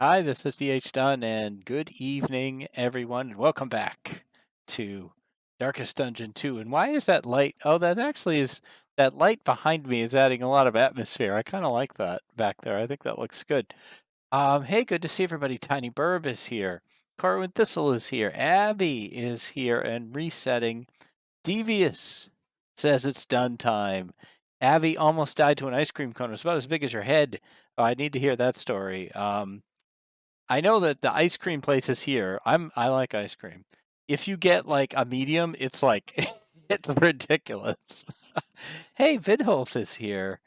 Hi, this is DH Dunn, and good evening, everyone, and welcome back to Darkest Dungeon 2. And why is that light? Oh, that actually is, that light behind me is adding a lot of atmosphere. I kind of like that back there. I think that looks good. Hey, good to see everybody. Tiny Burb is here. Carwin Thistle is here. Abby is here and resetting. Devious says it's done time. Abby almost died to an ice cream cone. It was about as big as your head. Oh, I need to hear that story. I know that the ice cream places here, I like ice cream. If you get like a medium, it's like it's ridiculous. Hey, Vidholf is here.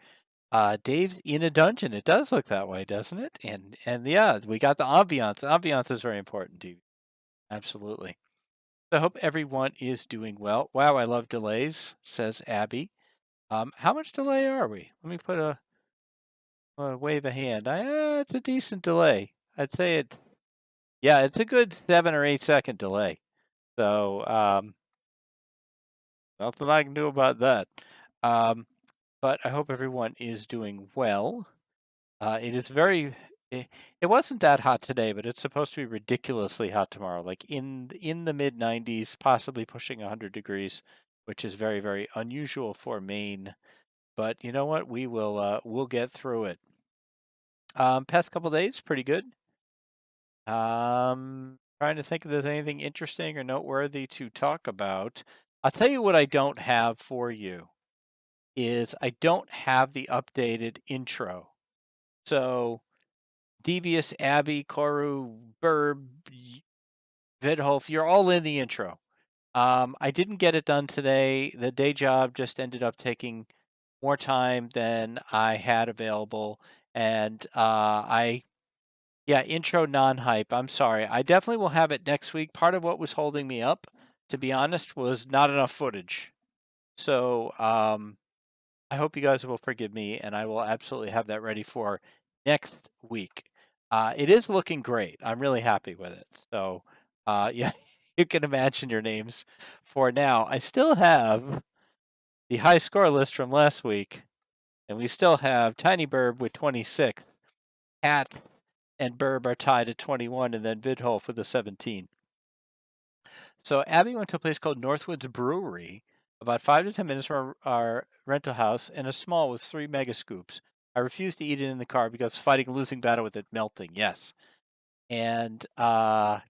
Dave's in a dungeon. It does look that way, doesn't it? And yeah, we got the ambiance. Ambiance is very important to you. Absolutely. So I hope everyone is doing well. Wow, I love delays, says Abby. How much delay are we? Let me put a wave a hand. It's a decent delay. I'd say it's Yeah, it's a good 7 or 8 second delay. So, nothing I can do about that. But I hope everyone is doing well. It is it wasn't that hot today, but it's supposed to be ridiculously hot tomorrow, like in the mid 90s, possibly pushing 100 degrees, which is very, very unusual for Maine. But you know what? We'll get through it. Past couple days, pretty good. Trying to think if there's anything interesting or noteworthy to talk about. I'll tell you what I don't have for you is I don't have the updated intro. So Devious, Abby, Koru, Burb, Vidholf, you're all in the intro. I didn't get it done today. The day job just ended up taking more time than I had available, and yeah, intro non-hype. I'm sorry. I definitely will have it next week. Part of what was holding me up, to be honest, was not enough footage. So I hope you guys will forgive me, and I will absolutely have that ready for next week. It is looking great. I'm really happy with it. So yeah, you can imagine your names for now. I still have the high score list from last week, and we still have Tiny Burb with 26, Cat and Burb are tied at 21, and then Vidholf with a 17. So Abby went to a place called Northwoods Brewery, about 5 to 10 minutes from our rental house, and a small with 3 mega scoops. I refused to eat it in the car because fighting a losing battle with it melting, yes. And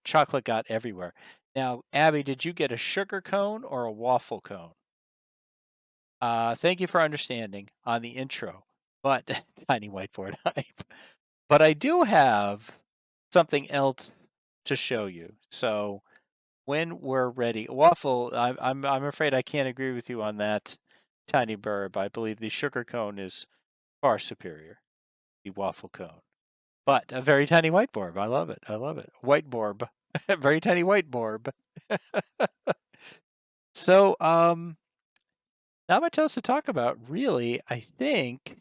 chocolate got everywhere. Now, Abby, did you get a sugar cone or a waffle cone? Thank you for understanding on the intro, but tiny whiteboard hype. But I do have something else to show you. So when we're ready, waffle. I'm afraid I can't agree with you on that, Tiny Burb. I believe the sugar cone is far superior, the waffle cone. But a very tiny white borb. I love it. I love it. White borb. Very tiny white borb. So not much else to talk about, really. I think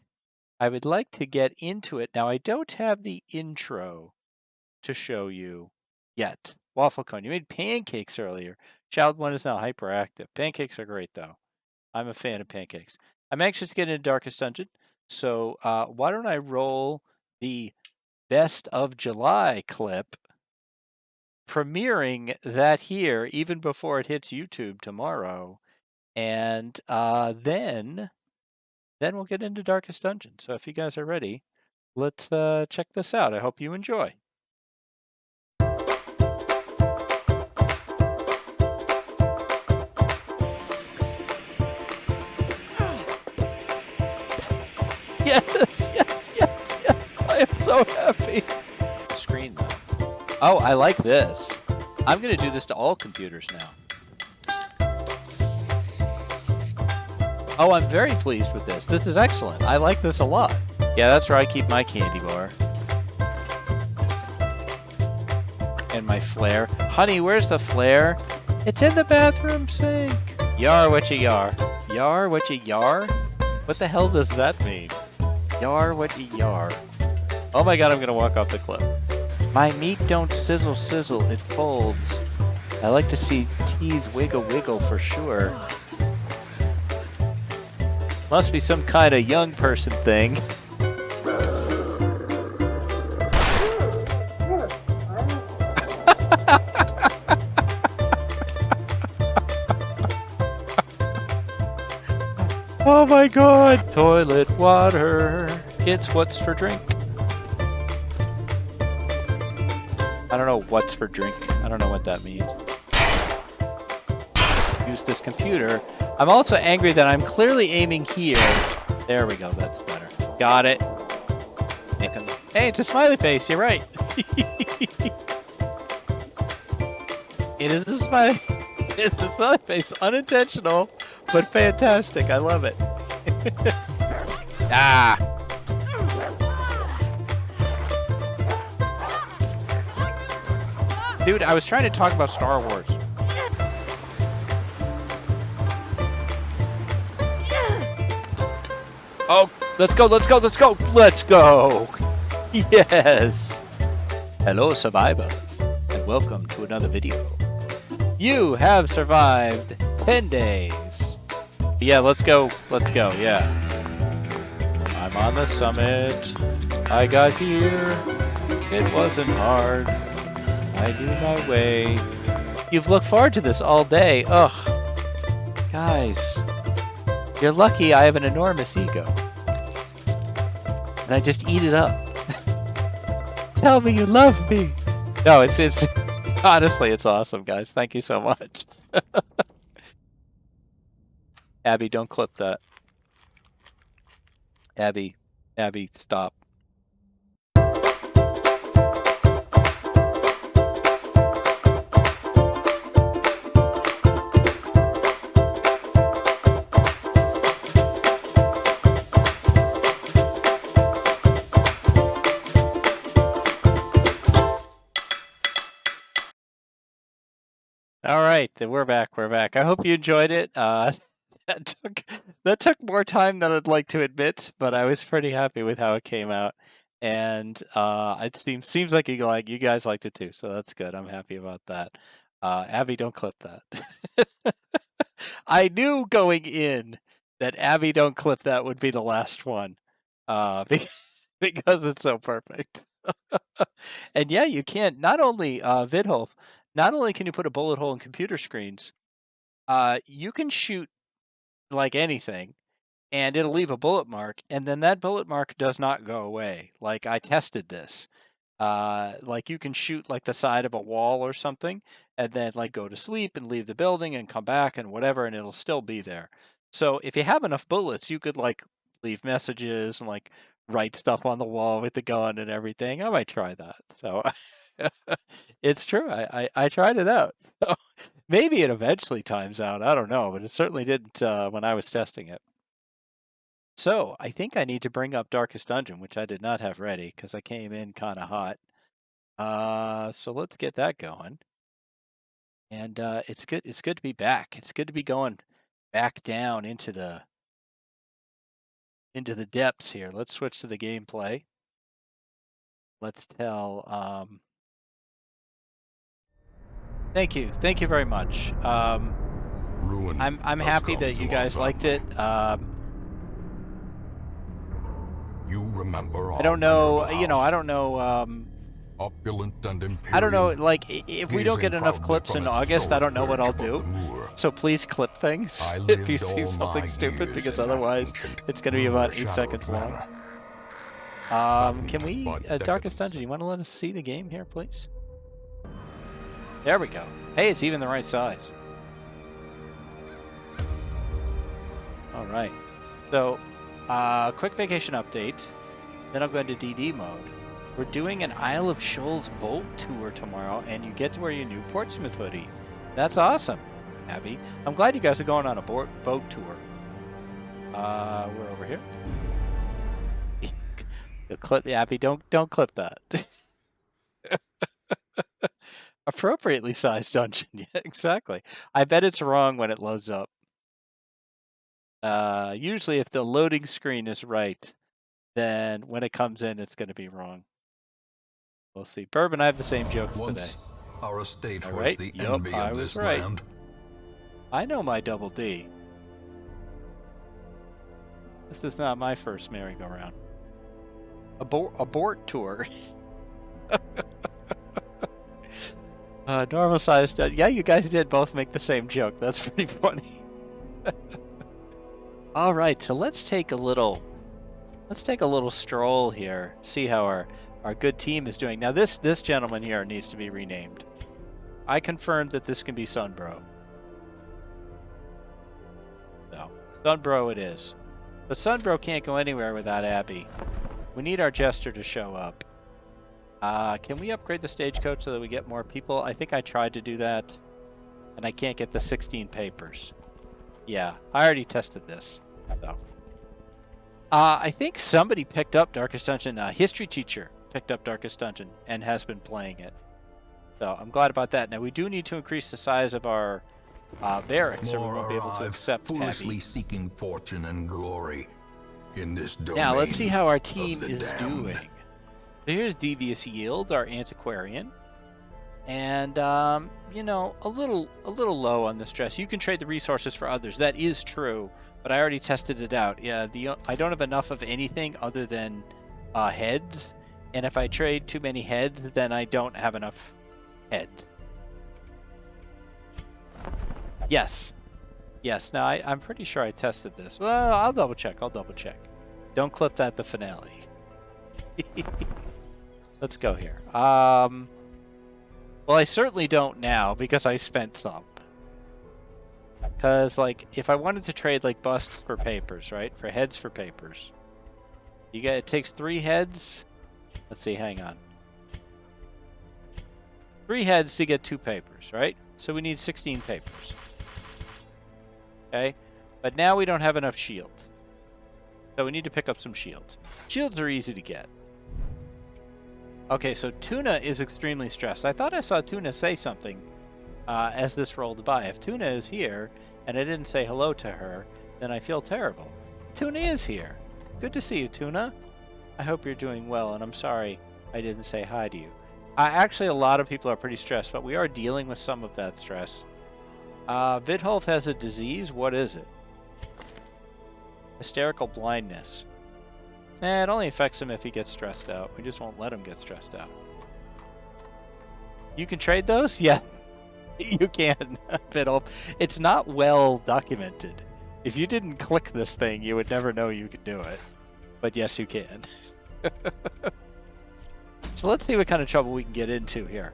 I would like to get into it. Now I don't have the intro to show you yet. Waffle cone. You made pancakes earlier. Child 1 is now hyperactive. Pancakes are great, though. I'm a fan of pancakes. I'm anxious to get into Darkest Dungeon, so why don't I roll the Best of July clip, premiering that here even before it hits YouTube tomorrow, and then we'll get into Darkest Dungeon. So if you guys are ready, let's check this out. I hope you enjoy. Yes, yes, yes, yes. I am so happy. Screen though. Oh, I like this. I'm going to do this to all computers now. Oh, I'm very pleased with this. This is excellent. I like this a lot. Yeah, that's where I keep my candy bar. And my flare. Honey, where's the flare? It's in the bathroom sink. Yar what you yar. Yar what you yar? What the hell does that mean? Yar what you yar. Oh my god, I'm gonna walk off the cliff. My meat don't sizzle sizzle, it folds. I like to see teas wiggle wiggle for sure. Must be some kind of young person thing. god! Toilet water. It's what's for drink. I don't know what's for drink. I don't know what that means. Use this computer. I'm also angry that I'm clearly aiming here. There we go, that's better. Got it. Hey, it's a smiley face, you're right. It is a smiley. It's a smiley face. Unintentional, but fantastic. I love it. Ah! Dude, I was trying to talk about Star Wars. Oh, let's go, let's go, let's go, let's go! Yes! Hello, survivors, and welcome to another video. You have survived 10 days. Yeah, let's go, yeah. I'm on the summit. I got here. It wasn't hard. I knew my way. You've looked forward to this all day. Ugh. Guys. You're lucky I have an enormous ego. And I just eat it up. Tell me you love me. No, it's honestly, it's awesome, guys. Thank you so much. Abby, don't clip that. Abby, stop. All right, we're back. I hope you enjoyed it. That took more time than I'd like to admit, but I was pretty happy with how it came out, and it seems like you guys liked it too, so that's good. I'm happy about that. Abby, don't clip that. I knew going in that Abby, don't clip that would be the last one, because it's so perfect. And yeah, you can not only vidhole. Not only can you put a bullet hole in computer screens, you can shoot like anything, and it'll leave a bullet mark, and then that bullet mark does not go away. Like, I tested this. Like, you can shoot like the side of a wall or something, and then like go to sleep and leave the building and come back and whatever, and it'll still be there. So if you have enough bullets, you could like leave messages and like write stuff on the wall with the gun and everything. I might try that. So it's true. I tried it out. So maybe it eventually times out. I don't know, but it certainly didn't when I was testing it. So I think I need to bring up Darkest Dungeon, which I did not have ready because I came in kind of hot. So let's get that going. And it's good. It's good to be back. It's good to be going back down into the depths here. Let's switch to the gameplay. Let's tell. Thank you very much. I'm happy that you guys liked it. You remember? I don't know. You know, I don't know. Opulent and imperial. I don't know. Like, if we don't get enough clips in August, I don't know what I'll do. So please clip things if you see something stupid, because otherwise it's going to be about 8 seconds long. Can we, Darkest Dungeon? You want to let us see the game here, please? There we go. Hey, it's even the right size. All right. So, quick vacation update. Then I'll go into DD mode. We're doing an Isle of Shoals boat tour tomorrow, and you get to wear your new Portsmouth hoodie. That's awesome, Abby. I'm glad you guys are going on a boat tour. We're over here. Clip, Abby. Don't clip that. Appropriately sized dungeon. Yeah, exactly. I bet it's wrong when it loads up. Usually if the loading screen is right, then when it comes in, it's going to be wrong. We'll see. Bourbon, I have the same jokes today. Our estate was right? the Yep, envy I of was this right. land. I know my double D. This is not my first merry-go-round. Abort tour. Normal size. Yeah, you guys did both make the same joke. That's pretty funny. All right, so let's take a little stroll here. See how our good team is doing. Now this gentleman here needs to be renamed. I confirmed that this can be Sunbro. So Sunbro it is. But Sunbro can't go anywhere without Abby. We need our jester to show up. Can we upgrade the stagecoach so that we get more people? I think I tried to do that, and I can't get the 16 papers. Yeah, I already tested this. So, I think somebody picked up Darkest Dungeon. History teacher picked up Darkest Dungeon and has been playing it. So I'm glad about that. Now we do need to increase the size of our barracks, or we won't be able to accept foolishly Abby. seeking fortune and glory in this domain. Now let's see how our team the is damned. doing. So here's Devious Yield, our antiquarian. And, you know, a little low on the stress. You can trade the resources for others. That is true, but I already tested it out. Yeah, I don't have enough of anything other than heads. And if I trade too many heads, then I don't have enough heads. Yes. Yes, now I'm pretty sure I tested this. Well, I'll double check. Don't clip that the finale. Let's go here. Well, I certainly don't now because I spent some. Because, like, if I wanted to trade, like, busts for papers, right? For heads for papers. It takes 3 heads. Let's see, hang on. 3 heads to get 2 papers, right? So we need 16 papers. Okay? But now we don't have enough shield. So we need to pick up some shields. Shields are easy to get. Okay, so Tuna is extremely stressed. I thought I saw Tuna say something as this rolled by. If Tuna is here, and I didn't say hello to her, then I feel terrible. Tuna is here. Good to see you, Tuna. I hope you're doing well, and I'm sorry I didn't say hi to you. Actually, a lot of people are pretty stressed, but we are dealing with some of that stress. Vidholf has a disease. What is it? Hysterical blindness. It only affects him if he gets stressed out. We just won't let him get stressed out. You can trade those? Yeah, you can, Vidholf. It's not well documented. If you didn't click this thing, you would never know you could do it. But yes, you can. So let's see what kind of trouble we can get into here.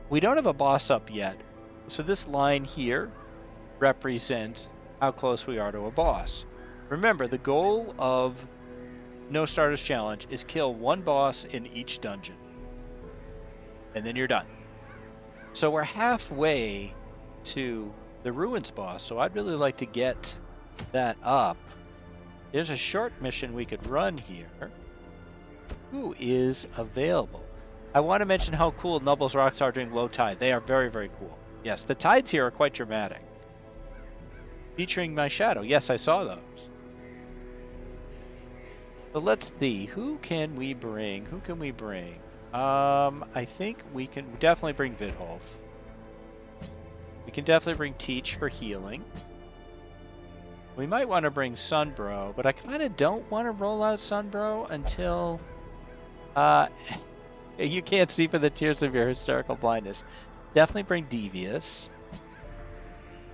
We don't have a boss up yet. So this line here represents how close we are to a boss. Remember, the goal of No Starters Challenge is kill 1 boss in each dungeon. And then you're done. So we're halfway to the Ruins boss, so I'd really like to get that up. There's a short mission we could run here. Who is available? I want to mention how cool Nubble's rocks are during low tide. They are very, very cool. Yes, the tides here are quite dramatic. Featuring my shadow. Yes, I saw those. So let's see. Who can we bring? I think we can definitely bring Vidholf. We can definitely bring Teach for healing. We might want to bring Sunbro, but I kind of don't want to roll out Sunbro until... you can't see for the tears of your hysterical blindness. Definitely bring Devious.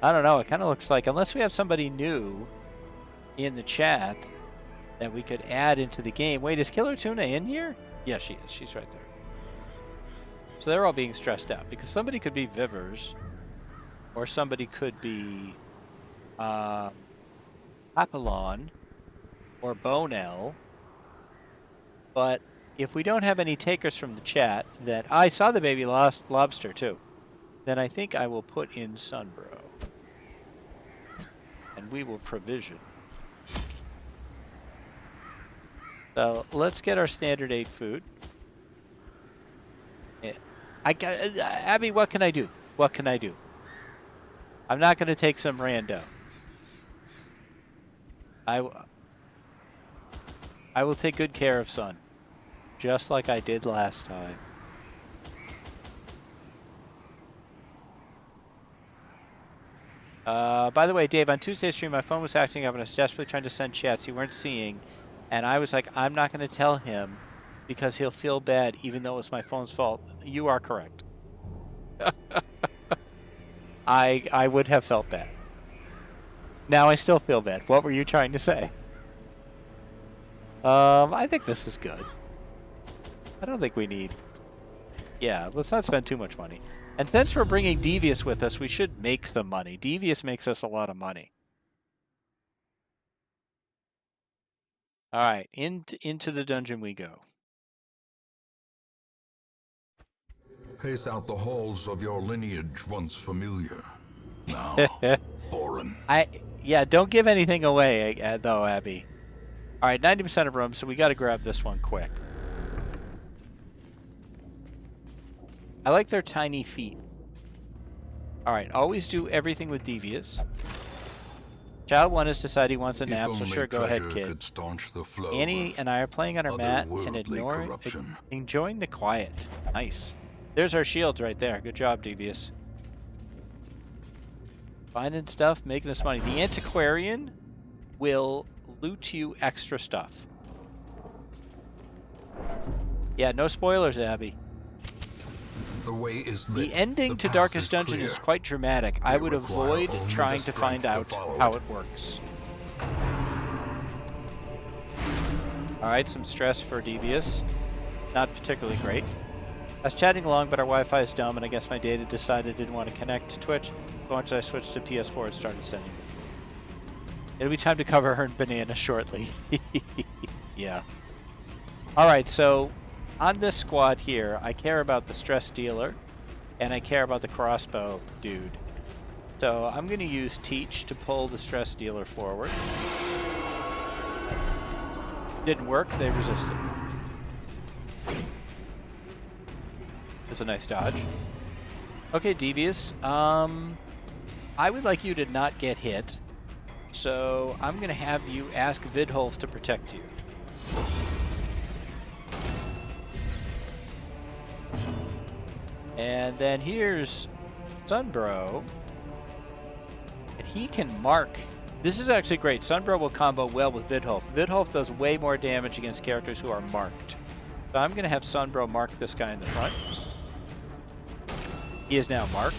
I don't know, it kind of looks like, unless we have somebody new in the chat that we could add into the game. Wait, is Killer Tuna in here? Yeah, she is. She's right there. So they're all being stressed out because somebody could be Vivers, or somebody could be Papillon or Bonel. But if we don't have any takers from the chat, that I saw the baby lobster too, then I think I will put in Sunbro, and we will provision. So let's get our standard 8 food. Yeah. Abby, what can I do? What can I do? I'm not going to take some rando. I will take good care of Sun, just like I did last time. By the way, Dave, on Tuesday's stream, my phone was acting up and I was desperately trying to send chats you weren't seeing. And I was like, I'm not going to tell him because he'll feel bad even though it's my phone's fault. You are correct. I would have felt bad. Now I still feel bad. What were you trying to say? I think this is good. I don't think we need... Yeah, let's not spend too much money. And since we're bringing Devious with us, we should make some money. Devious makes us a lot of money. All right, into the dungeon we go. Pace out the halls of your lineage once familiar. Now, foreign. Yeah, don't give anything away, though, Abby. All right, 90% of room, so we got to grab this one quick. I like their tiny feet. All right, always do everything with Devious. Child 1 has decided he wants a nap, so sure, go ahead, kid. Annie and I are playing on our mat and enjoying the quiet. Nice. There's our shields right there. Good job, Devious. Finding stuff, making us money. The antiquarian will loot you extra stuff. Yeah, no spoilers, Abby. The way is lit. The ending to Darkest Dungeon is quite dramatic. I would avoid trying to find out how it works. Alright, some stress for Devious. Not particularly great. I was chatting along, but our Wi-Fi is dumb, and I guess my data decided it didn't want to connect to Twitch. So once I switched to PS4, it started sending me. It'll be time to cover her banana shortly. Yeah. Alright, so on this squad here, I care about the stress dealer, and I care about the crossbow dude. So I'm going to use Teach to pull the stress dealer forward. Didn't work, they resisted. That's a nice dodge. Okay, Devious. I would like you to not get hit, so I'm going to have you ask Vidholf to protect you. And then here's Sunbro, and he can mark. This is actually great. Sunbro will combo well with Vidholf. Vidholf does way more damage against characters who are marked. So I'm going to have Sunbro mark this guy in the front. He is now marked.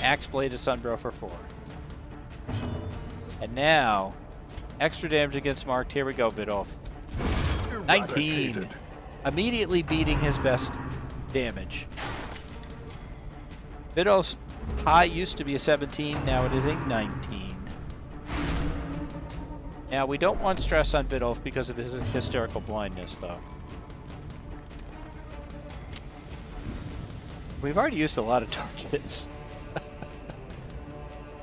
Axe Blade to Sunbro for 4. And now, extra damage against marked. Here we go, Vidholf. 19. Immediately beating his best damage. Vidholf's high used to be a 17, now it is a 19. Now, we don't want stress on Vidholf because of his hysterical blindness, though. We've already used a lot of targets.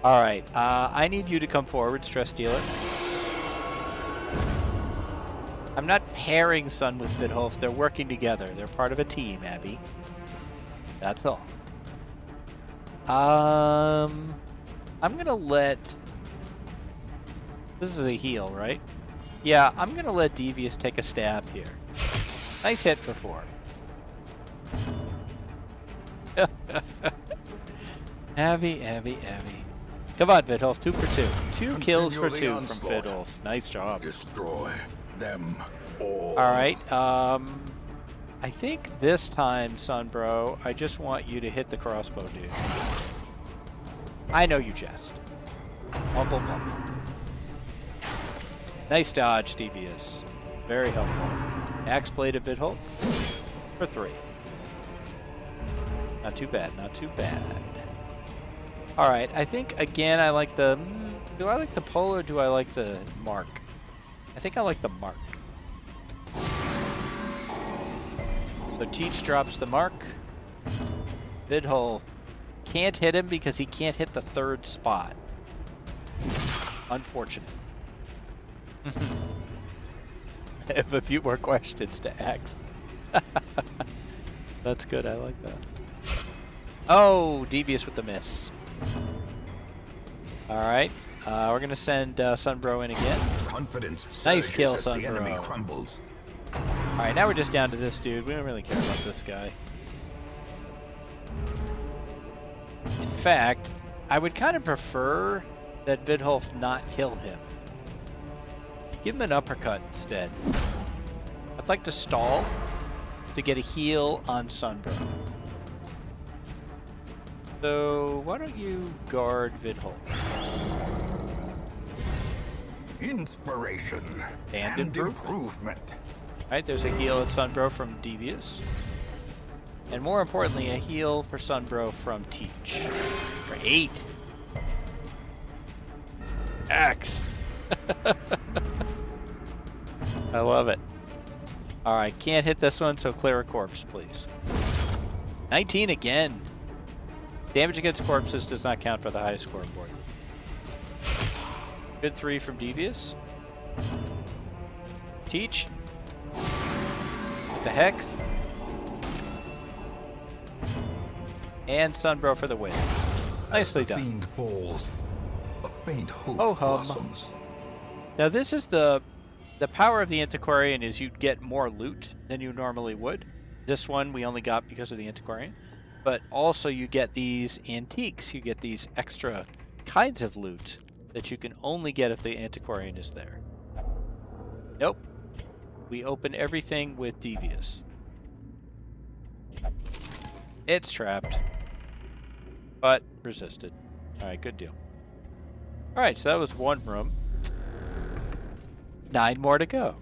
Alright, I need you to come forward, stress dealer. I'm not pairing Sun with Vidholf, they're working together. They're part of a team, Abby. That's all. I'm gonna let... This is a heal, right? Yeah, I'm gonna let Devious take a stab here. Nice hit for 4. Abby. Come on, Vidholf, 2 for 2. 2 kills for 2 from Vidholf. Nice job. Destroy them all. Alright, I think this time, Sunbro, I just want you to hit the crossbow dude. I know you jest. Mumble. Nice dodge, Devious. Very helpful. Axe Blade to Vidholf for 3. Not too bad, not too bad. Alright, I think, again, I like the... Do I like the pull or do I like the mark? I think I like the mark. So Teach drops the mark. Vidholf can't hit him because he can't hit the 3rd spot. Unfortunate. I have a few more questions to ask. That's good, I like that. Oh, Devious with the miss. Alright, we're gonna send Sunbro in again. Confidence nice kill, Sunbro. Alright, now we're just down to this dude. We don't really care about this guy. In fact, I would kind of prefer that Vidholf not kill him. Give him an uppercut instead. I'd like to stall to get a heal on Sunbro. So why don't you guard Vidhol? Inspiration And and improvement. improvement. Right, there's a heal at Sunbro from Devious. And more importantly, a heal for Sunbro from Teach. For 8. X. I love it. Alright, can't hit this one, so clear a corpse, please. 19 again. Damage against corpses does not count for the highest scoreboard. Good 3 from Devious. Teach. What the heck? And Sunbro for the win. Nicely As the done. fiend falls, a faint hope Ho hum. blossoms. Now this is the power of the Antiquarian is you'd get more loot than you normally would. This one we only got because of the Antiquarian. But also you get these antiques, you get these extra kinds of loot that you can only get if the Antiquarian is there. Nope. We open everything with Devious. It's trapped. But resisted. Alright, good deal. Alright, so that was one room. 9 more to go.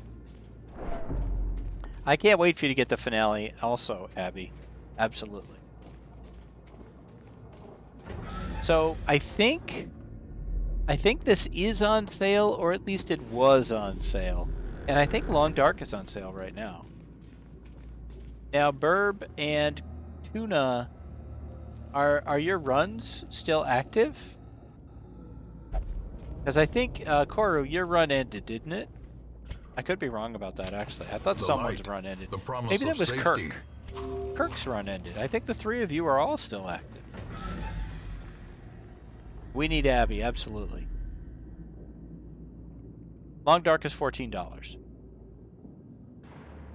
I can't wait for you to get the finale also, Abby. Absolutely. So, I think this is on sale, or at least it was on sale. And I think Long Dark is on sale right now. Now, Burb and Tuna, are your runs still active? Because I think, Koru, your run ended, didn't it? I could be wrong about that, actually. I thought someone's run ended. The promise Maybe that of was safety. Kirk. Kirk's run ended. I think the 3 of you are all still active. We need Abby, absolutely. Long Dark is $14.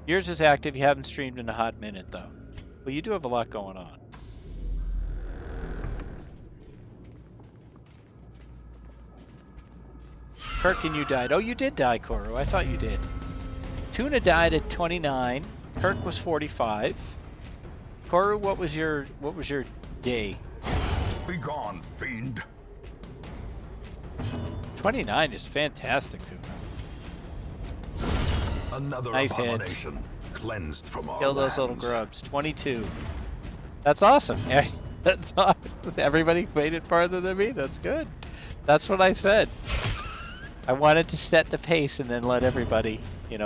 Yours is active. You haven't streamed in a hot minute, though. But you do have a lot going on. Kirk and you died. Oh, you did die, Koru. I thought you did. Tuna died at 29. Kirk was 45. Koru, what was your day? Begone, fiend. 29 is fantastic, Tuna. Another Nice hit. abomination cleansed from our Kill those little lands. grubs. 22. That's awesome. That's awesome. Everybody made it farther than me. That's good. That's what I said. I wanted to set the pace and then let everybody,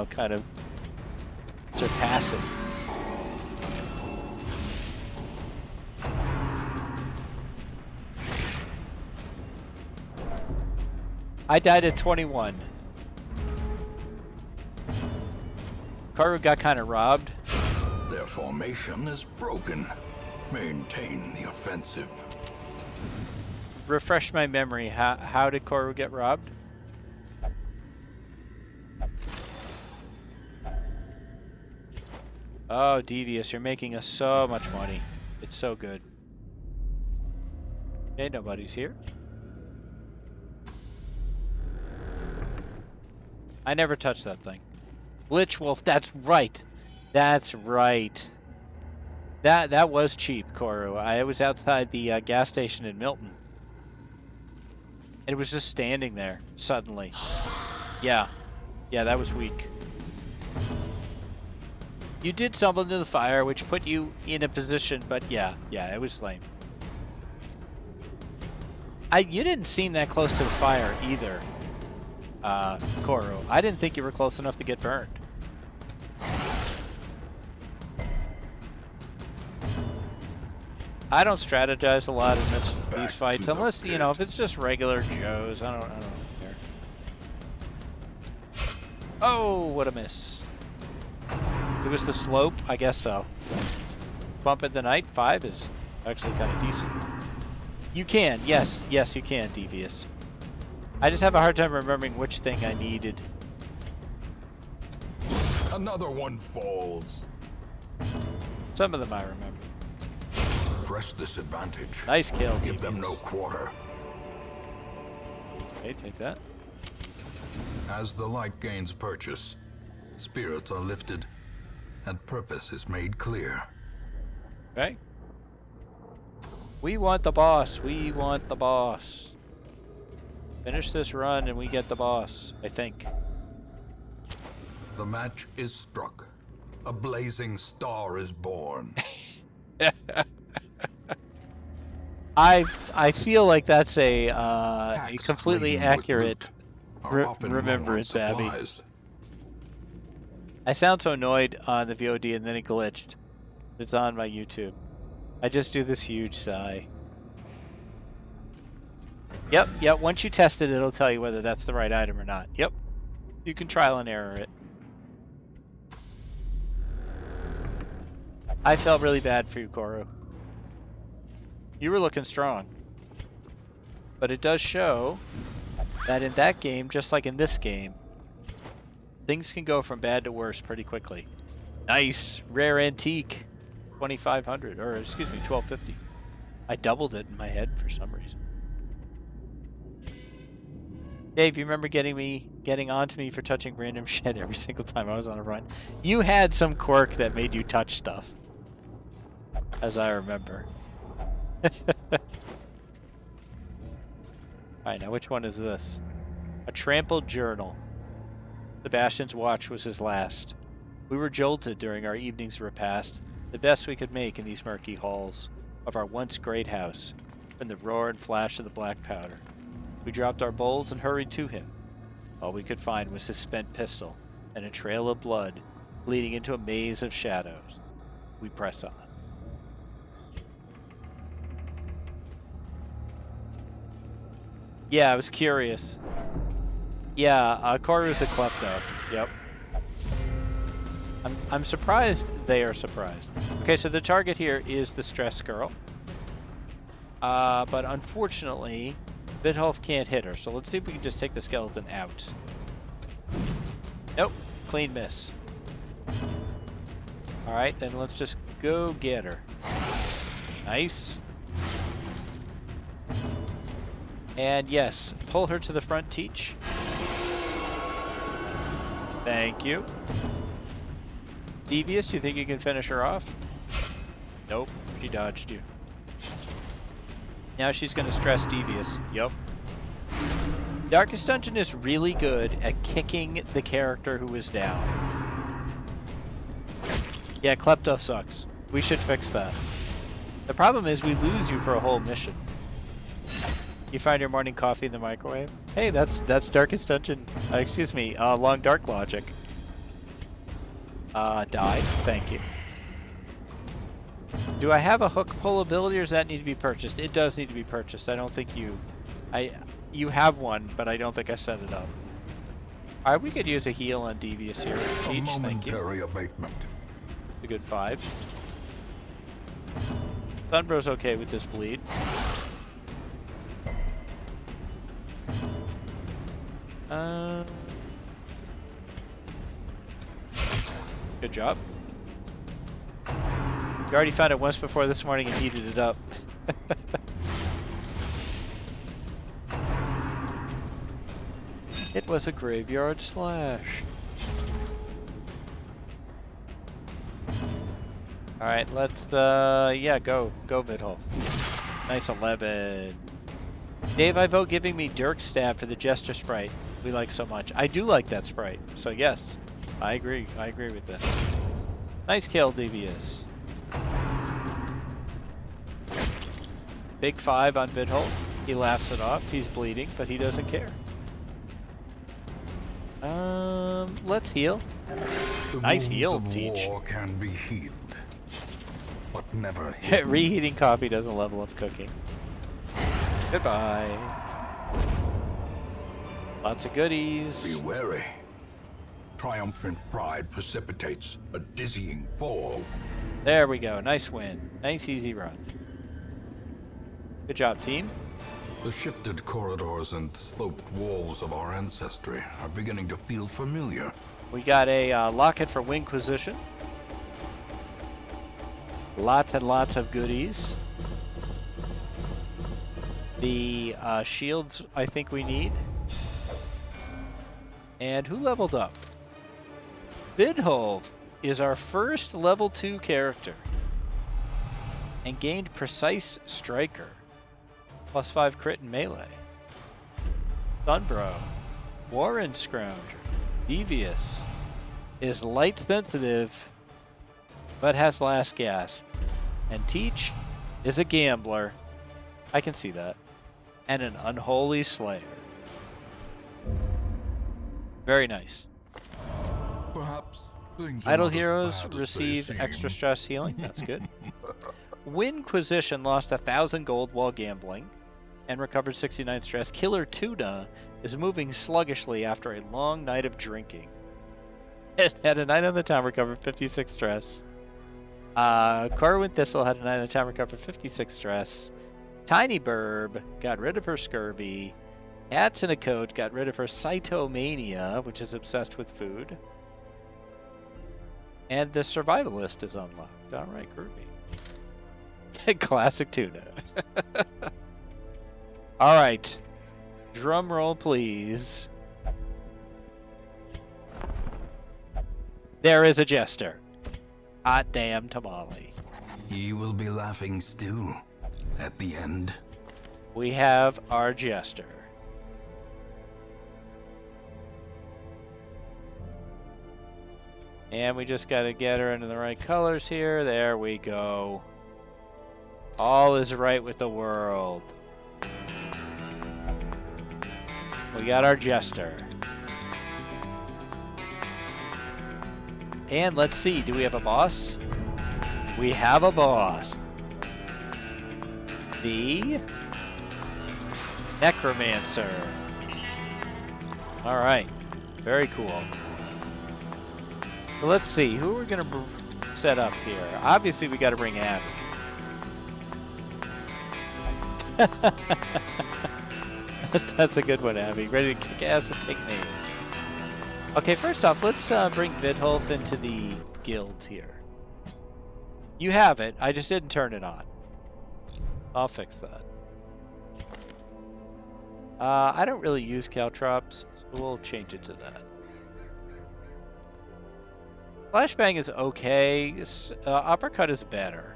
kind of surpass it. I died at 21. Karu got kind of robbed. Their formation is broken. Maintain the offensive. Refresh my memory. How did Koru get robbed? Oh, Devious, you're making us so much money. It's so good. Okay, nobody's here. I never touched that thing. Glitch Wolf, that's right. That's right. That was cheap, Koru. I was outside the gas station in Milton. And it was just standing there, suddenly. Yeah. Yeah, that was weak. You did stumble into the fire, which put you in a position, but yeah, it was lame. You didn't seem that close to the fire either, Koru. I didn't think you were close enough to get burned. I don't strategize a lot in these fights, unless, if it's just regular Joes, I don't care. Oh, what a miss. It was the slope? I guess so. Bump at the night, 5 is actually kind of decent. You can, yes, you can, Devious. I just have a hard time remembering which thing I needed. Another one falls. Some of them I remember. Press this advantage. Nice kill, Give them Devious. no quarter. Okay, take that. As the light gains purchase, spirits are lifted, and purpose is made clear. Okay. We want the boss. We want the boss. Finish this run and we get the boss, I think. The match is struck. A blazing star is born. I feel like that's a completely accurate remembrance, Abby. I sound so annoyed on the VOD and then it glitched. It's on my YouTube. I just do this huge sigh. Yep, once you test it, it'll tell you whether that's the right item or not. Yep. You can trial and error it. I felt really bad for you, Koru. You were looking strong. But it does show that in that game, just like in this game, things can go from bad to worse pretty quickly. Nice! Rare antique. 2,500, or excuse me, 1,250. I doubled it in my head for some reason. Dave, you remember getting onto me for touching random shit every single time I was on a run? You had some quirk that made you touch stuff, as I remember. Alright, now which one is this? A trampled journal. Sebastian's watch was his last. We were jolted during our evening's repast, the best we could make in these murky halls of our once great house, from the roar and flash of the black powder. We dropped our bowls and hurried to him. All we could find was his spent pistol and a trail of blood leading into a maze of shadows. We press on. Yeah, I was curious. Yeah, Koru's a klepto. Yep. I'm surprised they are surprised. Okay, so the target here is the stress girl. But unfortunately, Vidholf can't hit her, so let's see if we can just take the skeleton out. Nope, clean miss. Alright, then let's just go get her. Nice. And yes, pull her to the front, Teach. Thank you. Devious, you think you can finish her off? Nope, she dodged you. Now she's going to stress Devious. Yup. Darkest Dungeon is really good at kicking the character who is down. Yeah, Klepto sucks. We should fix that. The problem is we lose you for a whole mission. You find your morning coffee in the microwave? Hey, that's Darkest Dungeon. Excuse me, Long Dark Logic. Died. Thank you. Do I have a hook pull ability, or does that need to be purchased? It does need to be purchased. I don't think you... You have one, but I don't think I set it up. Alright, we could use a heal on Devious here. Teach, thank you. Abatement. A good 5. Sunbro's okay with this bleed. Good job. You already found it once before this morning and heated it up. It was a graveyard slash. Alright, let's, yeah, go Vidholf. Nice 11. Dave, I vote giving me Dirk's stab for the Jester sprite we like so much. I do like that sprite, so yes, I agree with this. Nice kill, Devious. Big 5 on Vidholf. He laughs it off. He's bleeding, but he doesn't care. Let's heal. Nice heal, Teach. War can be healed, but never Reheating coffee doesn't level up cooking. Goodbye. Lots of goodies. Be wary. Triumphant pride precipitates a dizzying fall. There we go. Nice win. Nice easy run. Good job, team. The shifted corridors and sloped walls of our ancestry are beginning to feel familiar. We got a locket for Wingquisition. Lots and lots of goodies. The shields I think we need. And who leveled up? Vidholf is our first level 2 character. and gained Precise Striker. +5 crit and melee. Sunbro. Warren Scrounger. Devious. Is light sensitive, but has last gasp. And Teach is a gambler. I can see that. And an Unholy Slayer. Very nice. Perhaps things are Idle not as heroes bad as they receive seem. extra stress healing. That's good. Winquisition lost 1,000 gold while gambling and recovered 69 stress. Killer Tuna is moving sluggishly after a long night of drinking. It had a 9 on the time, recovered 56 stress. Corwin Thistle had a 9 on the time, recovered 56 stress. Tiny Burb got rid of her scurvy. Cats in a Coat got rid of her cytomania, which is obsessed with food. And the Survivalist is unlocked. Alright, groovy. Classic Tuna. Alright. Drum roll, please. There is a jester. Hot damn tamale. He will be laughing still at the end. We have our jester. And we just gotta get her into the right colors here. There we go. All is right with the world. We got our jester. And let's see, do we have a boss? We have a boss. The Necromancer. Alright, very cool. So let's see, who we're going to set up here. Obviously, we got to bring Abby. That's a good one, Abby. Ready to kick ass and take names. Okay, first off, let's bring Vidholf into the guild here. You have it. I just didn't turn it on. I'll fix that. I don't really use caltrops, so we'll change it to that. Flashbang is okay. Uppercut is better.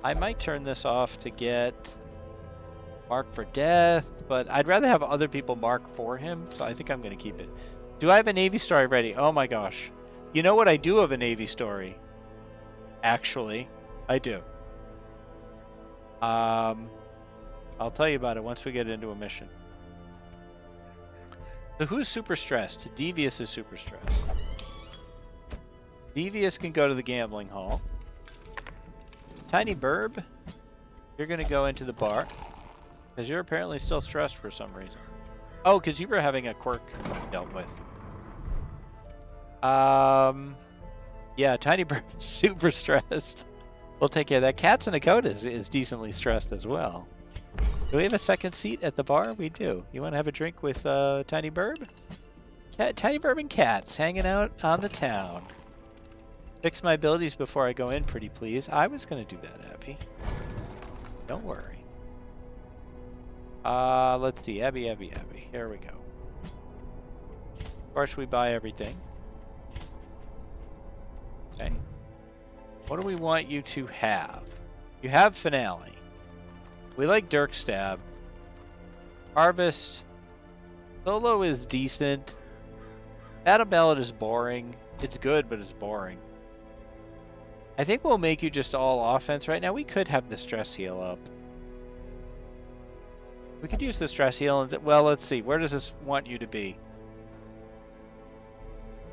I might turn this off to get Mark for Death, but I'd rather have other people mark for him, so I think I'm going to keep it. Do I have a Navy story ready? Oh my gosh. You know what? I do have a Navy story. Actually, I do. I'll tell you about it once we get into a mission. So who's super stressed? Devious is super stressed. Devious can go to the gambling hall. Tiny Burb, you're going to go into the bar. Because you're apparently still stressed for some reason. Oh, because you were having a quirk dealt with. Yeah, Tiny Burb super stressed. We'll take care of that. Cats in a Coat is decently stressed as well. Do we have a second seat at the bar? We do. You want to have a drink with Tiny Burb? Tiny Burb and Cats hanging out on the town. Fix my abilities before I go in, pretty please. I was going to do that, Abby. Don't worry. Let's see. Abby. Here we go. Of course, we buy everything. Okay. What do we want you to have? You have Finale. We like Dirk Stab. Harvest. Solo is decent. Battle Ballad is boring. It's good, but it's boring. I think we'll make you just all offense right now. We could have the stress heal up. We could use the stress heal. And well, let's see. Where does this want you to be?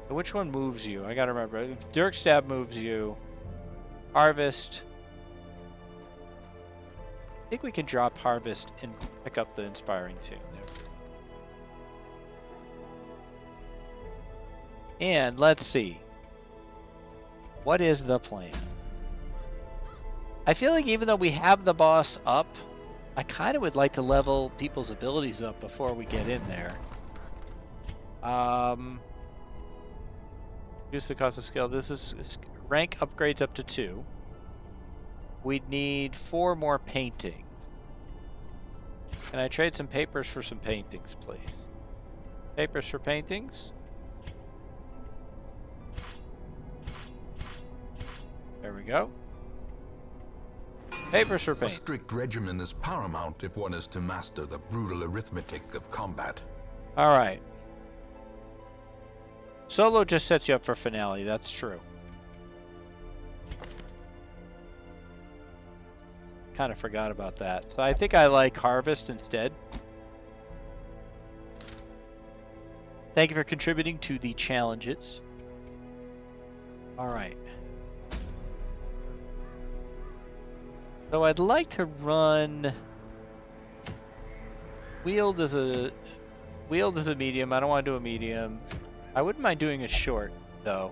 So which one moves you? I gotta remember. Dirk Stab moves you. Harvest. I think we can drop Harvest and pick up the Inspiring Tune there. And let's see. What is the plan? I feel like even though we have the boss up, I kind of would like to level people's abilities up before we get in there. Use the cost of skill. This is rank upgrades up to 2. We'd need 4 more paintings. Can I trade some papers for some paintings, please? Papers for paintings? There we go. Papers for A paint. strict regimen is paramount if one is to master the brutal arithmetic of combat. All right. Solo just sets you up for finale. That's true. Kind of forgot about that. So I think I like Harvest instead. Thank you for contributing to the challenges. All right. So I'd like to run Wield as a medium. I don't want to do a medium. I wouldn't mind doing a short though.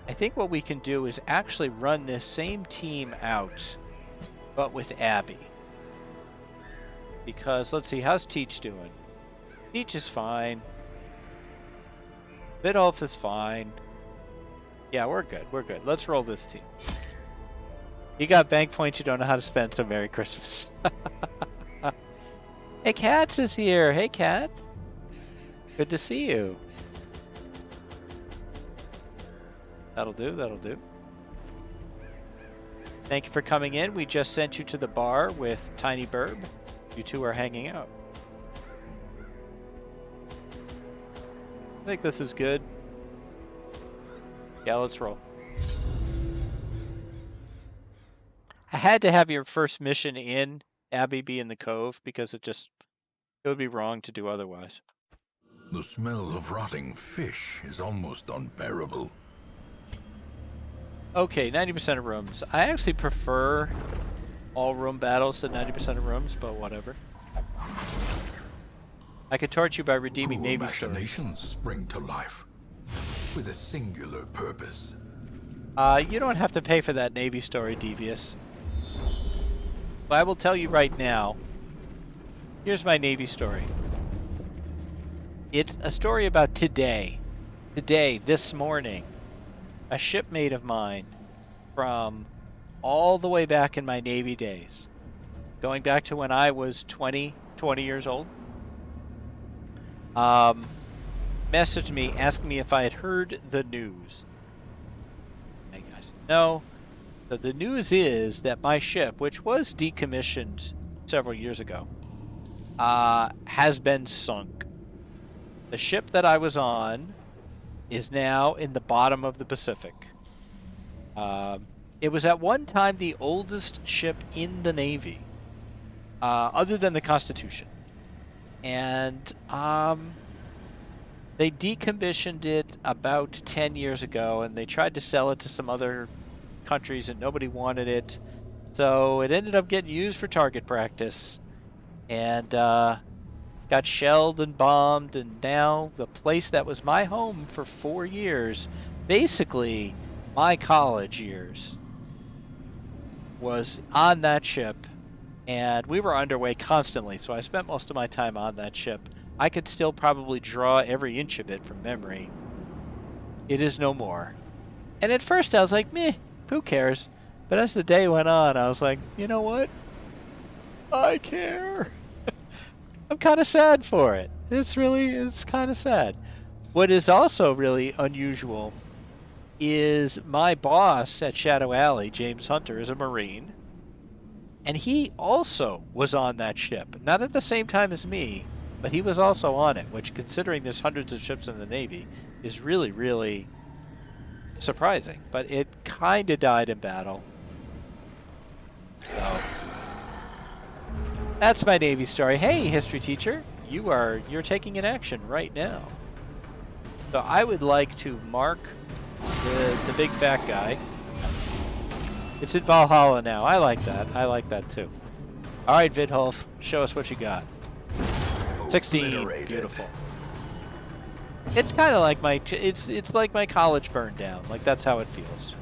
I think what we can do is actually run this same team out, but with Abby. Because let's see, how's Teach doing? Teach is fine. Vidolf is fine. Yeah, we're good. We're good. Let's roll this team. You got bank points you don't know how to spend, so Merry Christmas. Hey, Cats is here. Hey, Cats. Good to see you. That'll do. That'll do. Thank you for coming in. We just sent you to the bar with Tiny Burb. You two are hanging out. I think this is good. Yeah, let's roll. I had to have your first mission in Abby be in the Cove because it would be wrong to do otherwise. The smell of rotting fish is almost unbearable. Okay, 90% of rooms. I actually prefer all room battles to 90% of rooms, but whatever. I could torch you by redeeming Cruel Navy stories. machinations spring to life with a singular purpose. You don't have to pay for that Navy story, Devious. But I will tell you right now, here's my Navy story. It's a story about today. Today, this morning, a shipmate of mine from all the way back in my Navy days, going back to when I was 20 years old, messaged me asking me if I had heard the news. Hey guys, no. So the news is that my ship, which was decommissioned several years ago, has been sunk. The ship that I was on is now in the bottom of the Pacific. It was at one time the oldest ship in the Navy, other than the Constitution. And they decommissioned it about 10 years ago, and they tried to sell it to some other countries, and nobody wanted it. So it ended up getting used for target practice, and got shelled and bombed, and now the place that was my home for 4 years, basically my college years, was on that ship, and we were underway constantly, so I spent most of my time on that ship. I could still probably draw every inch of it from memory. It is no more. And at first I was like, meh, who cares? But as the day went on, I was like, you know what? I care. I'm kind of sad for it. It's kind of sad. What is also really unusual is my boss at Shadow Alley, James Hunter, is a Marine. And he also was on that ship. Not at the same time as me, but he was also on it, which, considering there's hundreds of ships in the Navy, is really, really surprising. But it kind of died in battle. So that's my Navy story. Hey, history teacher, you're taking an action right now. So I would like to mark the big fat guy. It's in Valhalla now. I like that. I like that too. All right, Vidholf, show us what you got. 16. Obliterated. Beautiful. It's kind of like it's like my college burned down. Like, that's how it feels.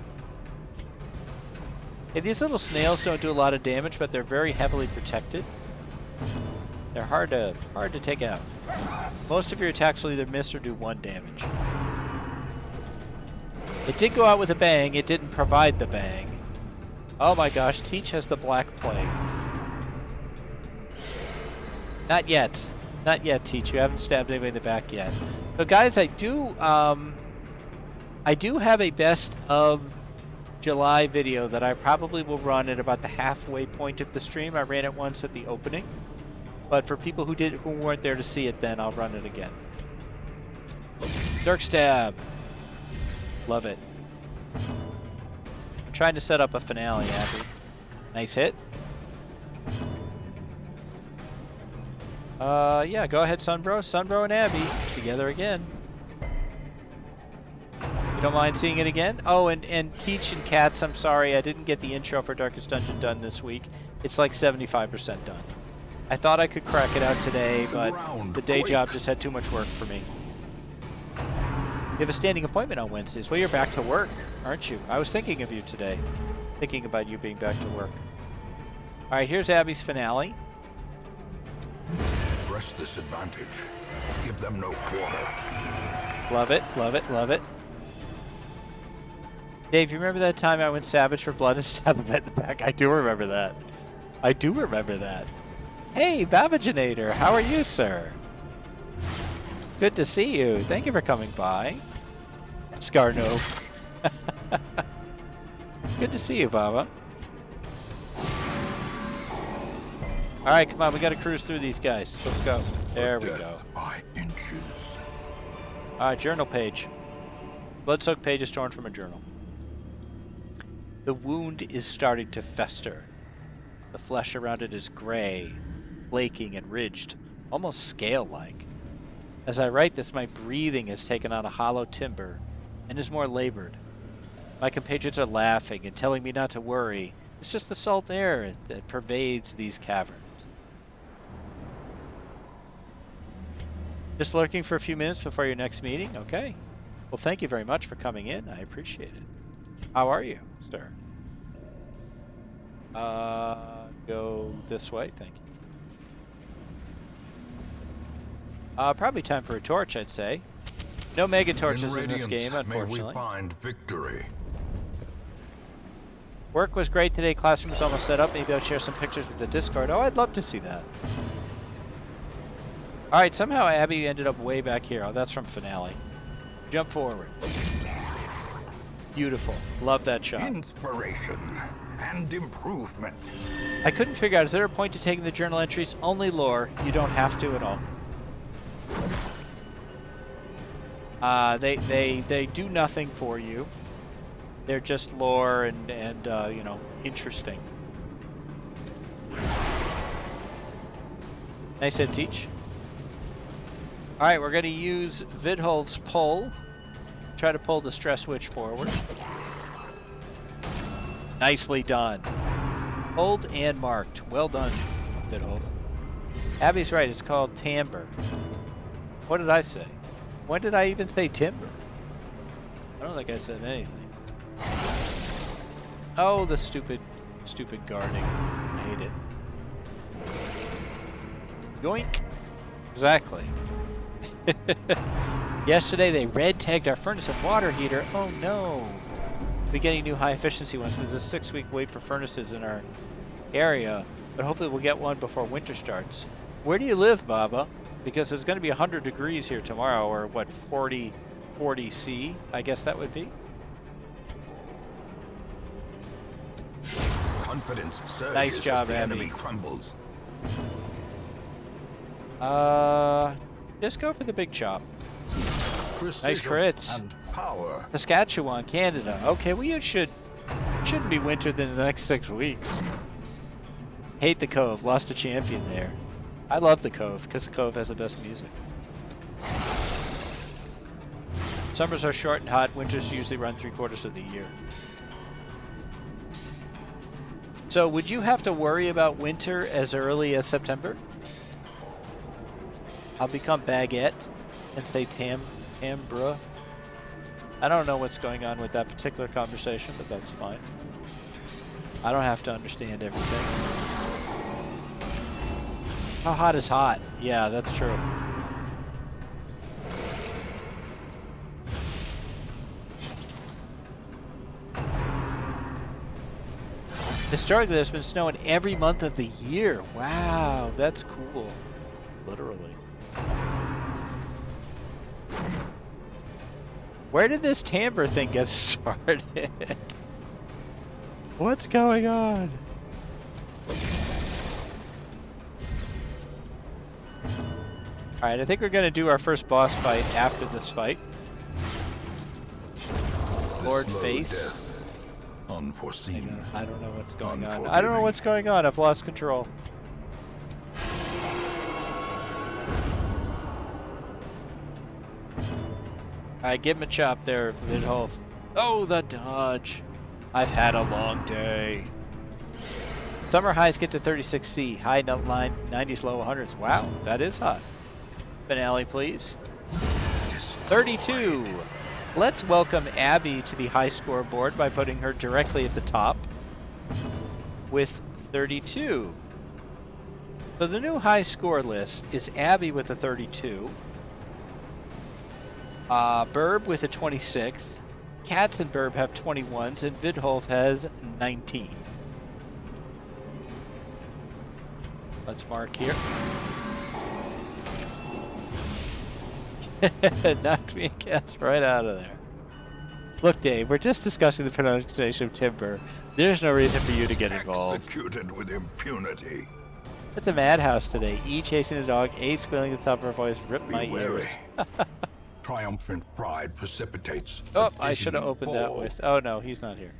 Hey, these little snails don't do a lot of damage, but they're very heavily protected. They're hard to take out. Most of your attacks will either miss or do 1 damage. It did go out with a bang. It didn't provide the bang. Oh my gosh, Teach has the Black Plague. Not yet. Not yet, Teach. You haven't stabbed anybody in the back yet. So guys, I do have a best of July video that I probably will run at about the halfway point of the stream. I ran it once at the opening, but for people who weren't there to see it, then I'll run it again. Dark Stab, love it. I'm trying to set up a finale, Abby. Nice hit. Yeah, go ahead, Sunbro. Sunbro and Abby together again. You don't mind seeing it again? Oh, and Teach and Cats, I'm sorry, I didn't get the intro for Darkest Dungeon done this week. It's like 75% done. I thought I could crack it out today, but the day job just had too much work for me. You have a standing appointment on Wednesdays. Well, you're back to work, aren't you? I was thinking of you today. Thinking about you being back to work. All right, here's Abby's finale. Press this advantage. Give them no quarter. Love it, love it, love it. Dave, you remember that time I went savage for blood and stabbed him in the back? I do remember that. I do remember that. Hey, Babaginator, how are you, sir? Good to see you. Thank you for coming by. Scarno. Good to see you, Baba. All right, come on, we got to cruise through these guys. Let's go. There we go. By inches. All right, journal page. Blood-soaked page is torn from a journal. The wound is starting to fester. The flesh around it is gray, flaking and ridged, almost scale-like. As I write this, my breathing has taken on a hollow timbre and is more labored. My compatriots are laughing and telling me not to worry. It's just the salt air that pervades these caverns. Just lurking for a few minutes before your next meeting? Okay. Well, thank you very much for coming in. I appreciate it. How are you, sir? Go this way. Thank you. Probably time for a torch, I'd say. No mega torches in this game, unfortunately. May we find victory. Work was great today. Classroom is almost set up. Maybe I'll share some pictures with the Discord. Oh, I'd love to see that. All right, somehow Abby ended up way back here. Oh, that's from Finale. Jump forward. Beautiful. Love that shot. Inspiration and improvement. I couldn't figure out, is there a point to taking the journal entries? Only lore. You don't have to at all. They do nothing for you. They're just lore and you know, interesting. Nice hit, Teach. All right, we're going to use Vidholf's pull. Try to pull the stress witch forward. Nicely done. Pulled and marked. Well done, Vidholf. Abby's right. It's called timbre. What did I say? When did I even say timber? I don't think I said anything. Oh, the stupid guarding. I hate it. Yoink. Exactly. Yesterday they red tagged our furnace and water heater. Oh no. We're getting new high efficiency ones. There's a 6-week wait for furnaces in our area, but hopefully we'll get one before winter starts. Where do you live, Baba? Because it's going to be 100 degrees here tomorrow, or what, 40 C, I guess that would be. Confidence surges. Nice job, as the Abby. enemy crumbles. Just go for the big chop. Precision Nice crits. and power. Saskatchewan, Canada. Okay, well, shouldn't be winter than the next 6 weeks. Hate the Cove. Lost a champion there. I love the Cove because the Cove has the best music. Summers are short and hot. Winters usually run 3/4 of the year. So would you have to worry about winter as early as September? I'll become Baguette and say Tambra. I don't know what's going on with that particular conversation, but that's fine. I don't have to understand everything. How hot is hot? Yeah, that's true. Historically, there's been snow in every month of the year. Wow, that's cool. Literally. Where did this timbre thing get started? What's going on? Alright, I think we're going to do our first boss fight after this fight. Lord Face. Death, unforeseen. I don't know what's going on. I don't know what's going on. I've lost control. Alright, give him a chop there, Vidholf. Oh, the dodge. I've had a long day. Summer highs get to 36C. High line 90s, low 100s. Wow, that is hot. Finale, please. 32. Let's welcome Abby to the high scoreboard by putting her directly at the top with 32. So the new high score list is Abby with a 32, Burb with a 26, Katz and Burb have 21s, and Vidholf has 19. Let's mark here. Knocked me and Katz right out of there. Look, Dave, we're just discussing the pronunciation of timber. There's no reason for you to get involved. Executed with impunity. At the madhouse today, E chasing the dog, A squealing at the top of her voice, ripped my ears. Triumphant pride precipitates. Oh, I should have opened that with. Oh no, he's not here.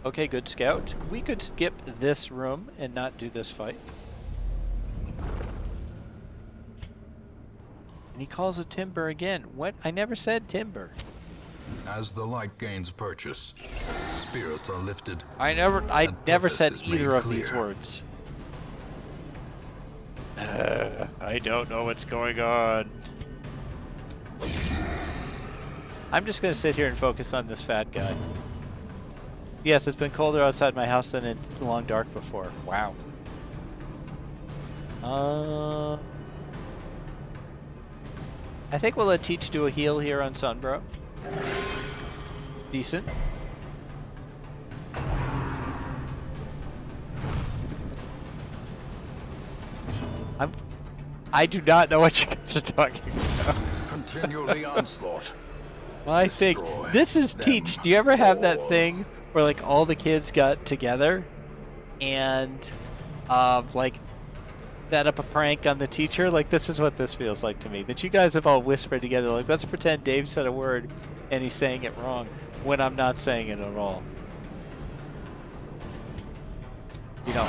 Okay, good scout. We could skip this room and not do this fight. And he calls it timber again. What? I never said timber. As the light gains purchase, spirits are lifted. I never said purpose is either made of these clear. words. I don't know what's going on. I'm just gonna sit here and focus on this fat guy. Yes, it's been colder outside my house than it's long dark before. Wow. I think we'll let Teach do a heal here on Sunbro. Decent. I do not know what you guys are talking about. Continue the onslaught. I think Destroy this is them Teach. Do you ever have that all. thing where like all the kids got together and like set up a prank on the teacher? Like this is what this feels like to me. That you guys have all whispered together like, let's pretend Dave said a word and he's saying it wrong when I'm not saying it at all. You know,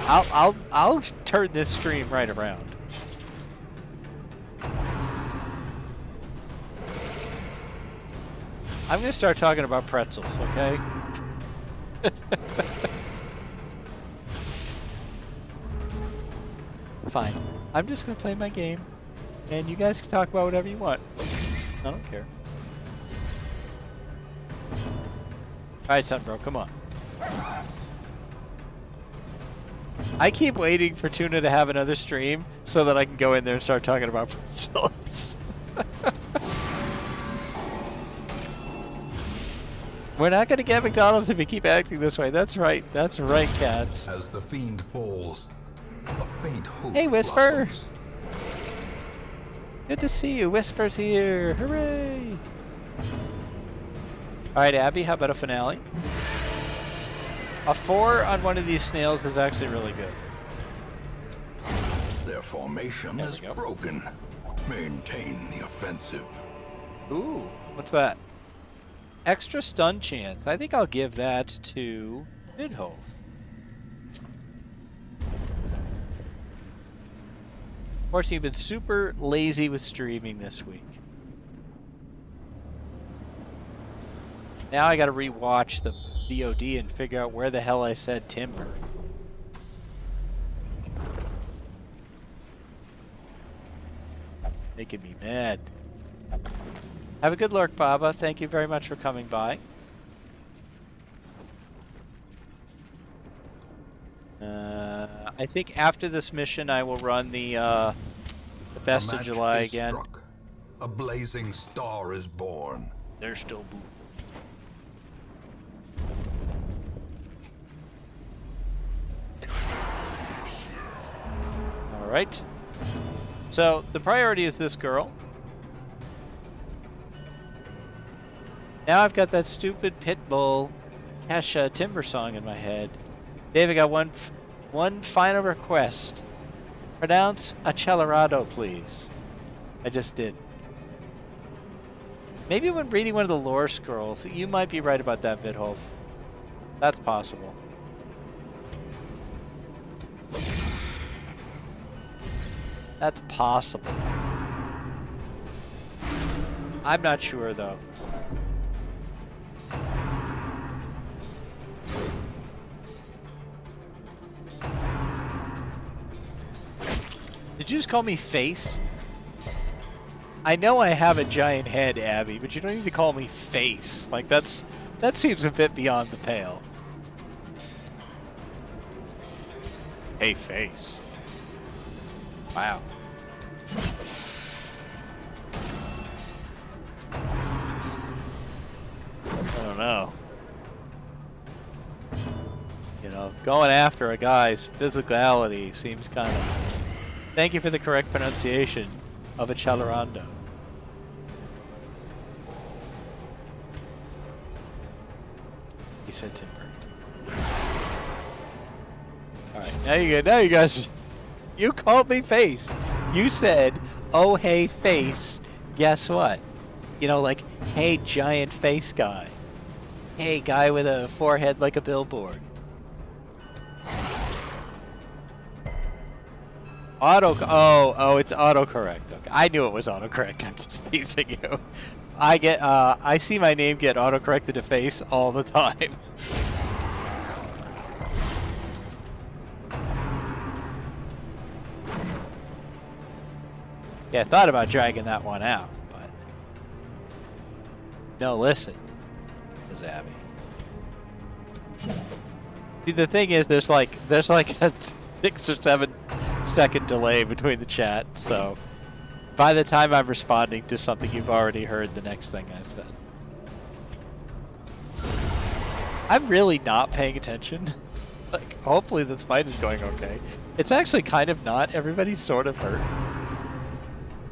I'll turn this stream right around. I'm gonna start talking about pretzels, okay? Fine. I'm just gonna play my game, and you guys can talk about whatever you want. I don't care. Alright, Sunbro, come on. I keep waiting for Tuna to have another stream so that I can go in there and start talking about pretzels. We're not going to get McDonald's if we keep acting this way. That's right. That's right, cats. As the fiend falls, a faint hope Hey, Whisper. blossoms. Good to see you. Whisper's here. Hooray. All right, Abby, how about a finale? A 4 on one of these snails is actually really good. Their formation There is we go. broken. Maintain the offensive. Ooh, what's that? Extra stun chance. I think I'll give that to Vidholf. Of course, you've been super lazy with streaming this week. Now I gotta rewatch the VOD and figure out where the hell I said timber. Making me mad. Have a good lurk, Baba. Thank you very much for coming by. I think after this mission, I will run the Best A of match July is again. struck. A blazing star is born. They're still boo. All right. So the priority is this girl. Now I've got that stupid Pitbull Kesha Timber song in my head. Dave, I got one final request. Pronounce Accelerado, please. I just did. Maybe when reading one of the lore scrolls, you might be right about that, Vidholf. That's possible. That's possible. I'm not sure, though. Did you just call me face? I know I have a giant head, Abby, but you don't need to call me face. Like, that seems a bit beyond the pale. Hey, face. Wow. I don't know. You know, going after a guy's physicality seems kind of... Thank you for the correct pronunciation of Accelerando. He said timber. Alright, now you guys... You called me face. You said, oh hey face, guess what? You know, like, hey giant face guy. Hey guy with a forehead like a billboard. It's autocorrect. Okay. I knew it was autocorrect. I'm just teasing you. I see my name get autocorrected to face all the time. Yeah, I thought about dragging that one out, but no, listen, Ms. Abby. See, the thing is, there's like a 6 or 7 second delay between the chat, so by the time I'm responding to something, you've already heard the next thing I've said. I'm really not paying attention. Like, hopefully this fight is going okay. It's actually kind of not. Everybody's sort of hurt.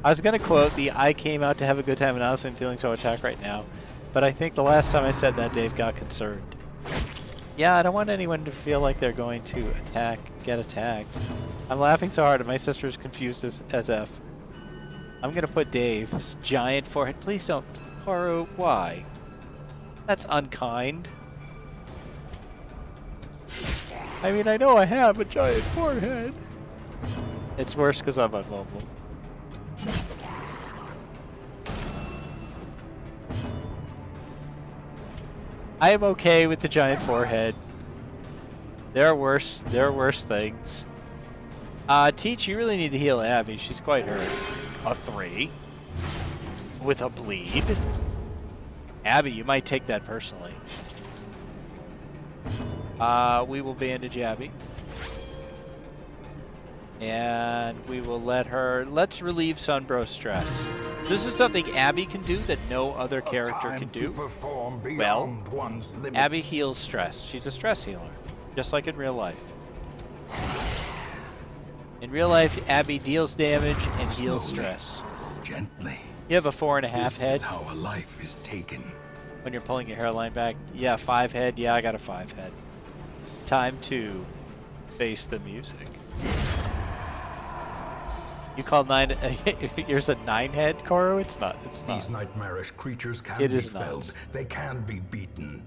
I was gonna quote the "I came out to have a good time and honestly I'm feeling so attacked right now," but I think the last time I said that, Dave got concerned. Yeah, I don't want anyone to feel like they're going to get attacked. I'm laughing so hard and my sister is confused as F. I'm gonna put Dave's giant forehead. Please don't, Haru. Why? That's unkind. I mean, I know I have a giant forehead. It's worse because I'm on mobile. I am okay with the giant forehead. There are worse things. Teach, you really need to heal Abby. She's quite hurt. A 3. With a bleed. Abby, you might take that personally. We will bandage Abby. And we will let's relieve Sunbrow's stress. This is something Abby can do that no other character can do. Well, Abby heals stress. She's a stress healer, just like in real life. In real life, Abby deals damage and heals stress. Gently. You have a 4.5 head. This is how a life is taken. When you're pulling your hairline back. Yeah, 5 head. Yeah, I got a 5 head. Time to face the music. You call 9? Yours a 9 head, Koro? It's not. It's not. These nightmarish creatures can It be is not. felled. They can be beaten.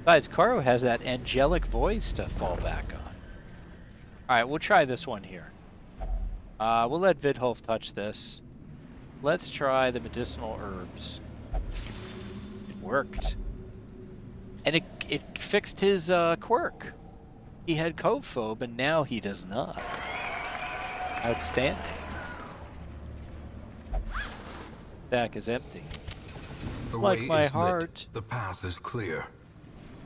Besides, Koro has that angelic voice to fall back on. Alright, we'll try this one here. We'll let Vidholf touch this. Let's try the medicinal herbs. It worked. And it fixed his quirk. He had cophobe, and now he does not. Outstanding. Stack is empty. The Like way my is heart. lit. The path is clear.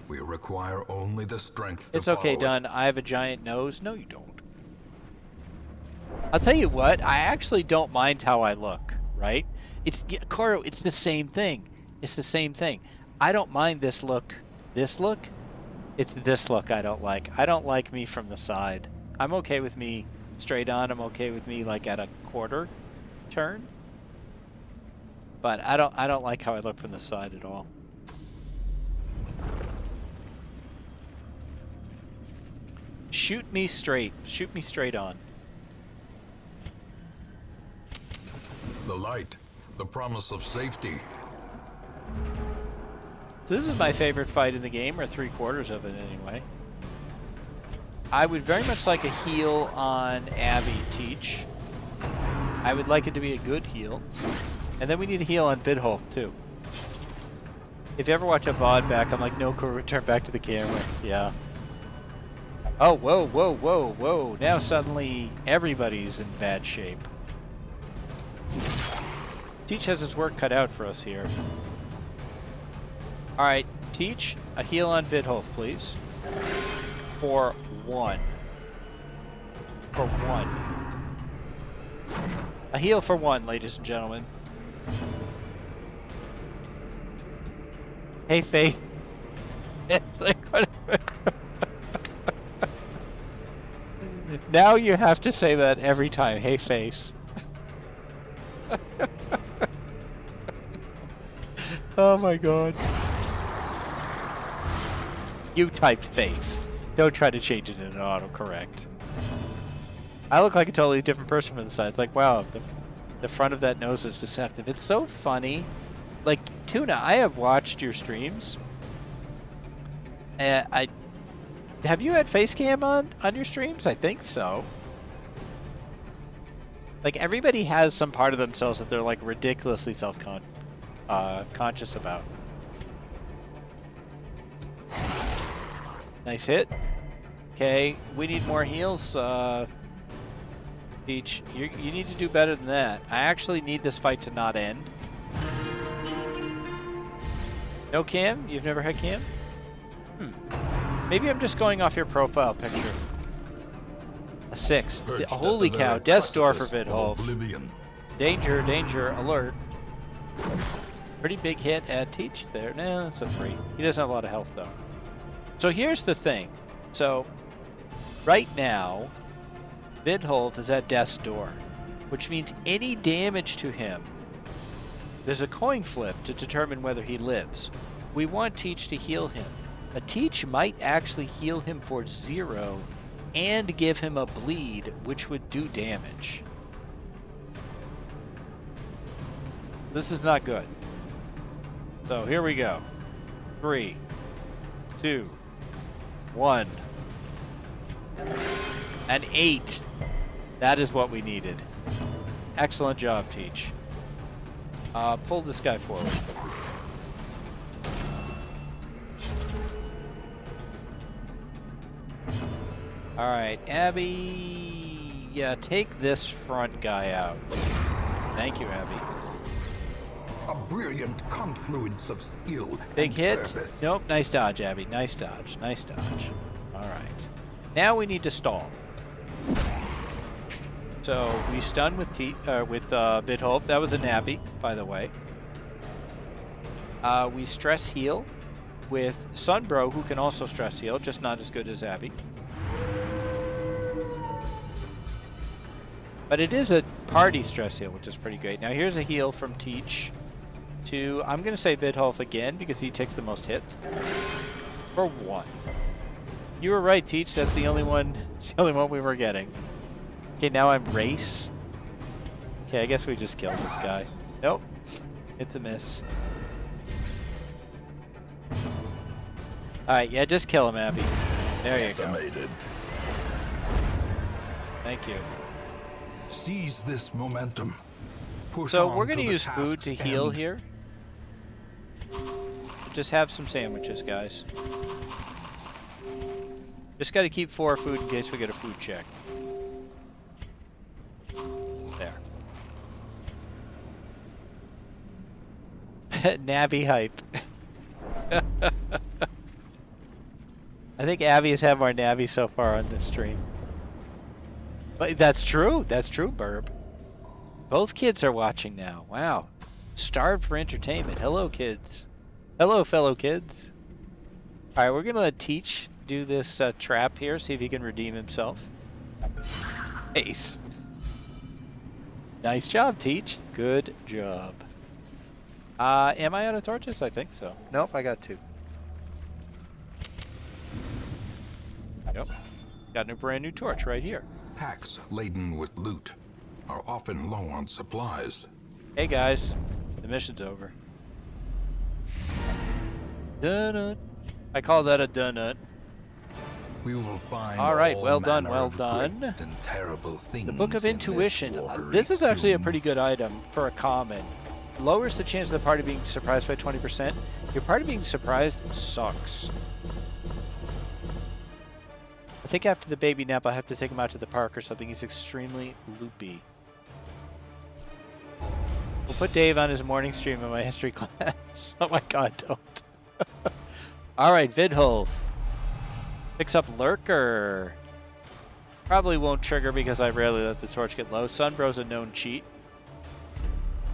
We require only the strength to It's okay, follow it. Dunn. I have a giant nose. No, you don't. I'll tell you what. I actually don't mind how I look, right? Koro, it's the same thing. It's the same thing. I don't mind this look. This look? It's this look I don't like. I don't like me from the side. I'm okay with me straight on. I'm okay with me like at a quarter turn. But I don't like how I look from the side at all. Shoot me straight. Shoot me straight on. The light, the promise of safety. So this is my favorite fight in the game, or 3/4 of it anyway. I would very much like a heal on Abby Teach. I would like it to be a good heal. And then we need a heal on Vidholf too. If you ever watch a VOD back, I'm like, no, return back to the camera. Yeah. Oh, whoa, whoa, whoa, whoa. Now suddenly everybody's in bad shape. Teach has his work cut out for us here. Alright, Teach, a heal on Vidholf, please. For 1. For 1. A heal for 1, ladies and gentlemen. Hey, Faith. It's like, what? Now you have to say that every time. Hey, face. Oh my god. You typed face. Don't try to change it in an autocorrect. I look like a totally different person from the side. It's like, wow, the front of that nose is deceptive. It's so funny. Like, Tuna, I have watched your streams. Have you had face cam on your streams? I think so. Like, everybody has some part of themselves that they're like ridiculously conscious about. Nice hit. Okay, we need more heals. Peach, you need to do better than that. I actually need this fight to not end. No cam? You've never had cam? Maybe I'm just going off your profile picture. A 6. Holy cow. Death's door for Vidholf. Danger, danger, alert. Pretty big hit at Teach there. No, that's a 3. He doesn't have a lot of health though. So here's the thing. So, right now, Vidholf is at Death's door, which means any damage to him, there's a coin flip to determine whether he lives. We want Teach to heal him. A Teach might actually heal him for 0 and give him a bleed, which would do damage. This is not good. So here we go. 3, 2, 1. An 8. That is what we needed. Excellent job, Teach. Pull this guy forward. Alright, Abby... Yeah, take this front guy out. Thank you, Abby. A brilliant confluence of skill. Big hit. Purpose. Nope, nice dodge, Abby. Nice dodge. Nice dodge. Alright. Now we need to stall. So, we stun with Vidholf. That was a Navi, by the way. We stress heal with Sunbro, who can also stress heal, just not as good as Abby. But it is a party stress heal, which is pretty great. Now here's a heal from Teach to, I'm going to say Vidholf again, because he takes the most hits. For 1. You were right, Teach. That's the only one. It's the only one we were getting. Okay, now I'm Race. Okay, I guess we just killed this guy. Nope. It's a miss. Alright, yeah, just kill him, Abby. There you go. Thank you. Seize this momentum. Push so on we're going to use task's food to heal end. here. Just have some sandwiches, guys. Just got to keep 4 food in case we get a food check. There. Navi hype. I think Abby has had more Navi so far on this stream. But that's true. That's true, Burb. Both kids are watching now. Wow. Starved for entertainment. Hello, kids. Hello, fellow kids. All right, we're going to let Teach do this trap here, see if he can redeem himself. Ace. Nice job, Teach. Good job. Am I out of torches? I think so. Nope, I got 2. Yep. Got a brand new torch right here. Packs laden with loot are often low on supplies. Hey guys, the mission's over. Donut. I call that a donut. We will find all right, well done, manner well of done. great and terrible things The Book of in this Intuition. watery This is actually a tomb. pretty good item for a common. Lowers the chance of the party being surprised by 20%. Your party being surprised sucks. I think after the baby nap, I have to take him out to the park or something. He's extremely loopy. We'll put Dave on his morning stream in my history class. Oh my god, don't. All right, Vidholf. Picks up Lurker. Probably won't trigger because I rarely let the torch get low. Sunbro's a known cheat.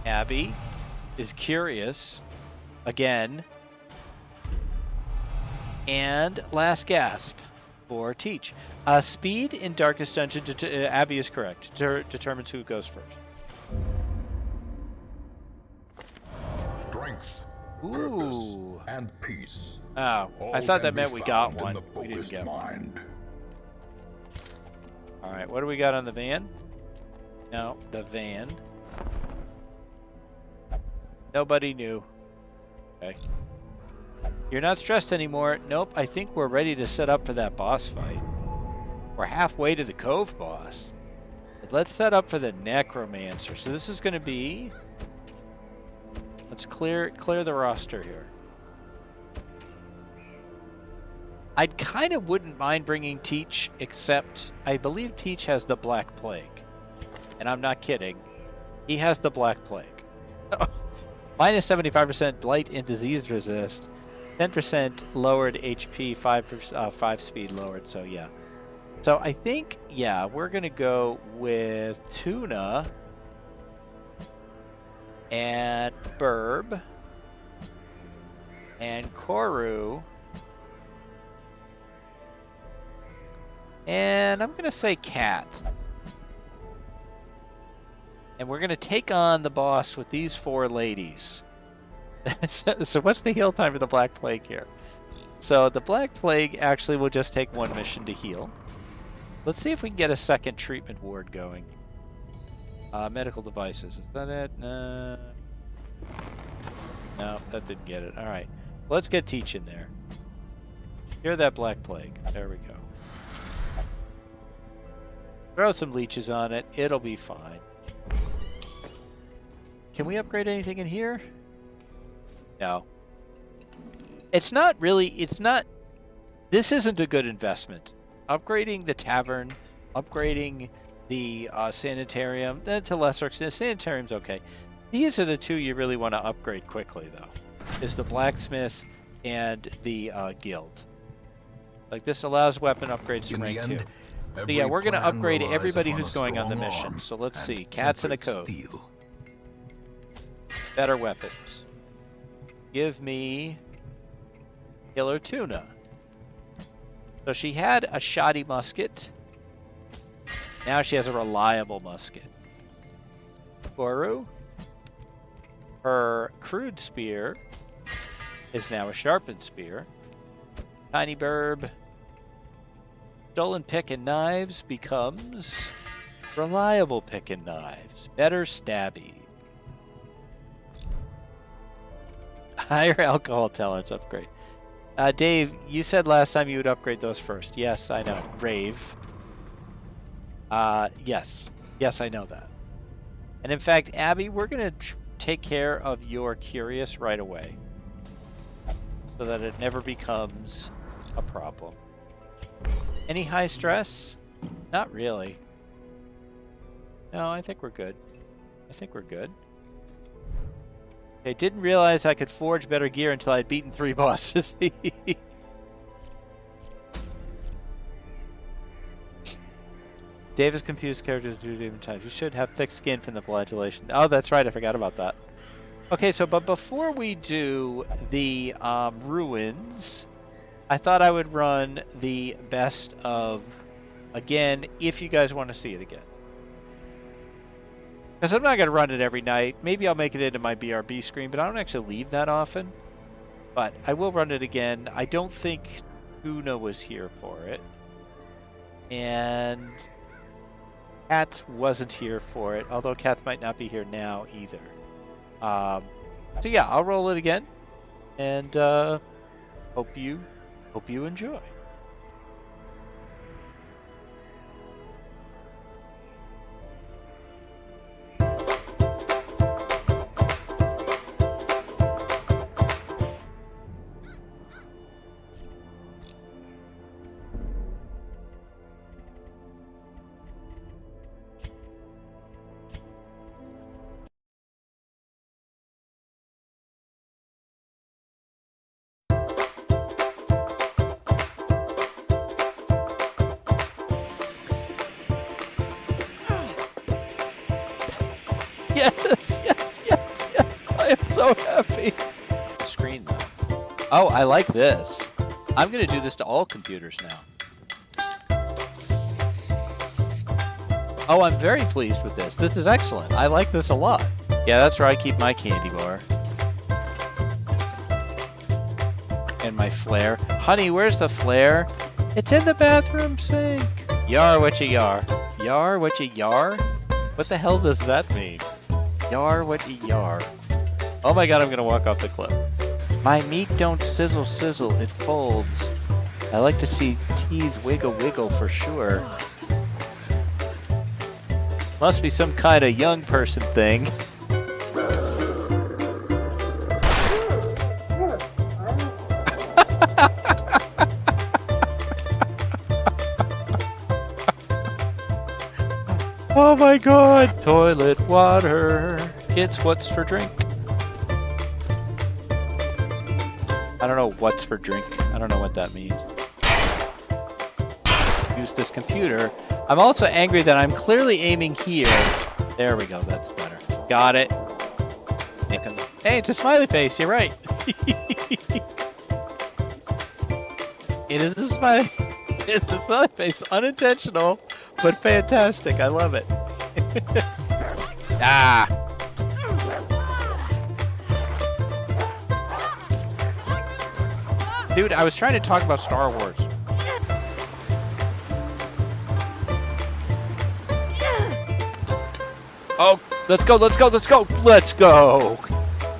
Abby is curious. Again. And Last Gasp for Teach. Speed in Darkest Dungeon. Abby is correct. Determines who goes first. Strength, Ooh. purpose, and peace. Oh, All I thought can that be meant we got found in one. the We didn't focused get one. mind. All right, what do we got on the van? No, the van. Nobody knew. Okay. You're not stressed anymore. Nope, I think we're ready to set up for that boss fight. We're halfway to the Cove boss. But let's set up for the Necromancer. So this is going to be... Let's clear the roster here. I kind of wouldn't mind bringing Teach, except I believe Teach has the Black Plague. And I'm not kidding. He has the Black Plague. Minus 75% blight and disease resist. 10% lowered HP, 5 speed lowered, so yeah. So I think, yeah, we're going to go with Tuna and Burb and Koru. And I'm going to say Cat. And we're going to take on the boss with these 4 ladies. So what's the heal time for the Black Plague here? So the Black Plague actually will just take 1 mission to heal. Let's see if we can get a second treatment ward going. Medical devices. Is that it? No, that didn't get it. All right. Let's get Teach in there. Cure that Black Plague. There we go. Throw some leeches on it. It'll be fine. Can we upgrade anything in here? No. It's not really... It's not... This isn't a good investment. Upgrading the tavern, upgrading the sanitarium, to lesser extent, sanitarium's okay. These are the 2 you really want to upgrade quickly, though. Is the blacksmith and the guild. Like, this allows weapon upgrades to rank 2. So yeah, we're going to upgrade everybody who's going on the mission. So let's see. Cats in a Cove. Steel. Better weapons. Give me Killer Tuna. So she had a shoddy musket. Now she has a reliable musket. Koru. Her crude spear is now a sharpened spear. Tiny Burb. Stolen pick and knives becomes reliable pick and knives. Better stabby. Higher alcohol tolerance upgrade. Dave, you said last time you would upgrade those first. Yes, I know. Rave. Yes. Yes, I know that. And in fact, Abby, we're going to take care of your Curious right away. So that it never becomes a problem. Any high stress? Not really. No, I think we're good. I think we're good. I didn't realize I could forge better gear until I'd beaten 3 bosses. Davis confused characters due to different times. You should have thick skin from the flagellation. Oh, that's right. I forgot about that. Okay, so but before we do the ruins, I thought I would run the best of again if you guys want to see it again. Because I'm not going to run it every night. Maybe I'll make it into my BRB screen, but I don't actually leave that often. But I will run it again. I don't think Tuna was here for it. And Kat wasn't here for it, although Kat might not be here now either. So yeah, I'll roll it again, and hope you enjoy. Yes, yes, yes, yes. I am so happy. Screen though. Oh, I like this. I'm going to do this to all computers now. Oh, I'm very pleased with this. This is excellent. I like this a lot. Yeah, that's where I keep my candy bar. And my flare. Honey, where's the flare? It's in the bathroom sink. Yar what you yar. Yar what you yar? What the hell does that mean? Yar what you yar. Oh my god, I'm gonna walk off the cliff. My meat don't sizzle sizzle, it folds. I like to see teas wiggle wiggle for sure. Must be some kind of young person thing. Oh my god! Toilet water. It's what's for drink. I don't know what's for drink. I don't know what that means. Use this computer. I'm also angry that I'm clearly aiming here. There we go. That's better. Got it. Hey, it's a smiley face. You're right. It is a smiley. It's a smiley face. Unintentional, but fantastic. I love it. Ah. Dude, I was trying to talk about Star Wars. Oh, let's go, let's go, let's go, let's go!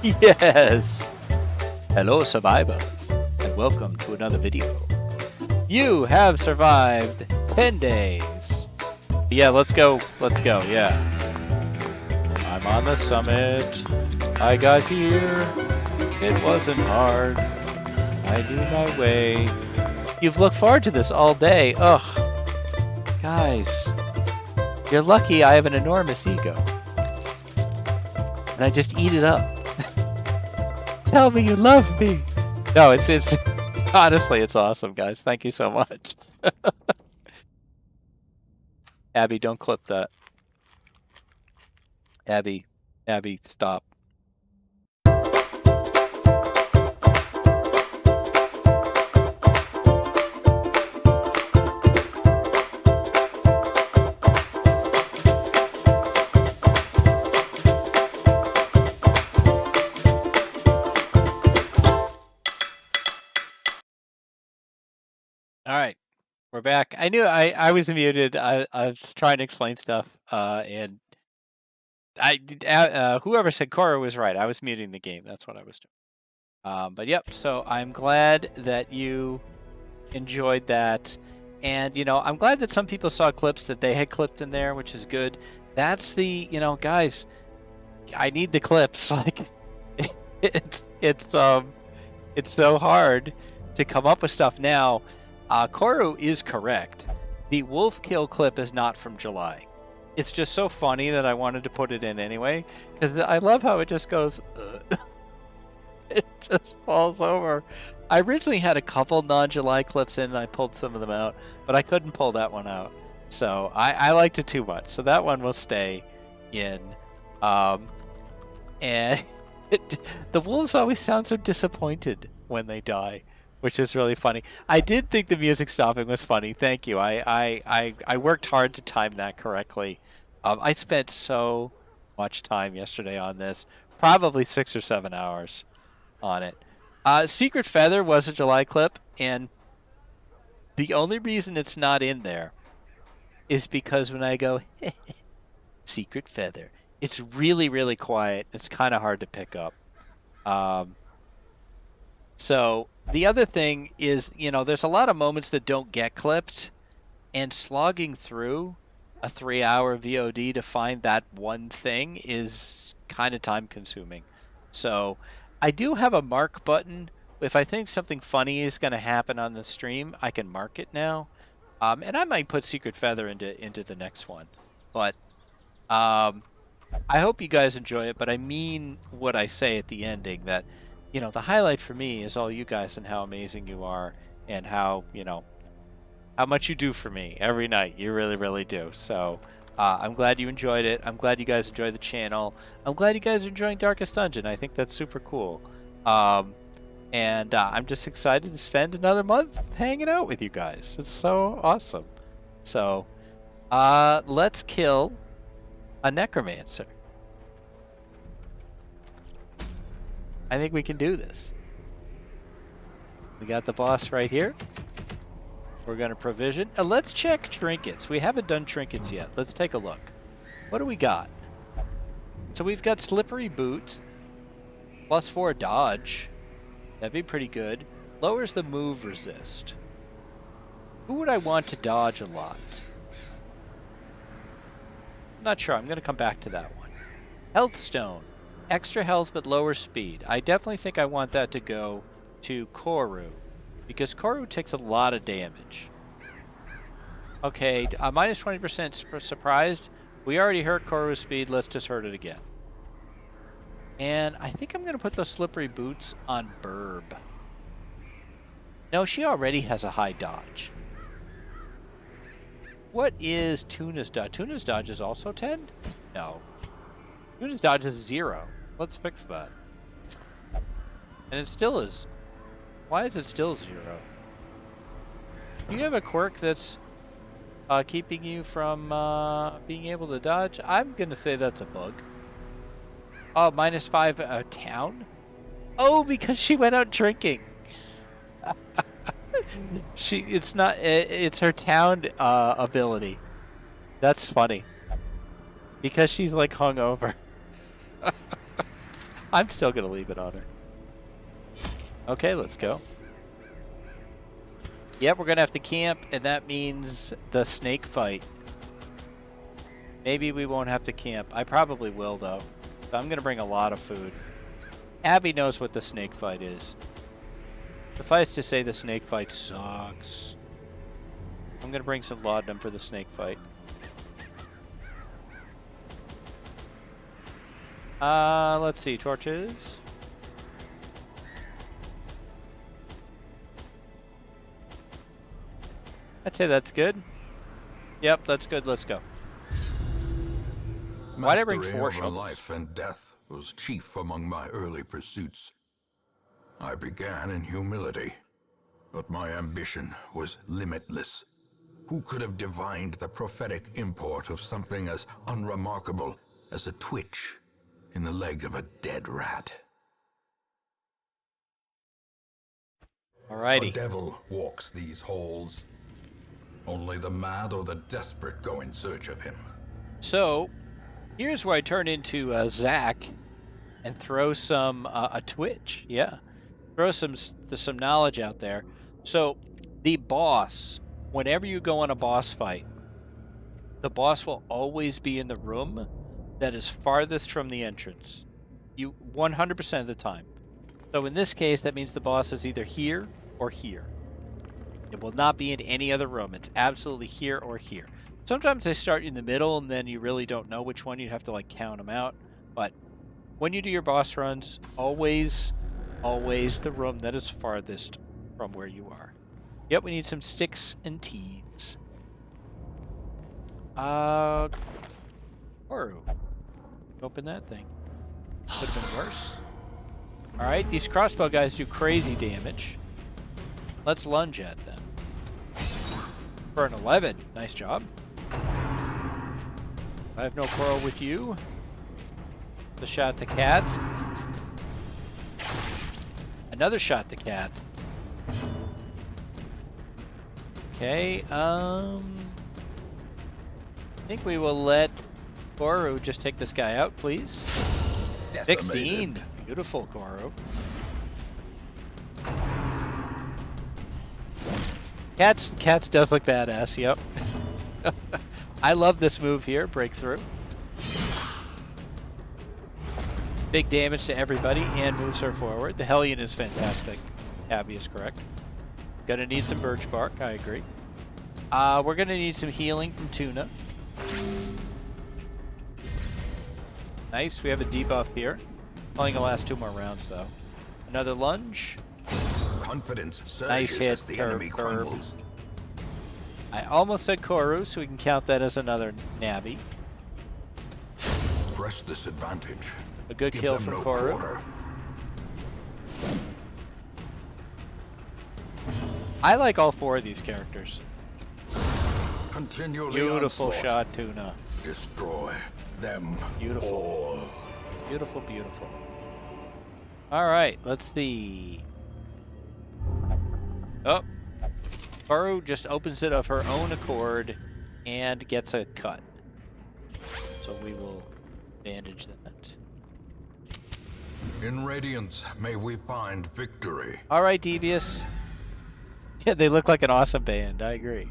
Yes! Hello, survivors, and welcome to another video. You have survived 10 days. Yeah, let's go, yeah. I'm on the summit. I got here. It wasn't hard. I knew my way. You've looked forward to this all day. Ugh. Guys, you're lucky I have an enormous ego. And I just eat it up. Tell me you love me. No, it's honestly, it's awesome, guys. Thank you so much. Abby, don't clip that. Abby, stop. All right, we're back. I knew I was muted. I was trying to explain stuff, and whoever said Cora was right. I was muting the game. That's what I was doing. But yep. So I'm glad that you enjoyed that, and I'm glad that some people saw clips that they had clipped in there, which is good. That's the guys. I need the clips. Like it's so hard to come up with stuff now. Koru is correct. The wolf kill clip is not from July. It's just so funny that I wanted to put it in anyway, because I love how it just goes, it just falls over. I originally had a couple non-July clips in, and I pulled some of them out, but I couldn't pull that one out. So I liked it too much. So that one will stay in. And the wolves always sound so disappointed when they die, which is really funny. I did think the music stopping was funny. Thank you. I worked hard to time that correctly. I spent so much time yesterday on this. Probably 6 or 7 hours on it. Secret Feather was a July clip, and the only reason it's not in there is because when I go, Secret Feather, it's really, really quiet. It's kind of hard to pick up. So the other thing is, there's a lot of moments that don't get clipped, and slogging through a 3-hour VOD to find that one thing is kind of time consuming. So I do have a mark button. If I think something funny is going to happen on the stream, I can mark it now. And I might put Secret Feather into the next one. But I hope you guys enjoy it. But I mean what I say at the ending, that, the highlight for me is all you guys and how amazing you are, and how much you do for me every night. You really, really do. So I'm glad you enjoyed it. I'm glad you guys enjoyed the channel. I'm glad you guys are enjoying Darkest Dungeon. I think that's super cool. And I'm just excited to spend another month hanging out with you guys. It's so awesome. So let's kill a necromancer. I think we can do this. We got the boss right here. We're going to provision. Let's check trinkets. We haven't done trinkets yet. Let's take a look. What do we got? So we've got slippery boots. +4 dodge. That'd be pretty good. Lowers the move resist. Who would I want to dodge a lot? I'm not sure. I'm going to come back to that one. Health stone. Extra health but lower speed. I definitely think I want that to go to Koru, because Koru takes a lot of damage. Okay, minus 20% surprised. We already hurt Koru's speed. Let's just hurt it again. And I think I'm going to put those slippery boots on Burb. No, she already has a high dodge. What is Tuna's dodge? Tuna's dodge is also 10? No. Tuna's dodge is 0. Let's fix that. And it still is. Why is it still 0? Do you have a quirk that's keeping you from being able to dodge? I'm going to say that's a bug. Oh, -5 town? Oh, because she went out drinking. It's her town ability. That's funny. Because she's like hungover. I'm still going to leave it on her. Okay, let's go. Yep, we're going to have to camp, and that means the snake fight. Maybe we won't have to camp. I probably will, though. So I'm going to bring a lot of food. Abby knows what the snake fight is. Suffice to say, the snake fight sucks. I'm going to bring some laudanum for the snake fight. Let's see. Torches. I'd say that's good. Yep, that's good. Let's go. Why'd I bring 4 Mastery over shovels? life and death was chief among my early pursuits. I began in humility, but my ambition was limitless. Who could have divined the prophetic import of something as unremarkable as a twitch in the leg of a dead rat? Alrighty. A devil walks these halls. Only the mad or the desperate go in search of him. So, here's where I turn into Zach and throw some a twitch. Yeah, throw some knowledge out there. So, the boss, whenever you go on a boss fight, the boss will always be in the room that is farthest from the entrance. 100% of the time. So in this case, that means the boss is either here or here. It will not be in any other room. It's absolutely here or here. Sometimes they start in the middle, and then you really don't know which one. You have to like count them out. But when you do your boss runs, always the room that is farthest from where you are. Yep, we need some sticks and teas. Oru. Open that thing. Could have been worse. Alright, these crossbow guys do crazy damage. Let's lunge at them. For an 11. Nice job. I have no quarrel with you. The shot to cats. Another shot to cats. Okay, I think we will let Koru just take this guy out, please. Decimated. 16. Beautiful, Koru. Cats does look badass, yep. I love this move here, breakthrough. Big damage to everybody and moves her forward. The Hellion is fantastic. Abby is correct. Gonna need some birch bark, I agree. We're gonna need some healing from Tuna. Nice, we have a debuff here. Only gonna last 2 more rounds though. Another lunge. Confidence surges Nice hit, as the enemy crumbles. I almost said Koru, so we can count that as another nabby. Press this advantage. A good Give kill them from no Koru. quarter. I like all 4 of these characters. Continually Beautiful onslaught. shot, Tuna. Destroy them Beautiful. all. Beautiful, beautiful. Alright, let's see. Oh. Koru just opens it of her own accord and gets a cut. So we will bandage that. In Radiance, may we find victory. Alright, Devious. Yeah, they look like an awesome band, I agree.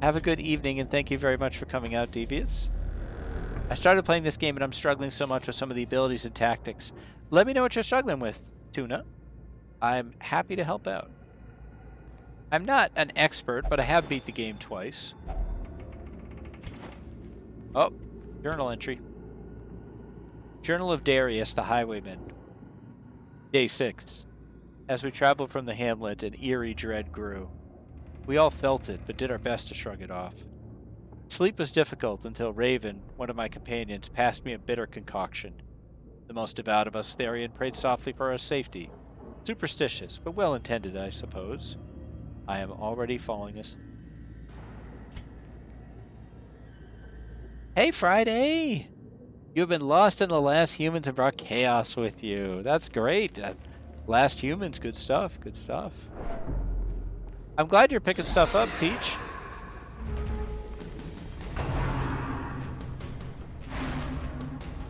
Have a good evening and thank you very much for coming out, Devious. I started playing this game and I'm struggling so much with some of the abilities and tactics. Let me know what you're struggling with, Tuna. I'm happy to help out. I'm not an expert, but I have beat the game twice. Oh, journal entry. Journal of Darius, the Highwaymen. Day 6. As we traveled from the hamlet, an eerie dread grew. We all felt it, but did our best to shrug it off. Sleep was difficult until Raven, one of my companions, passed me a bitter concoction. The most devout of us, Therian, prayed softly for our safety. Superstitious, but well-intended, I suppose. I am already falling asleep. Hey, Friday! You have been lost in the Last Humans and brought chaos with you. That's great. Last Humans, good stuff, good stuff. I'm glad you're picking stuff up, Teach.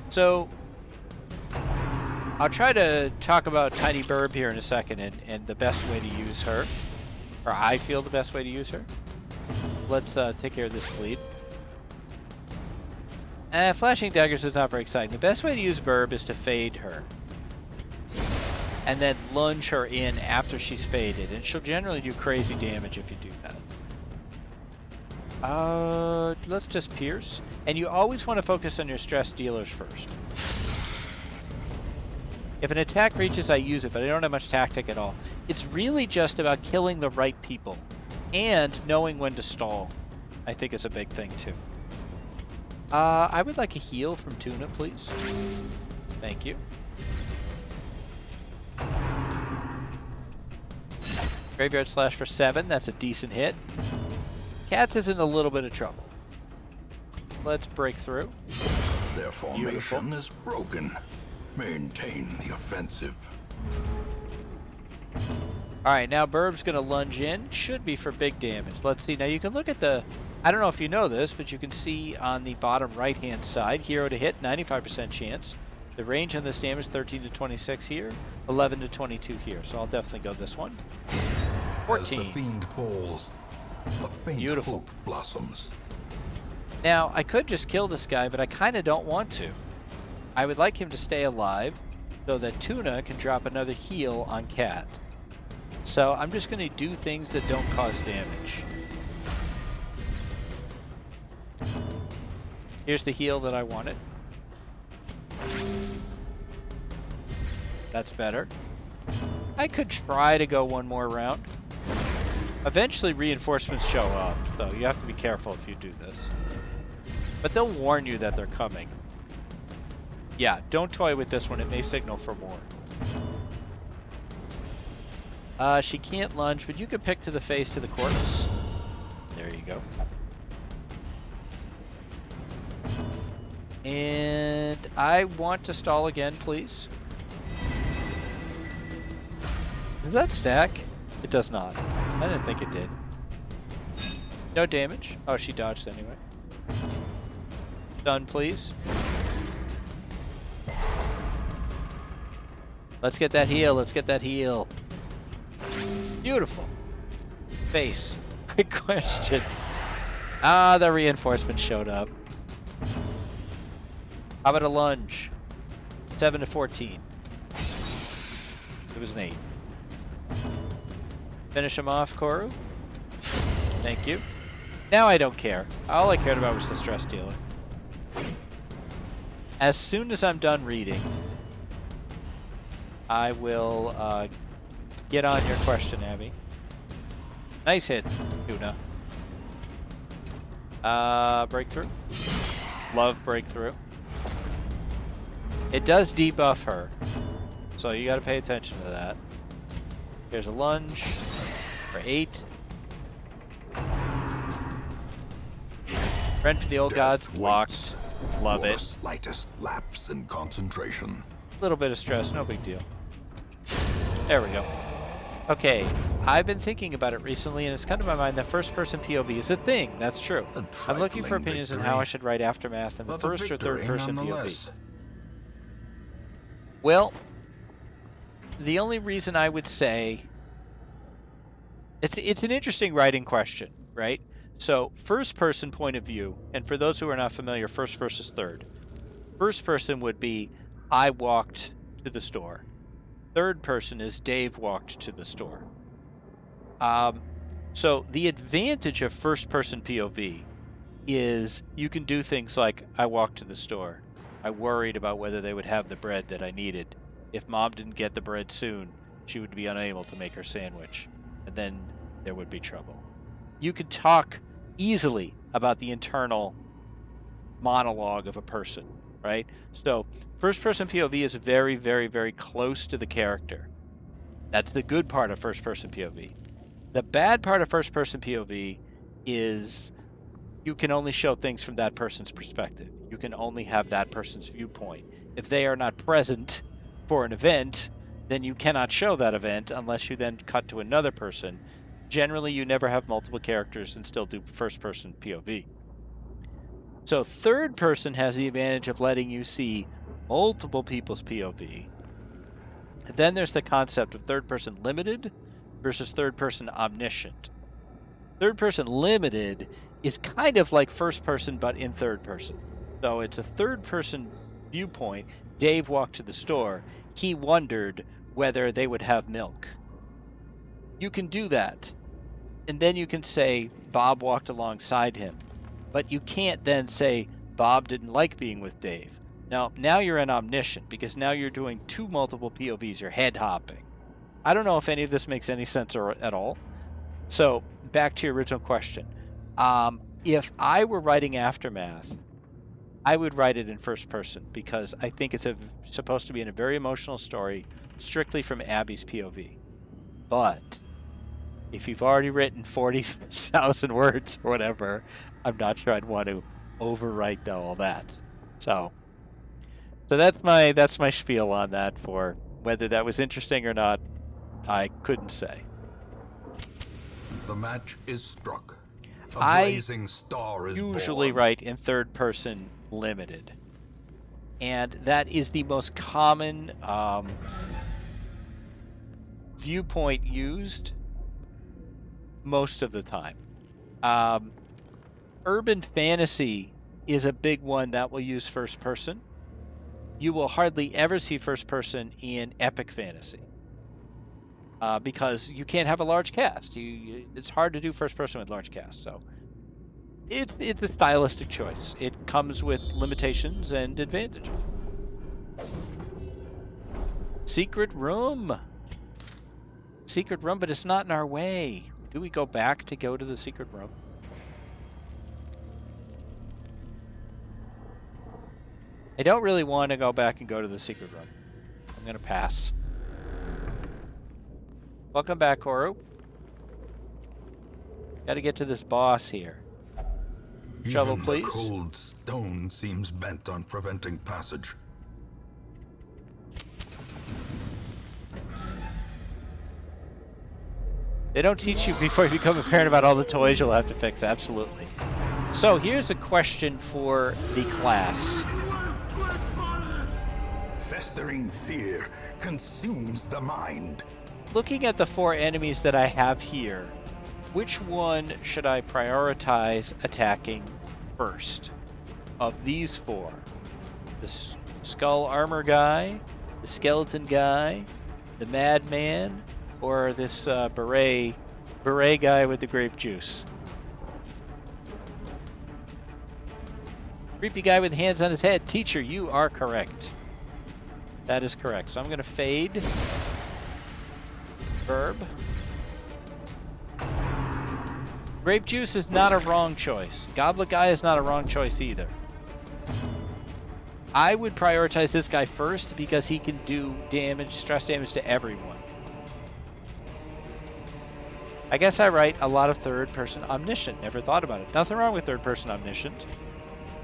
So, I'll try to talk about Tiny Burb here in a second and the best way to use her. Or I feel the best way to use her. Let's take care of this bleed. Flashing daggers is not very exciting. The best way to use Burb is to fade her. And then lunge her in after she's faded. And she'll generally do crazy damage if you do that. Let's just pierce. And you always want to focus on your stress dealers first. If an attack reaches, I use it, but I don't have much tactic at all. It's really just about killing the right people. And knowing when to stall, I think is a big thing too. I would like a heal from Tuna, please. Thank you. Graveyard Slash for 7, that's a decent hit. Cats is in a little bit of trouble. Let's break through. Their formation is broken. Maintain the offensive. Alright, now Burb's going to lunge in. Should be for big damage. Let's see. Now you can look at the... I don't know if you know this, but you can see on the bottom right-hand side, hero to hit, 95% chance. The range on this damage, 13 to 26 here, 11 to 22 here. So I'll definitely go this one. 14. As the fiend falls, a faint Beautiful. hope blossoms. Now, I could just kill this guy, but I kind of don't want to. I would like him to stay alive so that Tuna can drop another heal on Cat. So I'm just going to do things that don't cause damage. Here's the heal that I wanted. That's better. I could try to go one more round. Eventually reinforcements show up, so you have to be careful if you do this. But they'll warn you that they're coming. Yeah, don't toy with this one. It may signal for more. She can't lunge, but you could pick to the face to the corpse. There you go. And I want to stall again, please. Does that stack? It does not. I didn't think it did. No damage. Oh, she dodged anyway. Done, please. Let's get that heal. Let's get that heal. Beautiful. Face. Quick question. Ah, the reinforcement showed up. How about a lunge? 7 to 14. It was an 8. Finish him off, Koru. Thank you. Now I don't care. All I cared about was the stress dealer. As soon as I'm done reading, I will get on your question, Abby. Nice hit, Tuna. Breakthrough. Love breakthrough. It does debuff her, so you gotta pay attention to that. Here's a lunge for 8. Friend for the old gods, blocked. Love it. Slightest lapse in concentration. A little bit of stress, no big deal. There we go. Okay, I've been thinking about it recently, and it's come to my mind that first-person POV is a thing. That's true. I'm looking for opinions on how I should write Aftermath in the first or third-person POV. Well, the only reason I would say it's an interesting writing question, right? So, first-person point of view, and for those who are not familiar, first versus third. First person would be, I walked to the store. Third person is Dave walked to the store. So the advantage of first-person POV is you can do things like, I walked to the store. I worried about whether they would have the bread that I needed. If Mom didn't get the bread soon, she would be unable to make her sandwich, and then there would be trouble. You could talk easily about the internal monologue of a person, right? So first-person POV is very, very, very close to the character. That's the good part of first-person POV. The bad part of first-person POV is you can only show things from that person's perspective. You can only have that person's viewpoint. If they are not present for an event, then you cannot show that event unless you then cut to another person. Generally, you never have multiple characters and still do first-person POV. So third person has the advantage of letting you see multiple people's POV. And then there's the concept of third person limited versus third person omniscient. Third person limited is kind of like first person but in third person. So it's a third person viewpoint. Dave walked to the store. He wondered whether they would have milk. You can do that. And then you can say Bob walked alongside him. But you can't then say Bob didn't like being with Dave. Now you're an omniscient because now you're doing two multiple POVs. You're head hopping. I don't know if any of this makes any sense at all. So back to your original question. If I were writing Aftermath, I would write it in first person because I think it's supposed to be in a very emotional story, strictly from Abby's POV. But if you've already written 40,000 words or whatever, I'm not sure I'd want to overwrite all that. So that's my spiel on that. For whether that was interesting or not, I couldn't say. The match is struck. A blazing star is usually born. write in third person limited, and that is the most common viewpoint used most of the time. Urban fantasy is a big one that will use first person. You will hardly ever see first person in epic fantasy because you can't have a large cast. It's hard to do first person with large cast. So it's a stylistic choice. It comes with limitations and advantages. Secret room, but it's not in our way. Do we go back to go to the secret room? I don't really want to go back and go to the secret room. I'm going to pass. Welcome back, Koru. Got to get to this boss here. Shovel, Even the please. cold stone seems bent on preventing passage. They don't teach you before you become a parent about all the toys you'll have to fix. Absolutely. So here's a question for the class. Festering fear consumes the mind. Looking at the 4 enemies that I have here, which one should I prioritize attacking first? Of these 4. The skull armor guy, the skeleton guy, the madman, or this beret guy with the grape juice? Creepy guy with hands on his head. Teacher, you are correct. That is correct. So I'm going to fade. Verb. Grape juice is not a wrong choice. Goblet guy is not a wrong choice either. I would prioritize this guy first because he can do damage, stress damage to everyone. I guess I write a lot of third-person omniscient. Never thought about it. Nothing wrong with third-person omniscient.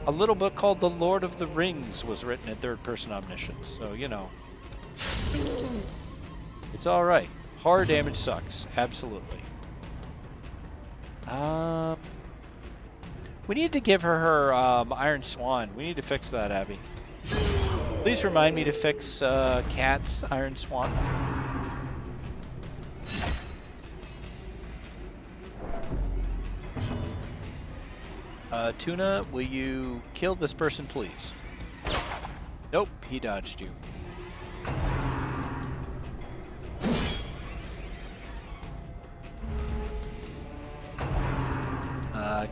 A little book called The Lord of the Rings was written in third-person omniscient, so, you know. It's alright. Horror damage sucks. Absolutely. We need to give her Iron Swan. We need to fix that, Abby. Please remind me to fix Cat's Iron Swan. Tuna, will you kill this person, please? Nope, he dodged you.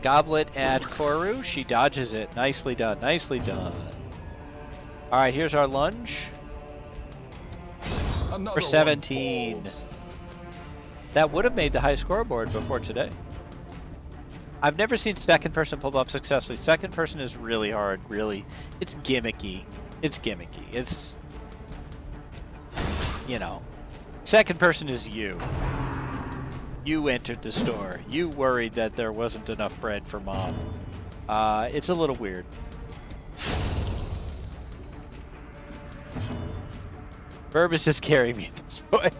Goblet at Koru. She dodges it. Nicely done. Nicely done. All right, here's our lunge. For 17. That would have made the high scoreboard before today. I've never seen second person pulled off successfully. Second person is really hard, really. It's gimmicky. It's gimmicky. It's, you know, second person is you. You entered the store. You worried that there wasn't enough bread for mom. It's a little weird. Verb is just carrying me at this point.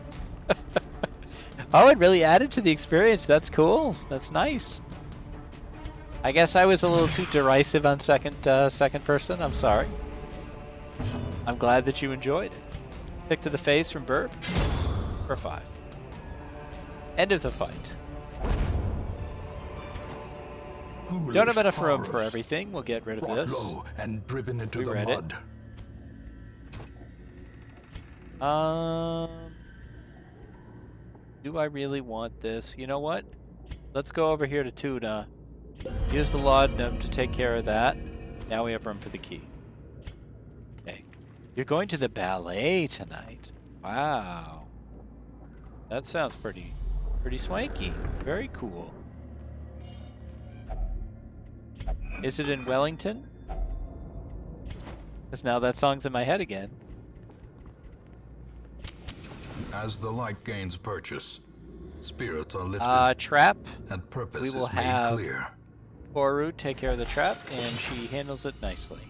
Oh, it really added to the experience. That's cool. That's nice. I guess I was a little too derisive on second person. I'm sorry. I'm glad that you enjoyed it. Kick to the face from Burp for 5. End of the fight. Don't have enough room for everything. We'll get rid of this. Low and driven into We the read mud. Do I really want this? You know what? Let's go over here to Tuna. Use the laudanum to take care of that. Now we have room for the key. Okay. You're going to the ballet tonight. Wow. That sounds pretty swanky. Very cool. Is it in Wellington? Because now that song's in my head again. As the light gains purchase, spirits are lifted. Trap. And purpose We will is made have clear. Koru take care of the trap, and she handles it nicely.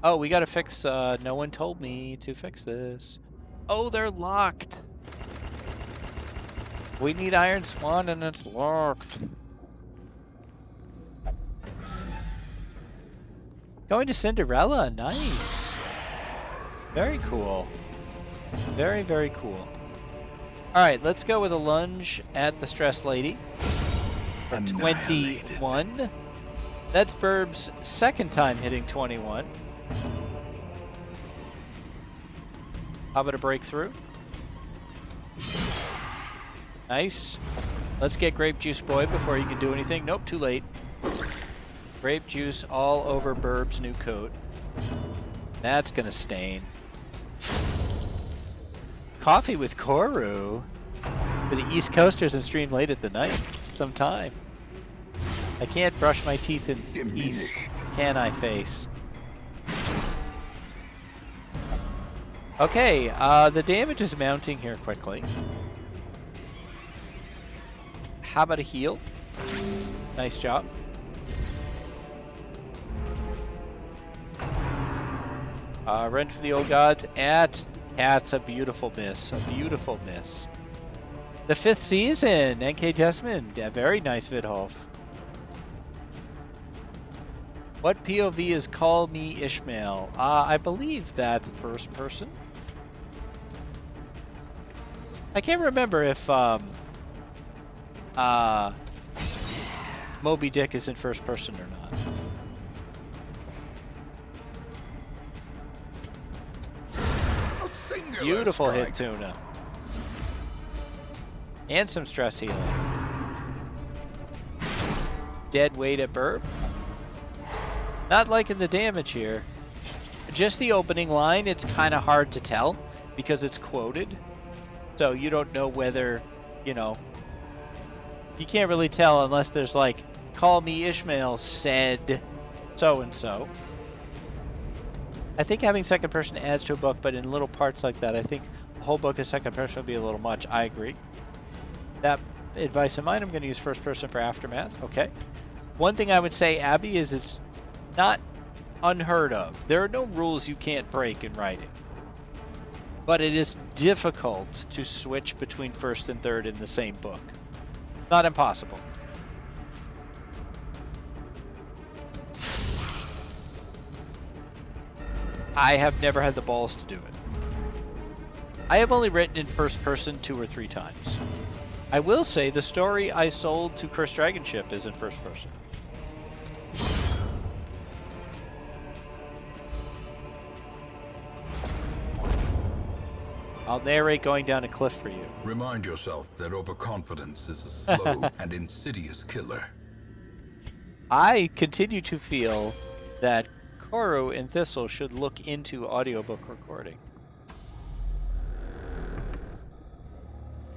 Oh, we gotta fix, no one told me to fix this. Oh, they're locked. We need Iron Swan, and it's locked. Going to Cinderella, nice. Very cool. Very, very cool. Alright, let's go with a lunge at the Stress Lady. For 21. That's Burb's second time hitting 21. How about a breakthrough? Nice. Let's get Grape Juice Boy before you can do anything. Nope, too late. Grape juice all over Burb's new coat. That's gonna stain. Coffee with Koru for the East Coasters and stream late at the night sometime. I can't brush my teeth in peace, can I, face? Okay, the damage is mounting here quickly. How about a heal? Nice job. Run for the old gods at Cats. A beautiful miss. A beautiful miss. The 5th season. NK Jessamine. Yeah, very nice Vidholf. What POV is Call Me Ishmael? I believe that's first person. I can't remember if Moby Dick is in first person or not. Beautiful strike. Hit tuna. And some stress healing. Dead weight at Burb. Not liking the damage here. Just the opening line, it's kind of hard to tell because it's quoted. So you don't know whether, you know, you can't really tell unless there's like, Call Me Ishmael said so-and-so. I think having second person adds to a book, but in little parts like that, I think the whole book is second person would be a little much. I agree. That advice in mind, I'm going to use first person for Aftermath. Okay. One thing I would say, Abby, is it's not unheard of. There are no rules you can't break in writing. But it is difficult to switch between first and third in the same book. Not impossible. I have never had the balls to do it. I have only written in first person 2 or 3 times. I will say the story I sold to Cursed Dragon Ship is in first person. I'll narrate going down a cliff for you. Remind yourself that overconfidence is a slow and insidious killer. I continue to feel that Koru and Thistle should look into audiobook recording.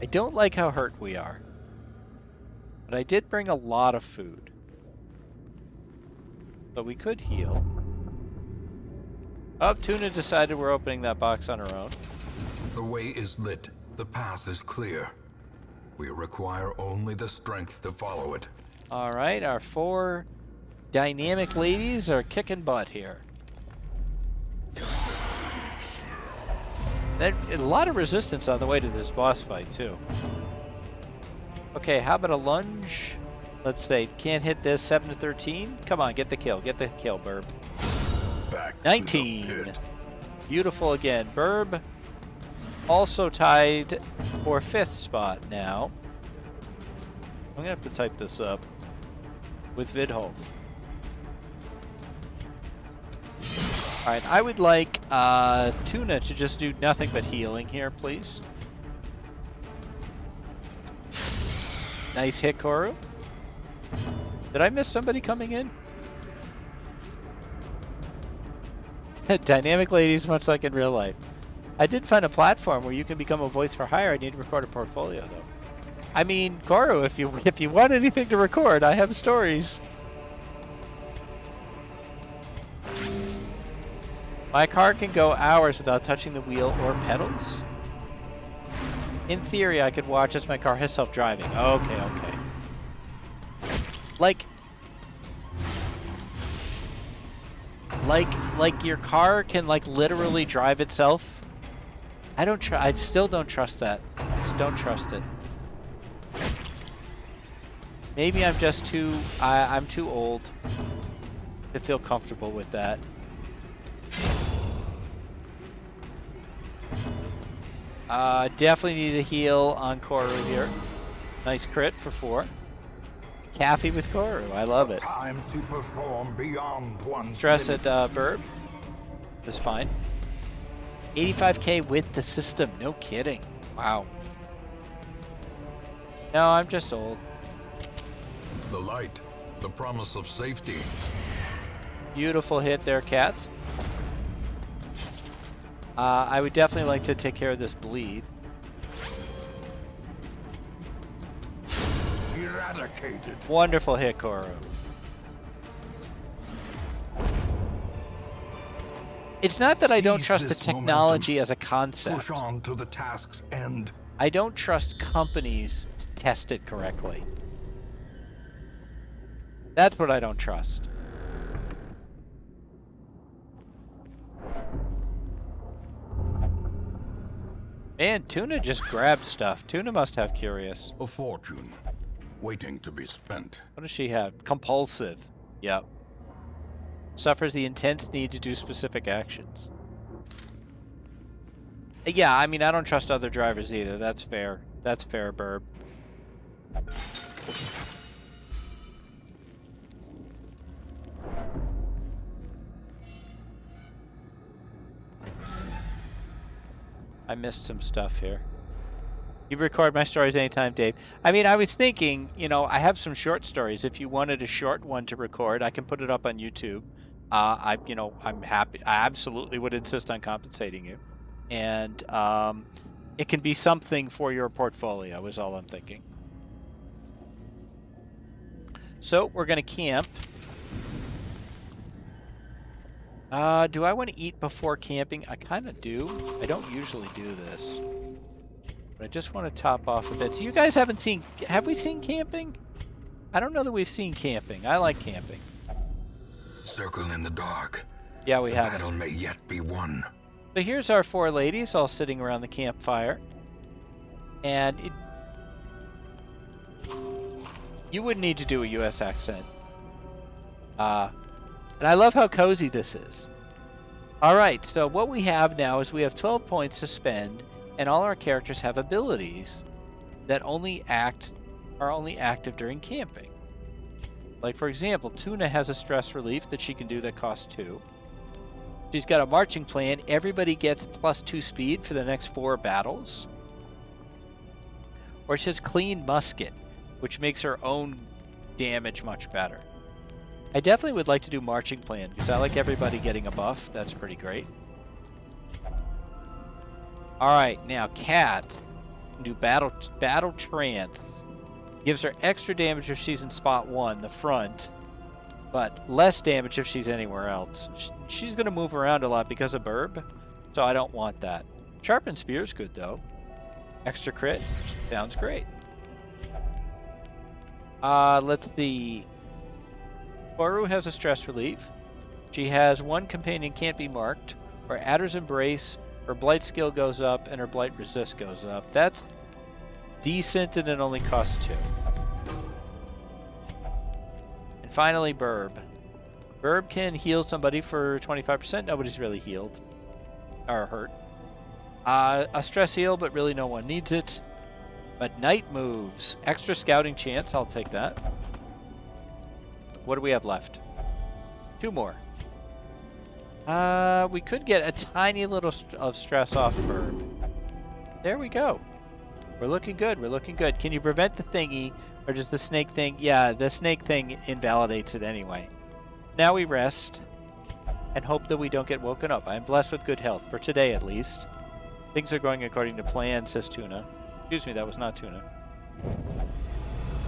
I don't like how hurt we are, but I did bring a lot of food. But we could heal. Oh, Tuna decided we're opening that box on our own. The way is lit. The path is clear. We require only the strength to follow it. All right, our 4 dynamic ladies are kicking butt here. A lot of resistance on the way to this boss fight, too. Okay, how about a lunge? Let's say, can't hit this, 7 to 13. Come on, get the kill, Burb. Back 19. Beautiful again. Burb also tied for 5th spot now. I'm gonna have to type this up with Vidholf. Alright, I would like Tuna to just do nothing but healing here, please. Nice hit, Koru. Did I miss somebody coming in? Dynamic ladies, much like in real life. I did find a platform where you can become a voice for hire. I need to record a portfolio, though. I mean, Koru, if you want anything to record, I have stories. My car can go hours without touching the wheel or pedals. In theory, I could watch as my car has self-driving. Okay, okay. Like your car can like literally drive itself. I still don't trust that. I just don't trust it. Maybe I'm just I'm too old to feel comfortable with that. Definitely need a heal on Koru here. Nice crit for 4. Caffey with Koru. I love it. Time to perform beyond one's Stress at Burb. That's fine. 85k with the system. No kidding. Wow. No, I'm just old. The light. The promise of safety. Beautiful hit there, Cats. I would definitely like to take care of this bleed. Eradicated. Wonderful hit, Koru. It's not that I don't trust the technology as a concept. Push on to the task's end. I don't trust companies to test it correctly. That's what I don't trust. Man, Tuna just grabbed stuff. Tuna must have curious. A fortune, waiting to be spent. What does she have? Compulsive. Yep. Suffers the intense need to do specific actions. Yeah, I mean, I don't trust other drivers either. That's fair. That's fair, Burb. I missed some stuff here. You record my stories anytime, Dave. I mean, I was thinking, you know, I have some short stories. If you wanted a short one to record, I can put it up on YouTube. I'm happy. I absolutely would insist on compensating you. And it can be something for your portfolio is all I'm thinking. So we're going to camp. Do I want to eat before camping? I kind of do. I don't usually do this. But I just want to top off a bit. So you guys haven't seen... Have we seen camping? I don't know that we've seen camping. I like camping. Circle in the dark. Yeah, we have. The battle may yet be won. So here's our four ladies all sitting around the campfire. And you wouldn't need to do a U.S. accent. And I love how cozy this is. All right, so what we have now is we have 12 points to spend, and all our characters have abilities that are only active during camping. Like, for example, Tuna has a stress relief that she can do that costs 2. She's got a marching plan. Everybody gets +2 speed for the next 4 battles. Or she has clean musket, which makes her own damage much better. I definitely would like to do marching plan, because I like everybody getting a buff. That's pretty great. Alright, now Cat can do battle trance. Gives her extra damage if she's in spot 1, the front, but less damage if she's anywhere else. She's going to move around a lot because of Burb, so I don't want that. Sharpened Spear's good, though. Extra crit. Sounds great. Let's see. Boru has a stress relief. She has 1 companion can't be marked. Her Adder's Embrace, her Blight skill goes up, and her Blight Resist goes up. That's decent, and it only costs 2. And finally, Burb. Burb can heal somebody for 25%. Nobody's really healed. Or hurt. A stress heal, but really no one needs it. But Night moves. Extra scouting chance. I'll take that. What do we have left? 2 more. We could get a tiny little of stress off Burb. There we go. We're looking good. We're looking good. Can you prevent the thingy? Or does the snake thing... Yeah, the snake thing invalidates it anyway. Now we rest. And hope that we don't get woken up. I am blessed with good health. For today, at least. Things are going according to plan, says Tuna. Excuse me, that was not Tuna.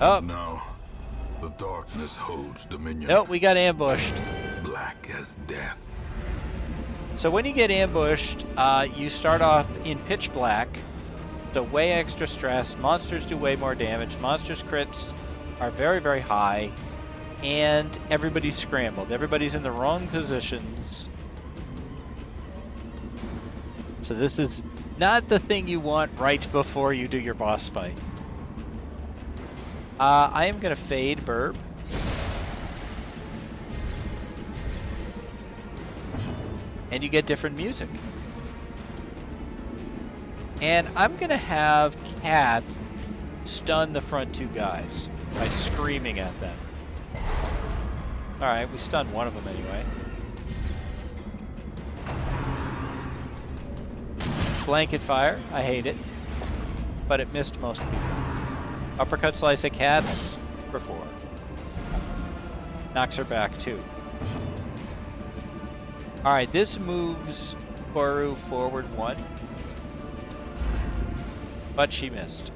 Oh. No. The darkness holds dominion. Nope, we got ambushed. Black as death. So when you get ambushed, you start off in pitch black. So way extra stress. Monsters do way more damage. Monsters' crits are very, very high. And everybody's scrambled. Everybody's in the wrong positions. So this is not the thing you want right before you do your boss fight. I am going to fade Burb. And you get different music. And I'm going to have Cat stun the front 2 guys by screaming at them. Alright, we stunned one of them anyway. Blanket fire. I hate it. But it missed most people. Uppercut slice at Cats for 4. Knocks her back 2. Alright, this moves Boru forward 1. But she missed.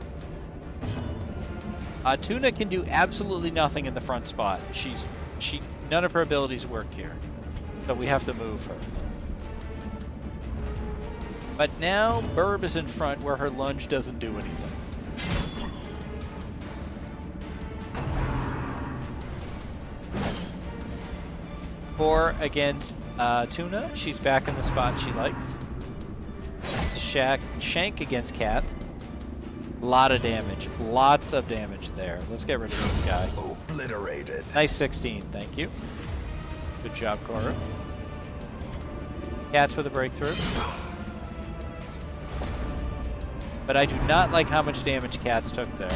Tuna can do absolutely nothing in the front spot. None of her abilities work here. So we have to move her. But now Burb is in front where her lunge doesn't do anything. 4 against Tuna. She's back in the spot she liked. shank against cat. Lot of damage. Lots of damage there. Let's get rid of this guy. Obliterated. Nice 16, thank you. Good job, Cora. Cats with a breakthrough. But I do not like how much damage cats took there.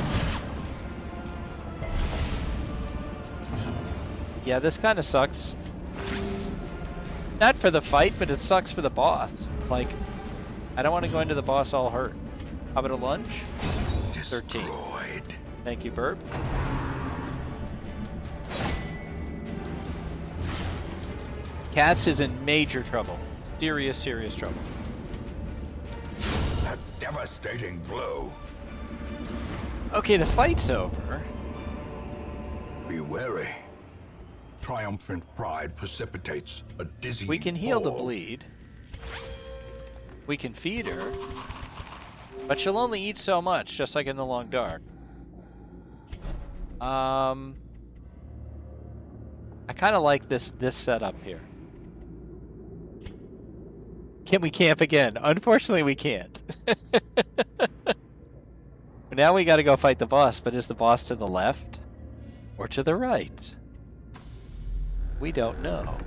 Yeah, this kind of sucks. Not for the fight, but it sucks for the boss. Like, I don't want to go into the boss all hurt. How about a lunge? 13. Thank you, Burb. Cats is in major trouble. Serious, serious trouble. A devastating blow. Okay, the fight's over. Be wary. Triumphant pride precipitates a dizzy We can heal the fall. bleed. We can feed her. But she'll only eat so much, just like in the Long Dark. I kind of like this setup here. Can we camp again? Unfortunately, we can't. Now we got to go fight the boss, but is the boss to the left or to the right? We don't know.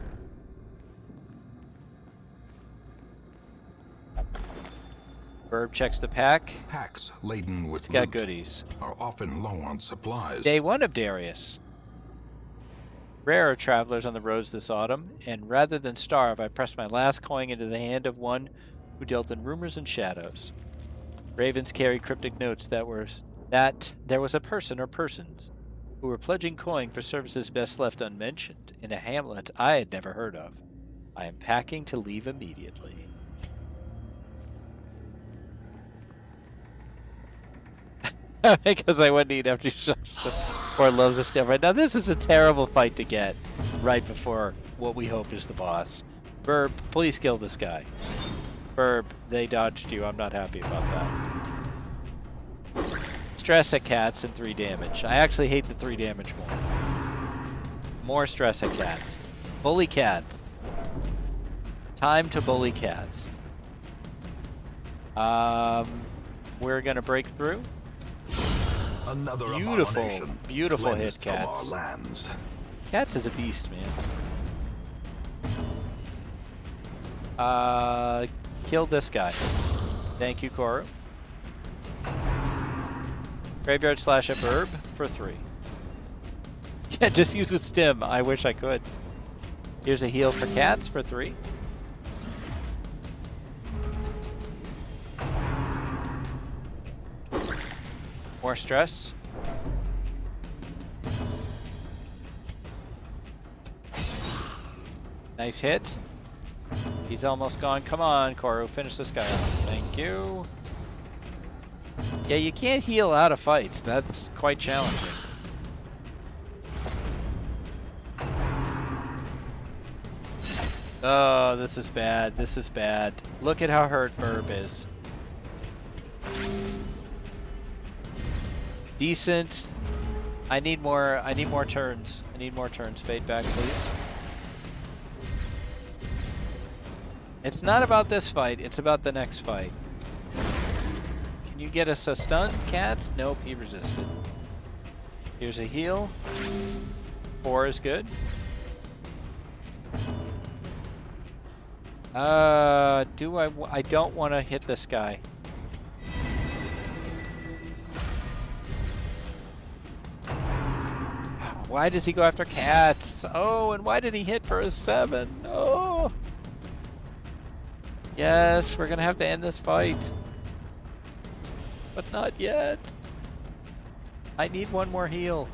Burb checks the pack. Packs laden with Got loot goodies. are often low on supplies. Day 1 of Darius. Rare are travelers on the roads this autumn, and rather than starve, I pressed my last coin into the hand of one who dealt in rumors and shadows. Ravens carry cryptic notes that there was a person or persons who were pledging coin for services best left unmentioned in a hamlet I had never heard of. I am packing to leave immediately. Because I wouldn't eat after or love the step right now. This is a terrible fight to get right before what we hope is the boss. Burb, please kill this guy. Burb, they dodged you. I'm not happy about that. Stress at cats and 3 damage. I actually hate the 3 damage more. More stress at cats. Bully cat. Time to bully cats. We're gonna break through. Another Beautiful, abomination beautiful hit, cleansed from our Cats. lands. Cats is a beast, man. Kill this guy. Thank you, Koru. Graveyard slash at Burb for 3. Yeah, just use a stim. I wish I could. Here's a heal for cats for 3. More stress. Nice hit. He's almost gone. Come on, Koru. Finish this guy off. Thank you. Yeah, you can't heal out of fights. That's quite challenging. Oh, this is bad. This is bad. Look at how hurt Burb is. Decent. I need more turns. I need more turns. Fade back, please. It's not about this fight, it's about the next fight. Can you get us a stun, cat? Nope, he resisted. Here's a heal. 4 is good. I don't want to hit this guy. Why does he go after cats? Oh, and why did he hit for a 7? Oh. Yes, we're gonna have to end this fight. But not yet. I need one more heal.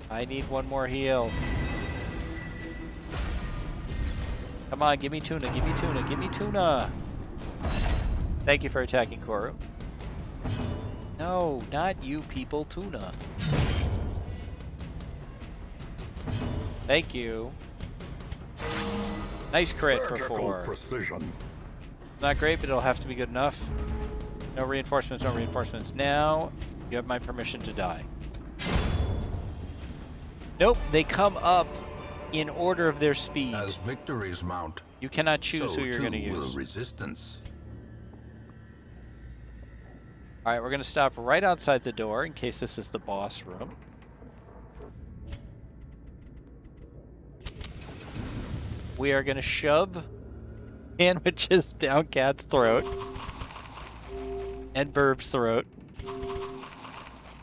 I need one more heal. Come on, give me tuna, give me tuna, give me tuna. Thank you for attacking Koru. No, not you people, tuna. Thank you. Nice crit for 4. Precision. Not great, but it'll have to be good enough. No reinforcements, no reinforcements. Now, you have my permission to die. Nope, they come up in order of their speed. As victories mount, You cannot choose so who you're going to too will use. resistance. All right, we're going to stop right outside the door in case this is the boss room. We are going to shove sandwiches down Cat's throat and Burb's throat,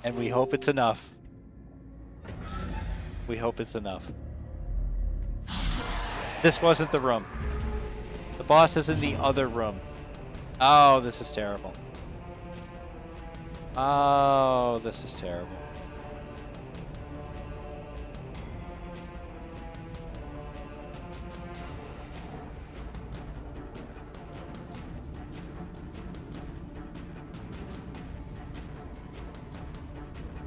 and we hope it's enough. We hope it's enough. This wasn't the room. The boss is in the other room. Oh, this is terrible. Oh, this is terrible.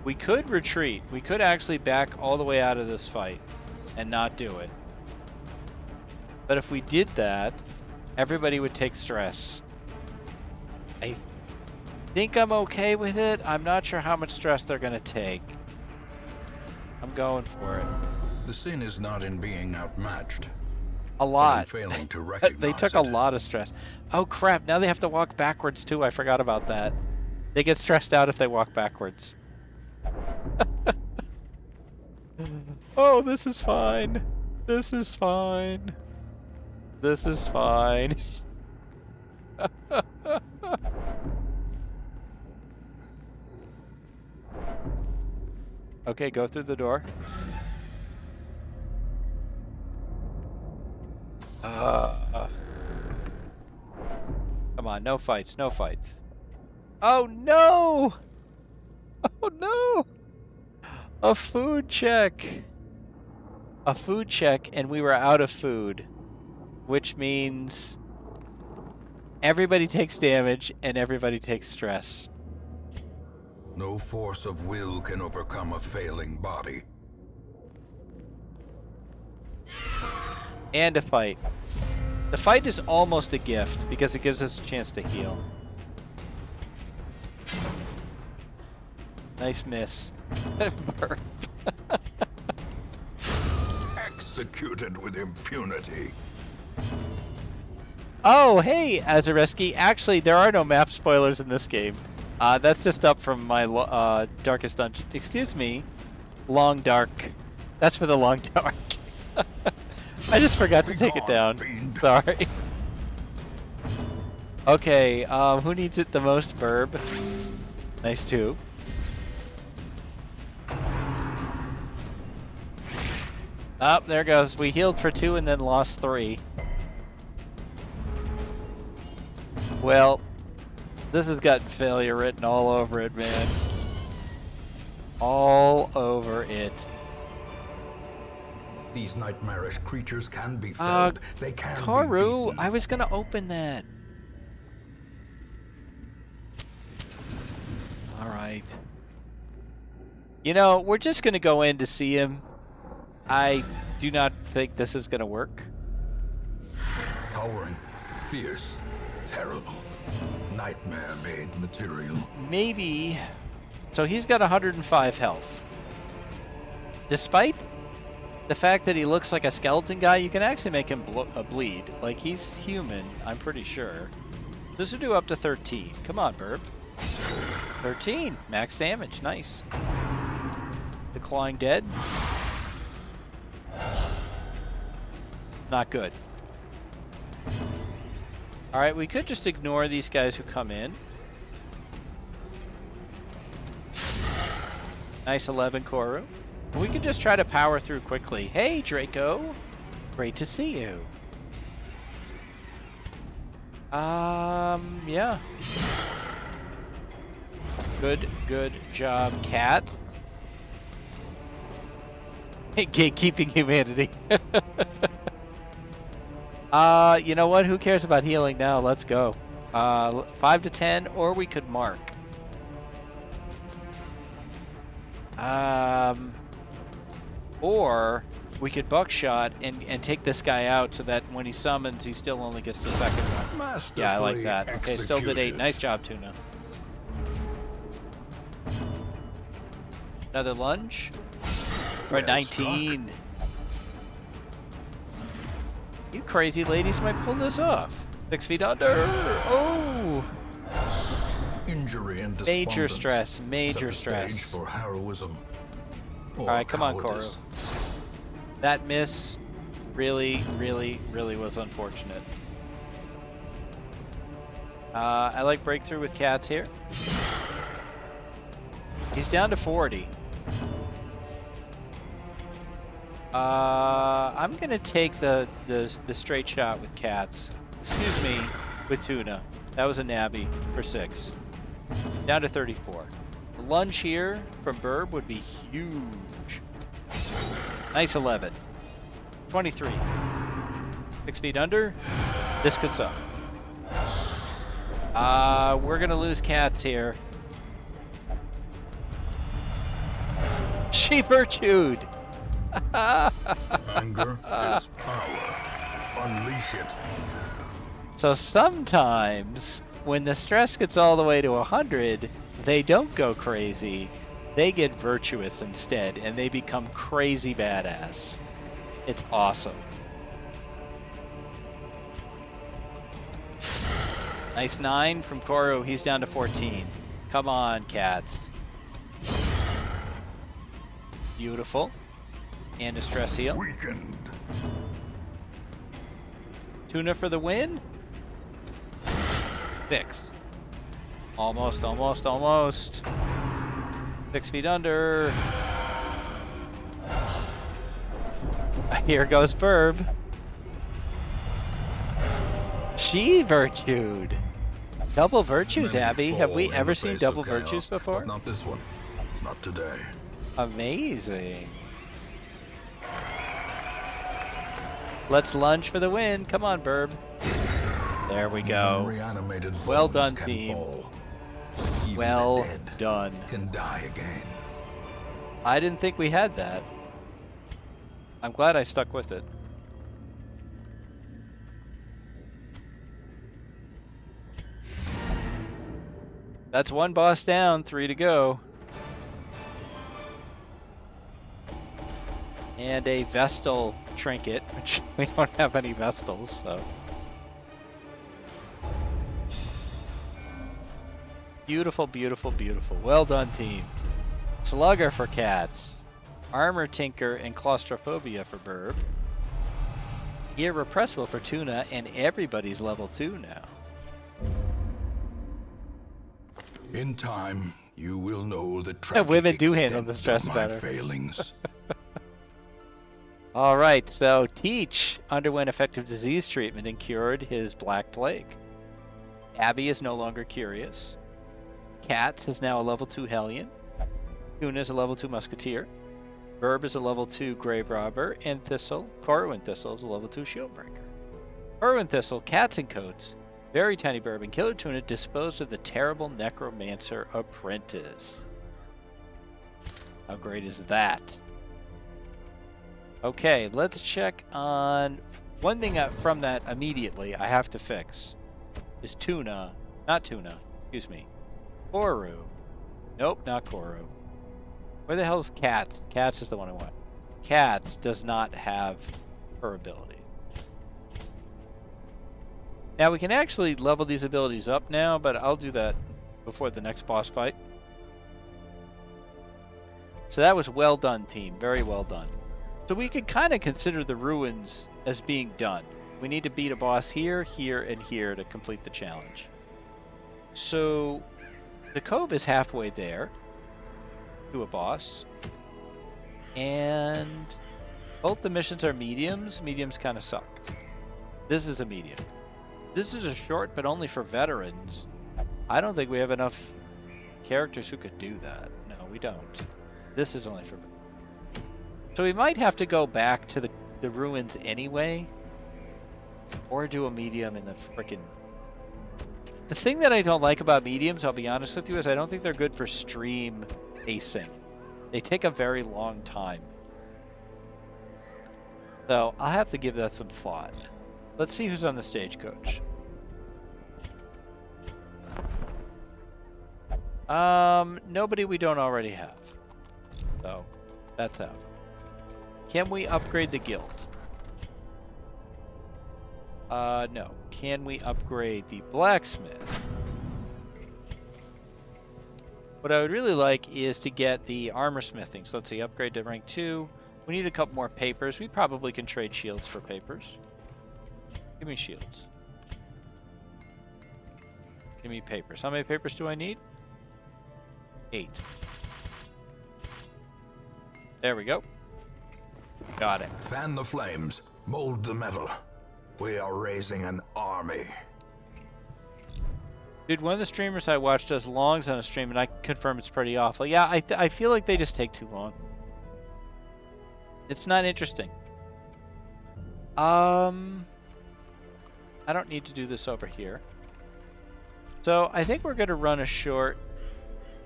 We could retreat. We could actually back all the way out of this fight and not do it. But if we did that, everybody would take stress. I think I'm okay with it. I'm not sure how much stress they're going to take. I'm going for it. The sin is not in being outmatched. A lot. But in failing to recognize They took a lot of stress. Oh crap, now they have to walk backwards too. I forgot about that. They get stressed out if they walk backwards. Oh, this is fine. This is fine. This is fine. Okay, go through the door. Come on, no fights, no fights. Oh no! Oh no! A food check! A food check, and we were out of food. Which means everybody takes damage and everybody takes stress. No force of will can overcome a failing body. And a fight. The fight is almost a gift because it gives us a chance to heal. Nice miss. Executed with impunity. Oh, hey, Azareski. Actually, there are no map spoilers in this game. That's just up from my Darkest Dungeon. Excuse me. Long Dark. That's for the Long Dark. I just forgot to take it down. Sorry. Okay, who needs it the most? Burb. Nice too. Oh, there goes. We healed for 2 and then lost 3. Well, this has got failure written all over it, man. All over it. These nightmarish creatures can be felled. They can Karu, be beaten. I was gonna open that. All right. You know, we're just gonna go in to see him. I do not think this is gonna work. Towering, fierce, terrible, nightmare-made material. Maybe. So he's got 105 health. Despite the fact that he looks like a skeleton guy, you can actually make him bleed. Like, he's human, I'm pretty sure. This will do up to 13. Come on, Burb. 13. Max damage. Nice. The clawing dead. Not good. Alright, we could just ignore these guys who come in. Nice 11, Koru. We can just try to power through quickly. Hey, Draco. Great to see you. Yeah. Good job, Cat. Gatekeeping humanity. You know what? Who cares about healing now? Let's go. 5 to 10, or we could mark. Or we could buckshot and take this guy out so that when he summons, he still only gets the second one. Yeah, I like that. Okay, still did 8. Nice job, Tuna. Another lunge. For 19. You crazy ladies might pull this off. 6 feet under. Oh! Injury and Major despondence stress. set Major the stress. stage for heroism. Or Alright, come on, cowardice. Koru. That miss really, really, really was unfortunate. I like breakthrough with cats here. He's down to 40. I'm gonna take the straight shot with cats. Excuse me, with tuna. That was a nabby for 6. Down to 34. The lunge here from Burb would be huge. Nice 11. 23. 6 feet under. This could suck. We're gonna lose cats here. She virtued. Anger is power. Unleash it. So sometimes when the stress gets all the way to 100, they don't go crazy. They get virtuous instead, and they become crazy badass. It's awesome. Nice 9 from Koru. He's down to 14. Come on, cats. Beautiful. And a stress heal. Weakened. Tuna for the win. 6. Almost, almost, almost. 6 feet under. Here goes Burb. She virtued. Double virtues, Many Abby. Have we fall in ever the seen face double of virtues chaos, before? But not this one. Not today. Amazing. Let's lunge for the win. Come on, Burb. There we go. Reanimated Well bones done, can team. fall. Even Well the dead done. can die again. I didn't think we had that. I'm glad I stuck with it. That's 1 boss down, 3 to go. And a Vestal trinket, which we don't have any Vestals, so. Beautiful, beautiful, beautiful. Well done, team. Slugger for cats. Armor Tinker and Claustrophobia for Burb. Irrepressible for Tuna, and everybody's level 2 now. In time, you will know the tragic Women do handle the extent stress of my better. failings. All right, so Teach underwent effective disease treatment and cured his Black Plague. Abby is no longer curious. Cats is now a level 2 Hellion. Tuna is a level 2 Musketeer. Burb is a level 2 Grave Robber. And Thistle, Corwin Thistle, is a level 2 Shieldbreaker. Corwin Thistle, Cats and Coats, Very Tiny Burb, and Killer Tuna disposed of the terrible Necromancer Apprentice. How great is that? Okay, let's check on... One thing from that immediately I have to fix is Tuna. Not Tuna, excuse me. Koru. Nope, not Koru. Where the hell is Cats? Cats is the one I want. Cats does not have her ability. Now we can actually level these abilities up now, but I'll do that before the next boss fight. So that was well done, team. Very well done. So we could kind of consider the ruins as being done. We need to beat a boss here, here, and here to complete the challenge. So the cove is halfway there to a boss. And both the missions are mediums. Mediums kind of suck. This is a medium. This is a short, but only for veterans. I don't think we have enough characters who could do that. No, we don't. This is only for veterans. So we might have to go back to the ruins anyway. Or do a medium in the frickin'... The thing that I don't like about mediums, I'll be honest with you, is I don't think they're good for stream pacing. They take a very long time. So I'll have to give that some thought. Let's see who's on the stagecoach. Nobody we don't already have. So that's out. Can we upgrade the guild? No. Can we upgrade the blacksmith? What I would really like is to get the armor smithing. So let's see, upgrade to rank 2. We need a couple more papers. We probably can trade shields for papers. Give me shields. Give me papers. How many papers do I need? 8. There we go. Got it. Fan the flames, mold the metal. We are raising an army. Dude, one of the streamers I watch does longs on a stream, and I confirm it's pretty awful. Yeah, I feel like they just take too long. It's not interesting. I don't need to do this over here. So I think we're going to run a short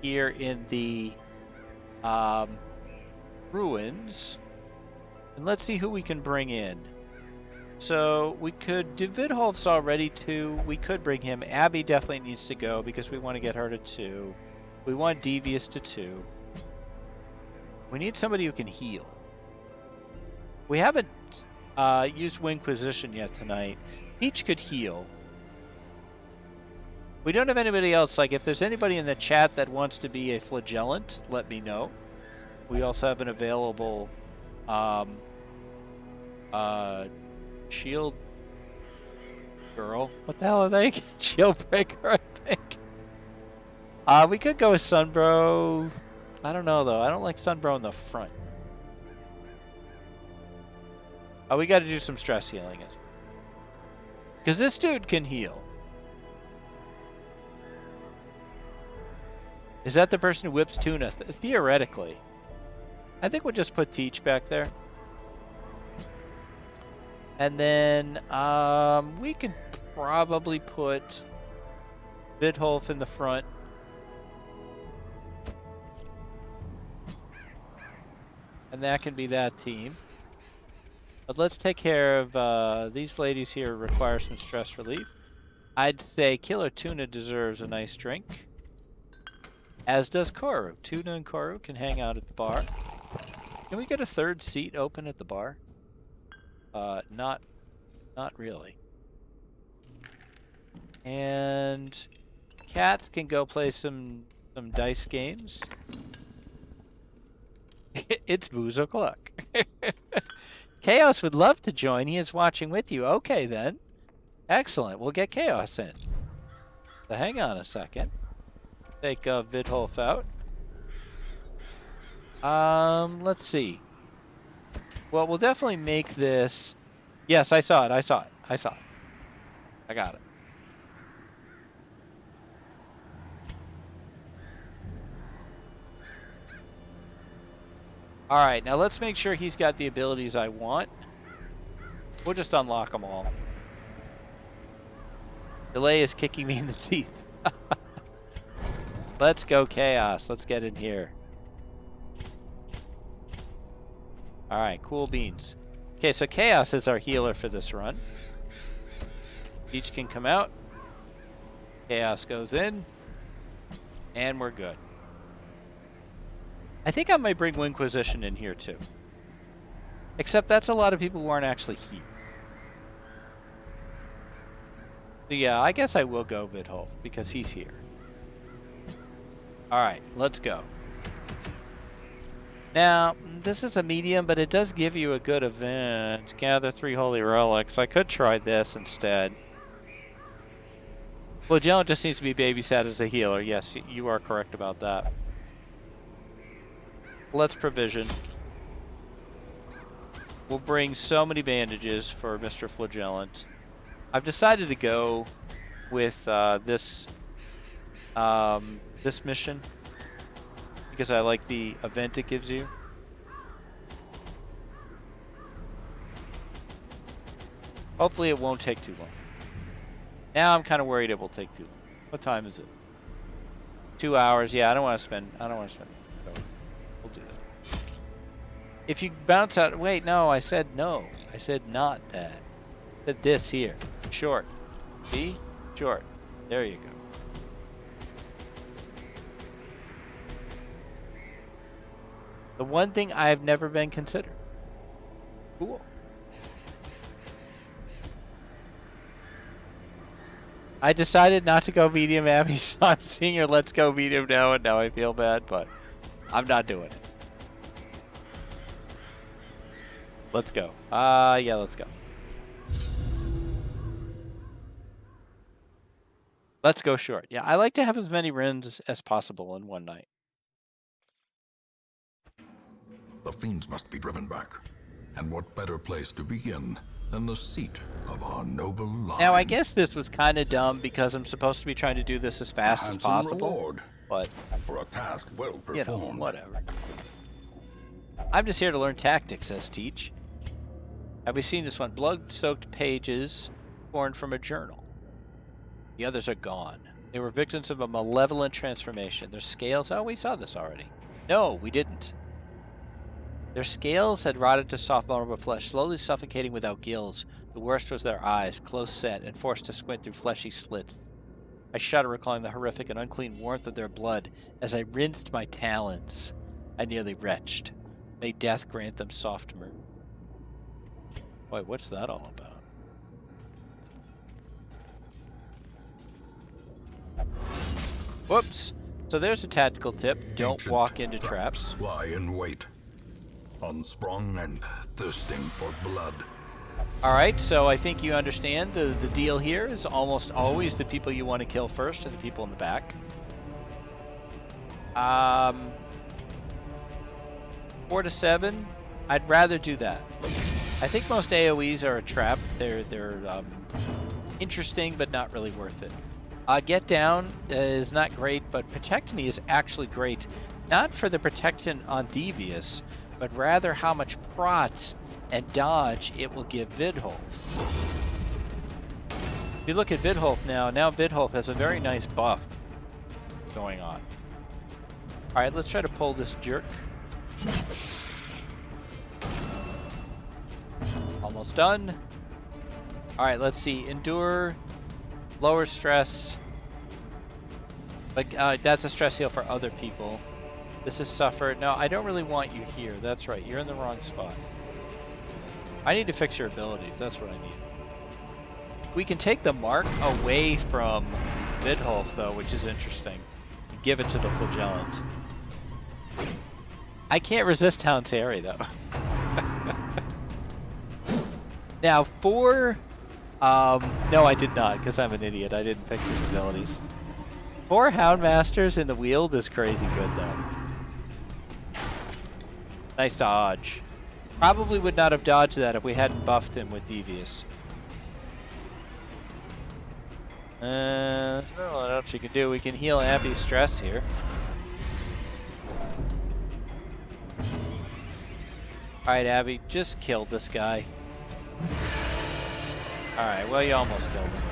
here in the ruins. And let's see who we can bring in. So we could do Vidholf's already 2. We could bring him. Abby definitely needs to go because we want to get her to 2. We want Devious to 2. We need somebody who can heal. We haven't used Wingquisition yet tonight. Peach could heal. We don't have anybody else. Like, if there's anybody in the chat that wants to be a flagellant, let me know. We also have an available shield girl. What the hell are they? Shield breaker, I think. We could go with Sunbro. I don't know, though. I don't like Sunbro in the front. We got to do some stress healing. Because this dude can heal. Is that the person who whips tuna? Theoretically. I think we'll just put Teach back there. And then we could probably put Vidholf in the front. And that can be that team. But let's take care of these ladies here require some stress relief. I'd say Killer Tuna deserves a nice drink. As does Koru. Tuna and Koru can hang out at the bar. Can we get a third seat open at the bar? Not really. And Cats can go play some dice games. It's booze o'clock. Chaos would love to join. He is watching with you. Okay, then. Excellent. We'll get Chaos in. So hang on a second. Take Vidholf out. Let's see. Well, we'll definitely make this... Yes, I saw it. I got it. Alright, now let's make sure he's got the abilities I want. We'll just unlock them all. Delay is kicking me in the teeth. Let's go, Chaos. Let's get in here. Alright, cool beans. Okay, so Chaos is our healer for this run. Each can come out. Chaos goes in. And we're good. I think I might bring Wingquisition in here too. Except that's a lot of people who aren't actually here. So yeah, I guess I will go Vidholf because he's here. Alright, let's go. Now, this is a medium, but it does give you a good event. Gather 3 holy relics. I could try this instead. Flagellant just needs to be babysat as a healer. Yes, you are correct about that. Let's provision. We'll bring so many bandages for Mr. Flagellant. I've decided to go with this mission because I like the event it gives you. Hopefully it won't take too long. Now I'm kind of worried it will take too long. What time is it? 2 hours. Yeah, I don't want to spend. So we'll do that. If you bounce out, wait, no, I said no. I said not that. I said this here. Short. See? Short. There you go. The one thing I've never been considered. Cool. I decided not to go medium, Abby, so I'm seeing your let's go medium now, and now I feel bad, but I'm not doing it. Let's go. Yeah, let's go. Let's go short. Yeah, I like to have as many runs as possible in one night. The fiends must be driven back. And what better place to begin than the seat of our noble line? Now, I guess this was kind of dumb because I'm supposed to be trying to do this as fast as possible. Reward but, for a task well performed. You know, whatever. I'm just here to learn tactics, says Teach. Have we seen this one? Blood-soaked pages torn from a journal. The others are gone. They were victims of a malevolent transformation. Their scales... Oh, we saw this already. No, we didn't. Their scales had rotted to soft, vulnerable flesh, slowly suffocating without gills. The worst was their eyes, close set and forced to squint through fleshy slits. I shudder, recalling the horrific and unclean warmth of their blood as I rinsed my talons. I nearly retched. May death grant them soft mirth. Wait, what's that all about? Whoops. So there's a tactical tip. Don't Ancient walk into traps. Lie in wait, unsprung and thirsting for blood. Alright, so I think you understand the deal here is almost always the people you want to kill first are the people in the back. 4 to 7, I'd rather do that. I think most AoEs are a trap. They're interesting, but not really worth it. Get down is not great, but protect me is actually great. Not for the protection on Devious, but rather how much prot and dodge it will give Vidholf. If you look at Vidholf now Vidholf has a very nice buff going on. Alright, let's try to pull this jerk. Almost done. Alright, let's see. Endure, lower stress. Like, that's a stress heal for other people. This is suffer. No, I don't really want you here. That's right, you're in the wrong spot. I need to fix your abilities, that's what I need. We can take the mark away from Vidholf, though, which is interesting. And give it to the Flagellant. I can't resist Hound Terry, though. Now, for... no, I did not, because I'm an idiot. I didn't fix his abilities. 4 Houndmasters in the Wield is crazy good, though. Nice dodge. Probably would not have dodged that if we hadn't buffed him with Devious. I don't know what else you can do. We can heal Abby's stress here. Alright, Abby, just killed this guy. Alright, well, you almost killed him.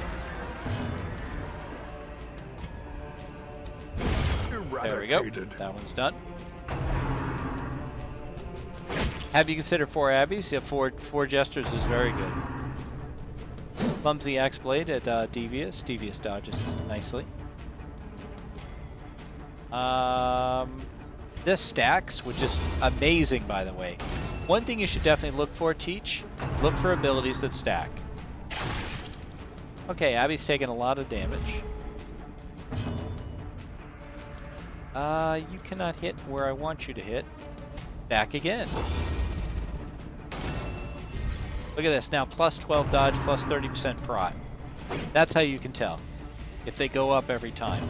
There we go. That one's done. Have you considered 4 Abbeys? Yeah, 4 Jesters is very good. Clumsy Axe Blade at Devious. Devious dodges nicely. This stacks, which is amazing, by the way. One thing you should definitely look for, Teach. Look for abilities that stack. Okay, Abby's taking a lot of damage. You cannot hit where I want you to hit. Back again. Look at this, now plus 12 dodge, plus 30% prot. That's how you can tell if they go up every time.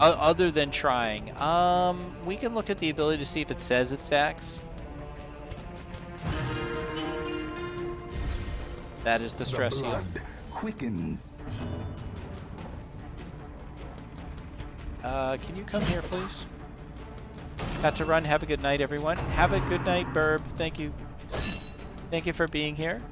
Other than trying. We can look at the ability to see if it says it stacks. That is the stress heal. Quickens. Can you come here, please? Got to run. Have a good night, everyone. Have a good night, Burb. Thank you. Thank you for being here.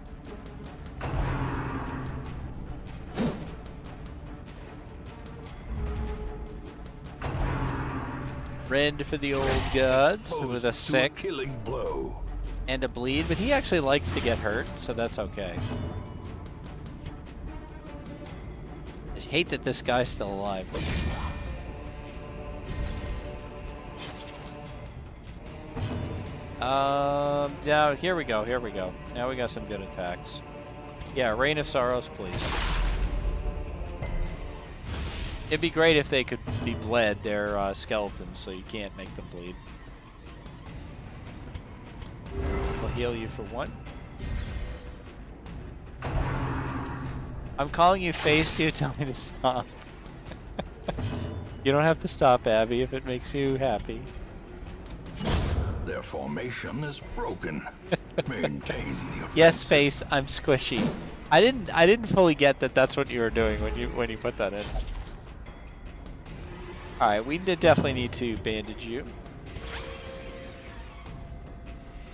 Rend for the old gods with a sick killing blow and a bleed, but he actually likes to get hurt, so that's okay. I hate that this guy's still alive. Now here we go. Here we go. Now we got some good attacks. Yeah, Reign of Sorrows, please. It'd be great if they could be bled. They're skeletons, so you can't make them bleed. We'll heal you for 1. I'm calling you face. Do you tell me to stop? You don't have to stop, Abby, if it makes you happy. Their formation is broken. Maintain the offensive. Yes, face. I'm squishy. I didn't fully get that. That's what you were doing when you put that in. All right, we definitely need to bandage you.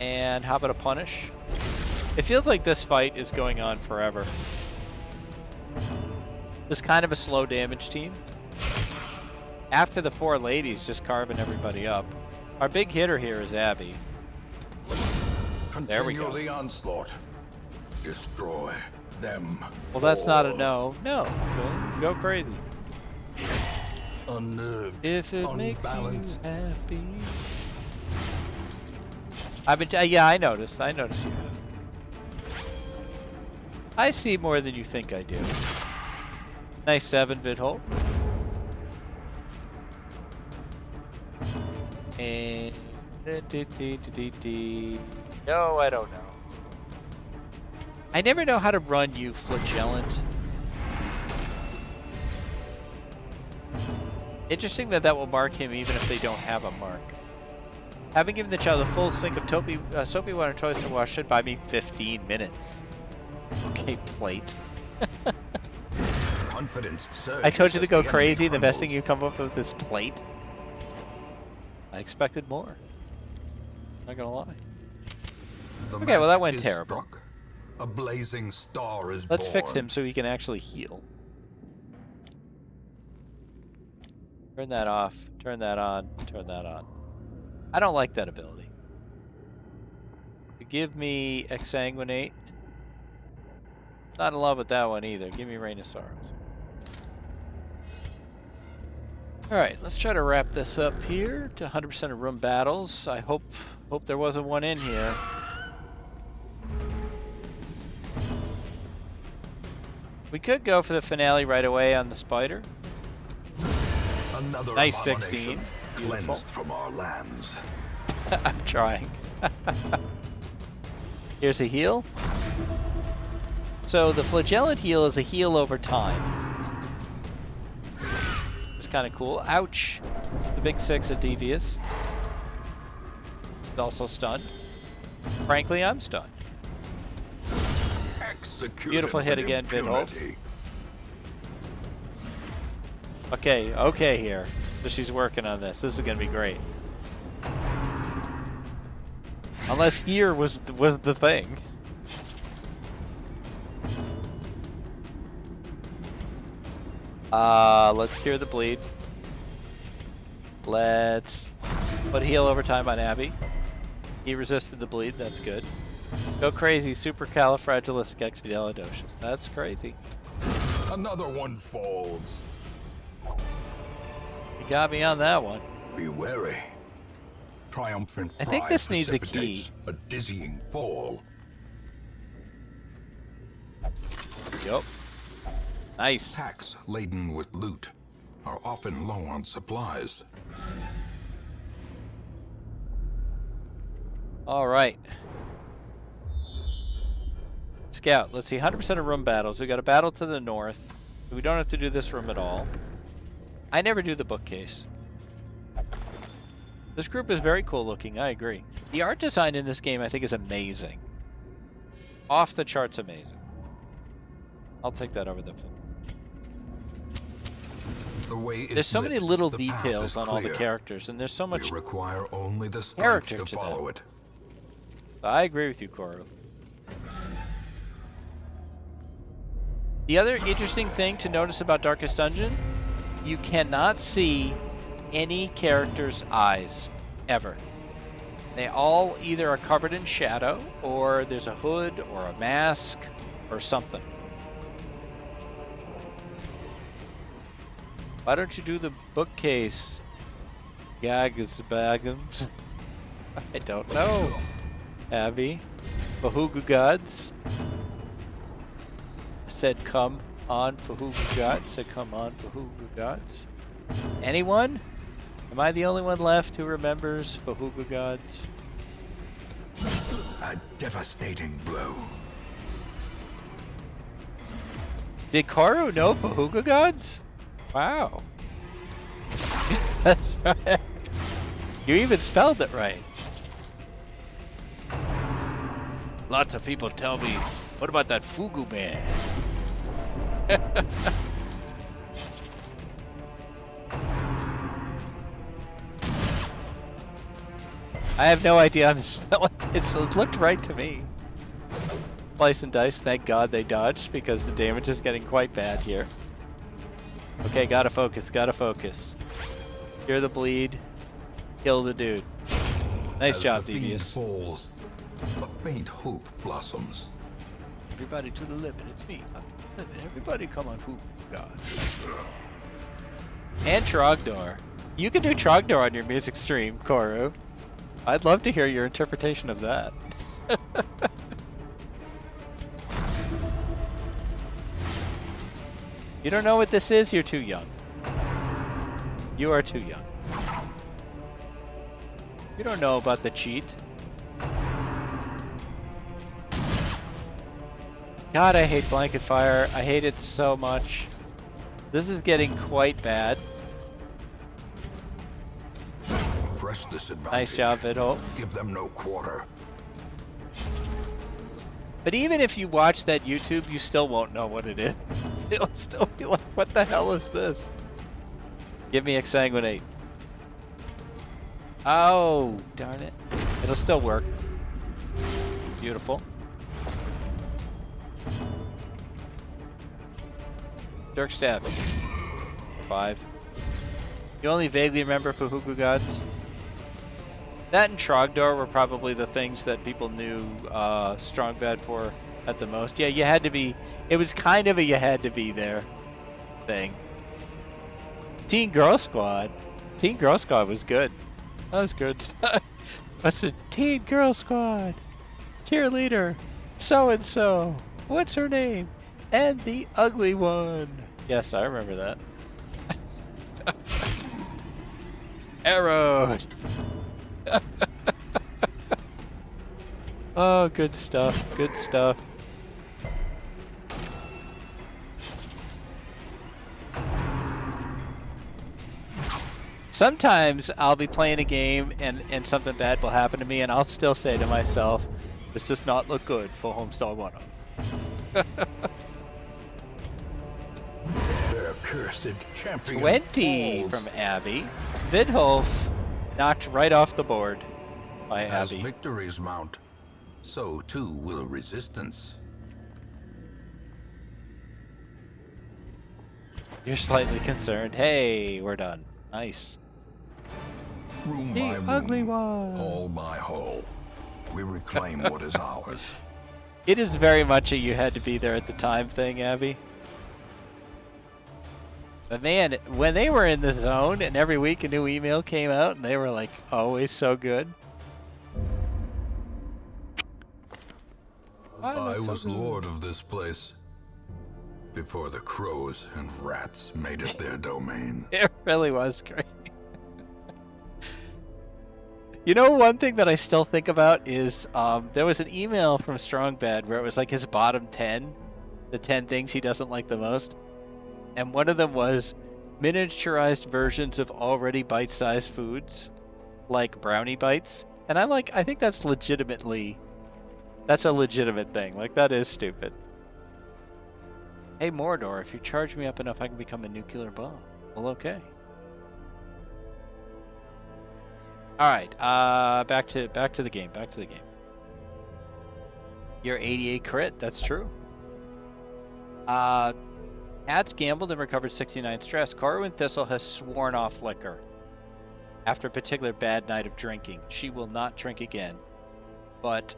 And how about a punish? It feels like this fight is going on forever. This is kind of a slow damage team. After the 4 ladies just carving everybody up. Our big hitter here is Abby. There we go. Continue the onslaught. Destroy them. Well, that's not a all. no. No. Go crazy. Unnerved, If it makes you unbalanced. happy. I've been. Yeah, I noticed. I noticed you. I see more than you think I do. Nice 7-bit hole. And no, I don't know. I never know how to run you, Flagellant. Interesting that will mark him even if they don't have a mark. Having given the child a full sink of soapy water and toys to wash should buy me 15 minutes. Okay, plate. Confidence surges I told you to as go the crazy. enemy The best thing crumbles. you come up with is plate. I expected more. Not gonna lie. The Okay, well, that match went is terrible. struck. A blazing star is Let's born. fix him so he can actually heal. Turn that off. Turn that on. Turn that on. I don't like that ability. Give me Exsanguinate. Not in love with that one either. Give me Reign of Sorrows. Alright, let's try to wrap this up here to 100% of room battles. I hope there wasn't one in here. We could go for the finale right away on the spider. Another Nice abomination 16. Beautiful. cleansed from our lands. I'm trying. Here's a heal. So the Flagellant heal is a heal over time. It's kind of cool. Ouch. The big 6 at Devious. It's also stunned. Frankly, I'm stunned. Executed Beautiful hit with again, Vidholt. impunity. Okay here. So she's working on this. This is gonna be great. Unless here was the thing. Let's cure the bleed. Let's put heal over time on Abby. He resisted the bleed, that's good. Go crazy, supercalifragilisticexpialidocious. That's crazy. Another one falls. You got me on that one. Be wary. Triumphant I think pride this needs a key. precipitates a dizzying fall. Yup. Nice. Packs laden with loot are often low on supplies. Alright. Scout, let's see, 100% of room battles. We got a battle to the north. We don't have to do this room at all. I never do the bookcase. This group is very cool looking, I agree. The art design in this game I think is amazing. Off the charts amazing. I'll take that over the film. The way is There's so lit, many little the path details is on all the clear. characters, and there's so much. We require only the strength character to to them. follow it. I agree with you, Koro. The other interesting thing to notice about Darkest Dungeon, you cannot see any character's eyes, ever. They all either are covered in shadow, or there's a hood, or a mask, or something. Why don't you do the bookcase? Gags bagums. I don't know. Abby. Fahugu gods. I said come on Fahugu gods. Said come on Fahugu gods. Anyone? Am I the only one left who remembers Fahugu gods? A devastating blow. Did Karu know Fahugu gods? Wow. That's right. You even spelled it right. Lots of people tell me, what about that Fugu man? I have no idea how to spell it. It looked right to me. Slice and dice, thank God they dodged because the damage is getting quite bad here. Okay, gotta focus, gotta focus. Cure the bleed, kill the dude. Nice job, the fiend Devious. falls, a faint hope blossoms. Everybody to the limit, it's me. I'm the limit. Everybody come on, Fugu God. And Trogdor. You can do Trogdor on your music stream, Koru. I'd love to hear your interpretation of that. You don't know what this is? You're too young. You are too young. You don't know about the cheat. God, I hate blanket fire. I hate it so much. This is getting quite bad. Press this advantage. Nice job, Vidholt. Give them no quarter. But even if you watch that YouTube, you still won't know what it is. It'll still be like, what the hell is this? Give me Exsanguinate. Oh, darn it. It'll still work. Beautiful. Dirk Stab. 5. You only vaguely remember Fahugu gods? That and Trogdor were probably the things that people knew Strong Bad for at the most. Yeah, you had to be... It was kind of a you had to be there thing. Teen Girl Squad. Teen Girl Squad was good. That was good. What's it? Teen Girl Squad. Cheerleader. So-and-so. What's her name? And the ugly one. Yes, I remember that. Arrows. Oh, good stuff. Good stuff. Sometimes I'll be playing a game and something bad will happen to me and I'll still say to myself, this does not look good for Homestar 1. Their cursed champion 20 falls. from Abby. Vidholf knocked right off the board by As Abby. victories mount, so too will resistance. You're slightly concerned. Hey, we're done. Nice. Room The by ugly room, one. hall by hall, we reclaim what is ours. It is very much a you had to be there at the time thing, Abby. But man, when they were in the zone and every week a new email came out and they were like always so good. I was lord of this place before the crows and rats made it their domain. It really was great. You know, one thing that I still think about is there was an email from Strong Bad where it was like his bottom 10, the 10 things he doesn't like the most. And one of them was miniaturized versions of already bite-sized foods, like brownie bites. And I'm like, I think that's a legitimate thing. Like, that is stupid. Hey, Mordor, if you charge me up enough, I can become a nuclear bomb. Well, okay. All right, back to the game. Back to the game. You're 88 crit. That's true. Hats gambled and recovered 69 stress. Corwin Thistle has sworn off liquor after a particular bad night of drinking. She will not drink again. But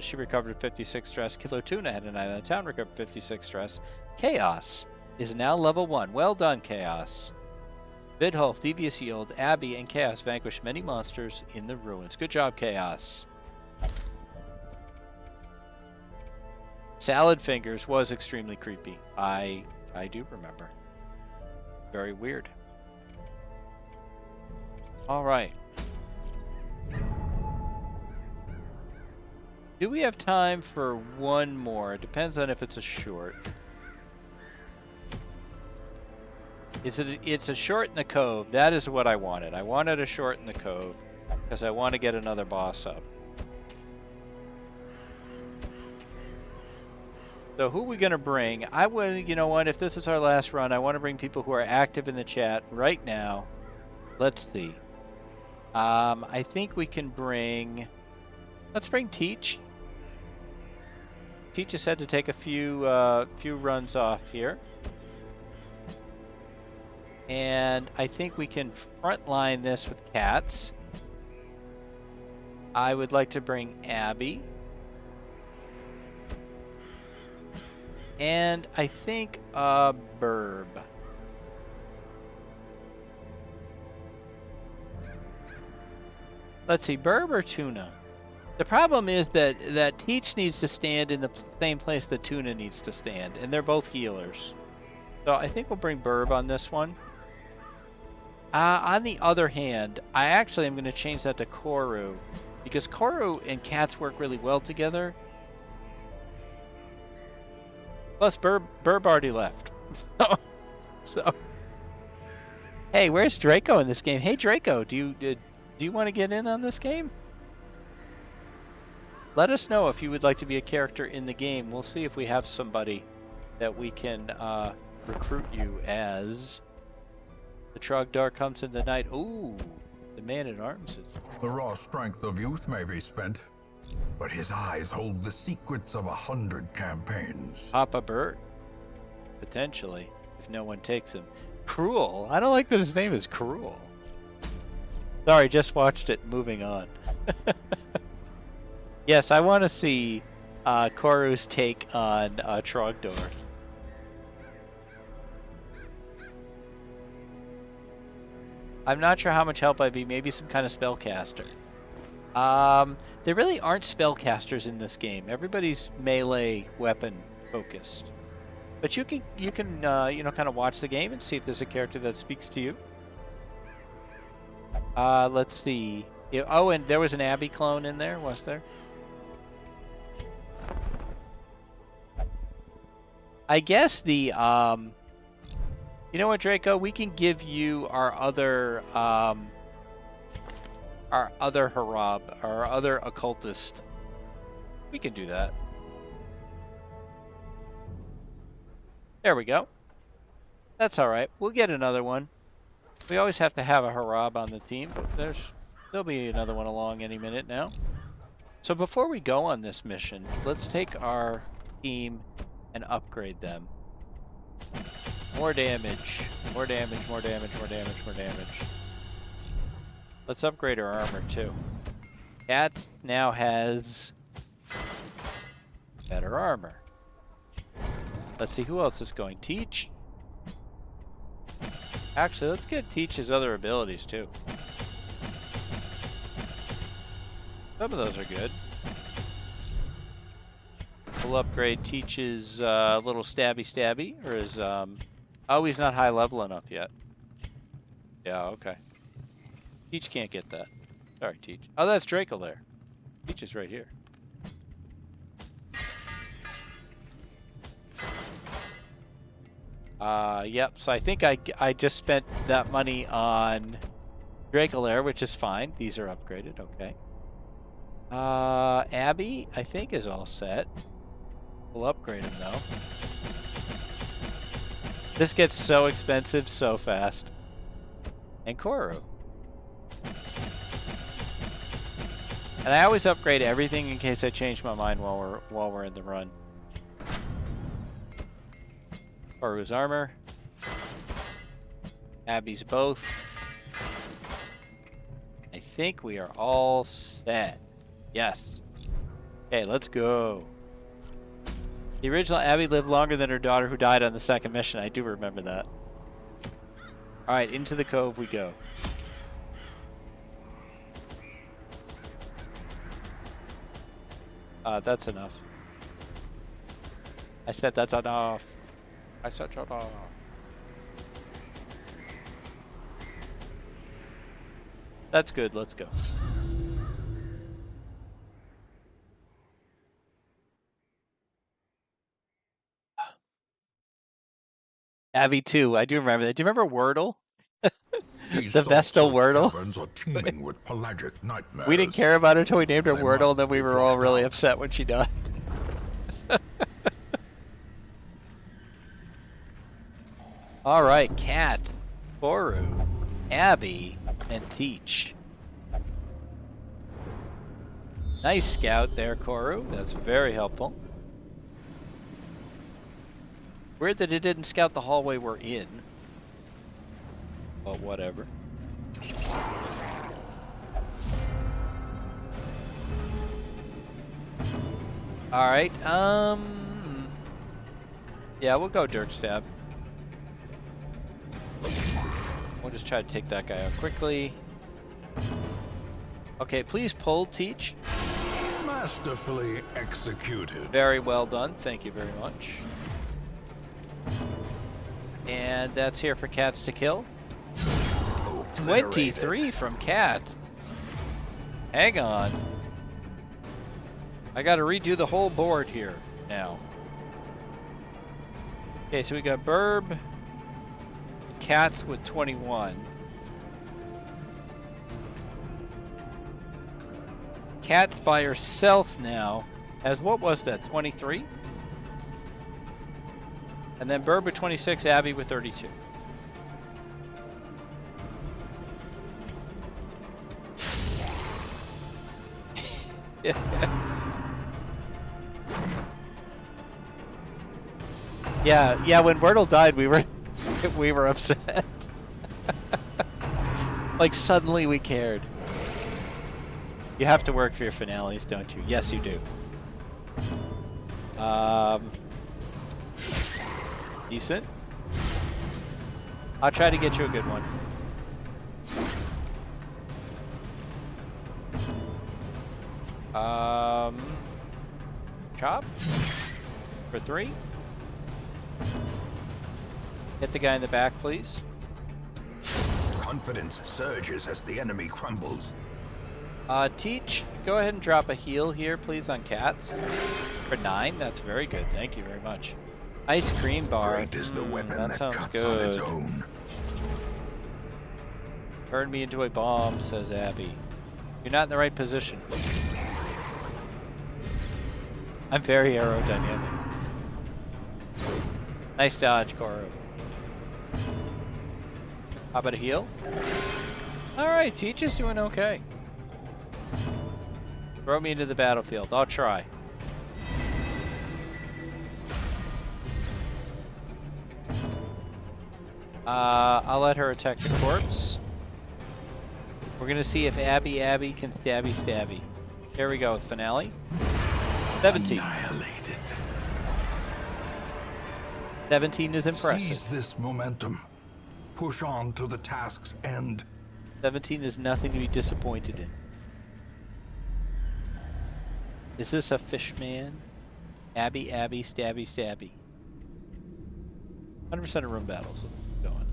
she recovered 56 stress. Killer Tuna had a night out of town, recovered 56 stress. Chaos is now level 1. Well done, Chaos. Vidholf, Devious Yield, Abby, and Chaos vanquish many monsters in the ruins. Good job, Chaos. Salad Fingers was extremely creepy. I do remember. Very weird. All right. Do we have time for one more? It depends on if it's a short. It's a short in the cove. That is what I wanted. I wanted a short in the cove because I want to get another boss up. So who are we going to bring? I would, you know what, if this is our last run, I want to bring people who are active in the chat right now. Let's see. I think we can bring... Let's bring Teach. Teach has had to take a few runs off here. And I think we can frontline this with Cats. I would like to bring Abby. And I think Burb. Let's see, Burb or Tuna? The problem is that Teach needs to stand in the same place that Tuna needs to stand, and they're both healers. So I think we'll bring Burb on this one. On the other hand, I actually am going to change that to Koru, because Koru and Cats work really well together. Plus, Burb already left. So, hey, where's Draco in this game? Hey, Draco, do you want to get in on this game? Let us know if you would like to be a character in the game. We'll see if we have somebody that we can recruit you as. The Trogdor comes in the night. Ooh, the man-at-arms is... The raw strength of youth may be spent, but his eyes hold the secrets of 100 campaigns. Papa Bert. Potentially, if no one takes him. Cruel. I don't like that his name is Cruel. Sorry, just watched it. Moving on. Yes, I want to see Koru's take on Trogdor. I'm not sure how much help I'd be. Maybe some kind of spellcaster. There really aren't spellcasters in this game. Everybody's melee weapon focused. But you can kind of watch the game and see if there's a character that speaks to you. Let's see. Oh, and there was an Abby clone in there, was there? I guess the you know what, Draco? We can give you our other Harab, our other occultist. We can do that. There we go. That's all right. We'll get another one. We always have to have a Harab on the team, but there'll be another one along any minute now. So before we go on this mission, let's take our team and upgrade them. More damage, more damage, more damage, more damage, more damage. Let's upgrade our armor too. Cat now has better armor. Let's see who else is going. Teach. Actually, let's get Teach's other abilities too. Some of those are good. We'll upgrade Teach's little stabby, or his, oh, he's not high level enough yet. Yeah, okay. Teach can't get that. Sorry, Teach. Oh, that's Draco there. Teach is right here. Yep, so I think I just spent that money on Dracolair, which is fine. These are upgraded, okay. Abby, I think, is all set. We'll upgrade him, though. This gets so expensive so fast. And Koru. And I always upgrade everything in case I change my mind while we're in the run. Koru's armor. Abby's both. I think we are all set. Yes. Okay, let's go. The original Abby lived longer than her daughter who died on the second mission. I do remember that. Alright, into the cove we go. That's enough. I said that's enough. I said shut up. That's good, let's go. Abby 2, I do remember that. Do you remember Wordle? The Vestal Wordle? Caverns are teeming with pelagic nightmares. We didn't care about her until we named her They Wordle, and must then we be were all flushed really out. upset when she died. Alright, Cat, Boru, Abby, and Teach. Nice scout there, Koru. That's very helpful. Weird that it didn't scout the hallway we're in. But whatever. Alright, yeah, we'll go Dirk Stab. We'll just try to take that guy out quickly. Okay, please pull, Teach. Masterfully executed. Very well done, thank you very much. And that's here for Cats to kill. 23 from Cat. Hang on. I gotta redo the whole board here now. Okay, so we got Burb, Cats with 21. Cat's by herself now. As what was that, 23? And then Burb with 26, Abby with 32. Yeah, when Wordle died, we were upset. Like suddenly we cared. You have to work for your finales, don't you? Yes, you do. Decent. I'll try to get you a good one. Chop for 3. Hit the guy in the back, please. Confidence surges as the enemy crumbles. Teach, go ahead and drop a heal here, please, on Cats. For 9, that's very good. Thank you very much. Ice cream bar. Great is the weapon that that sounds cuts good. on its own. Turn me into a bomb, says Abby. You're not in the right position. I'm very aerodynamic. Nice dodge, Koro. How about a heal? Alright, Teach is doing okay. Throw me into the battlefield. I'll try. I'll let her attack the corpse. We're gonna see if Abby can stabby. There we go, finale. 17. Annihilated. 17 is impressive. Seize this momentum. Push on to the task's end. 17 is nothing to be disappointed in. Is this a fish man? Abby, stabby. 100% of room battles. Going.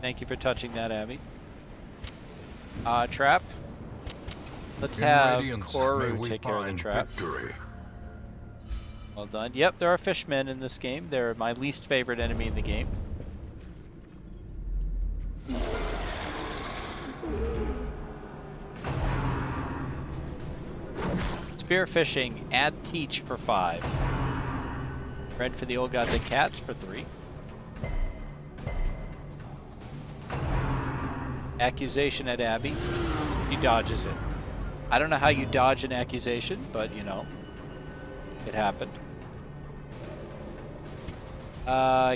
Thank you for touching that, Abby. Trap. Let's have Koru take care of the trap. Victory. Well done. Yep, there are fishmen in this game. They're my least favorite enemy in the game. Spear fishing, add Teach for 5. Red for the old gods and cats for 3. Accusation at Abby. He dodges it. I don't know how you dodge an accusation, but you know, it happened.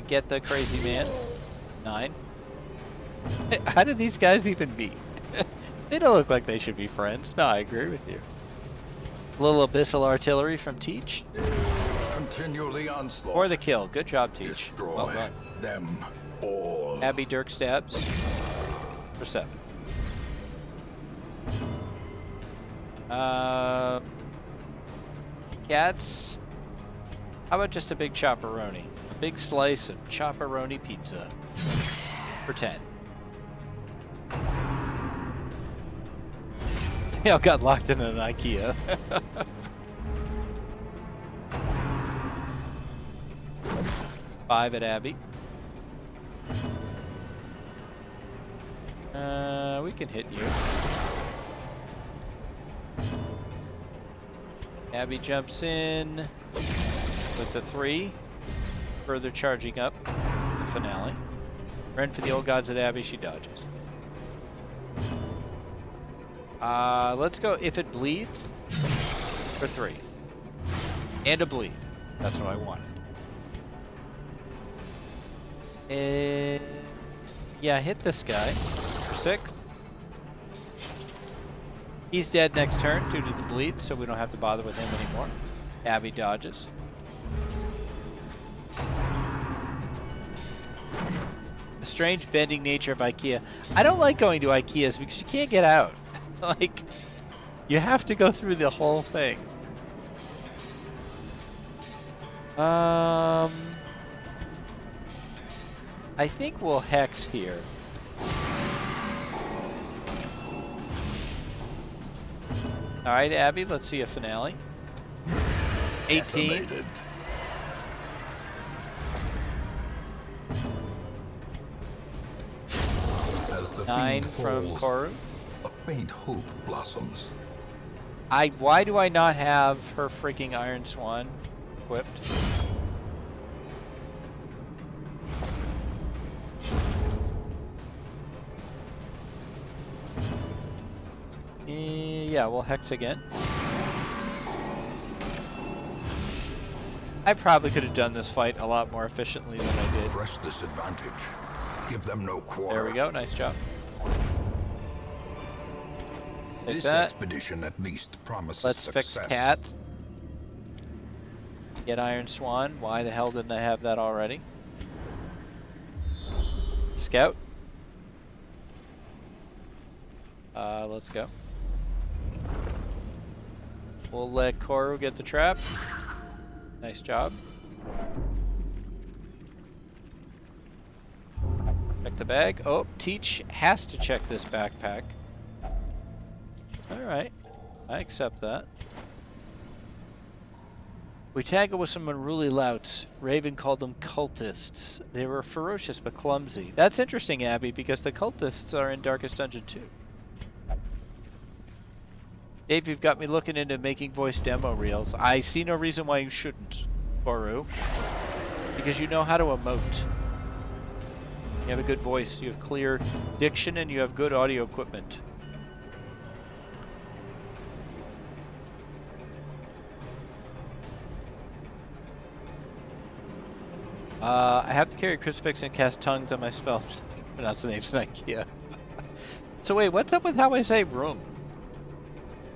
Get the crazy man. 9. How did these guys even meet? They don't look like they should be friends. No, I agree with you. A little abyssal artillery from Teach. Continue the onslaught. For the kill. Good job, Teach. Destroy Well done. them all. Abby Dirk stabs. For 7. Cats. How about just a big chopperoni? A big slice of chopperoni pizza. For 10. Yeah, got locked in an IKEA. Five at Abby. We can hit you. Abby jumps in with the 3, further charging up the finale. Ran for the old gods at Abby, she dodges. Let's go if it bleeds for 3. And a bleed. That's what I wanted. And yeah, hit this guy for 6. He's dead next turn due to the bleed, so we don't have to bother with him anymore. Abby dodges. The strange bending nature of IKEA. I don't like going to IKEAs because you can't get out. Like, you have to go through the whole thing. I think we'll hex here. All right, Abby, let's see a finale. 18. Decimated. As the 9 fiend from falls, Koru. a faint hope blossoms. Why do I not have her freaking Iron Swan equipped? Yeah, we'll hex again. I probably could have done this fight a lot more efficiently than I did. Press this advantage. Give them no quarter. There we go, nice job. Take This that. expedition at least promises Let's success. fix Cat. Get Iron Swan. Why the hell didn't I have that already? Scout. Let's go. We'll let Koru get the trap. Nice job. Check the bag. Oh, Teach has to check this backpack. Alright. I accept that. We tackled with some unruly louts. Raven called them cultists. They were ferocious but clumsy. That's interesting, Abby, because the cultists are in Darkest Dungeon too. Dave, you've got me looking into making voice demo reels. I see no reason why you shouldn't, Koru. Because you know how to emote. You have a good voice, you have clear diction, and you have good audio equipment. I have to carry crucifix and cast tongues on my spells. Pronounce the name Snikeia. So wait, what's up with how I say room?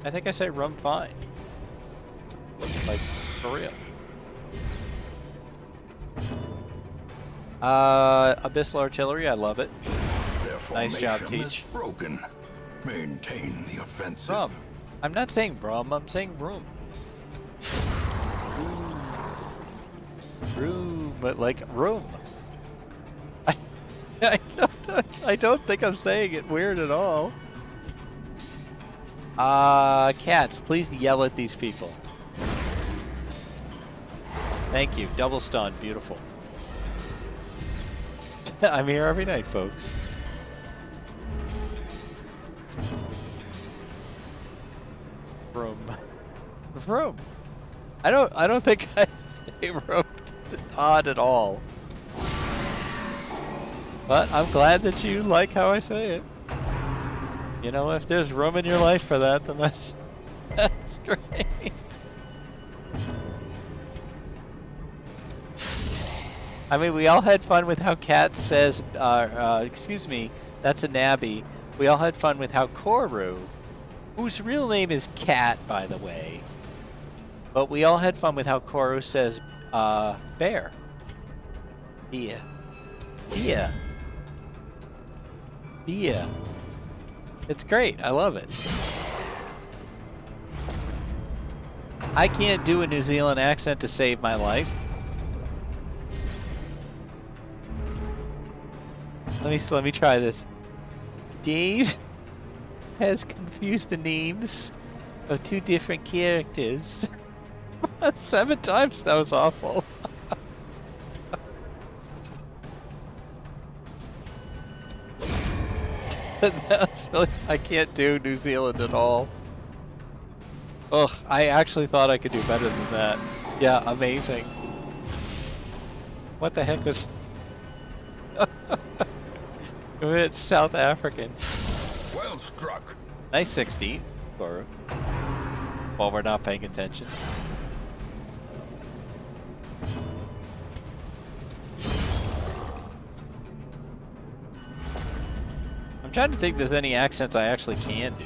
I think I say room fine. Like, for real. Abyssal Artillery, I love it. Their Nice job, formation is Teach. broken. Maintain the offensive. Rum. I'm not saying brum, I'm saying room. Room, but like room. I don't think I'm saying it weird at all. Cats, please yell at these people. Thank you. Double stun. Beautiful. I'm here every night, folks. Room. Room. I don't think I say room odd at all. But I'm glad that you like how I say it. You know, if there's room in your life for that, then that's great. I mean, we all had fun with how Kat says, excuse me, that's a nabby. We all had fun with how Koru, whose real name is Kat, by the way, But we all had fun with how Koro says bear. Beer. Beer. Beer. It's great. I love it. I can't do a New Zealand accent to save my life. Let me try this. Dave has confused the names of 2 different characters. 7 times. That was awful. That's really, I can't do New Zealand at all. Ugh, I actually thought I could do better than that. Yeah, amazing. What the heck was... It's South African. Well struck. Nice 16, Koro. While we're not paying attention. I'm trying to think if there's any accents I actually can do.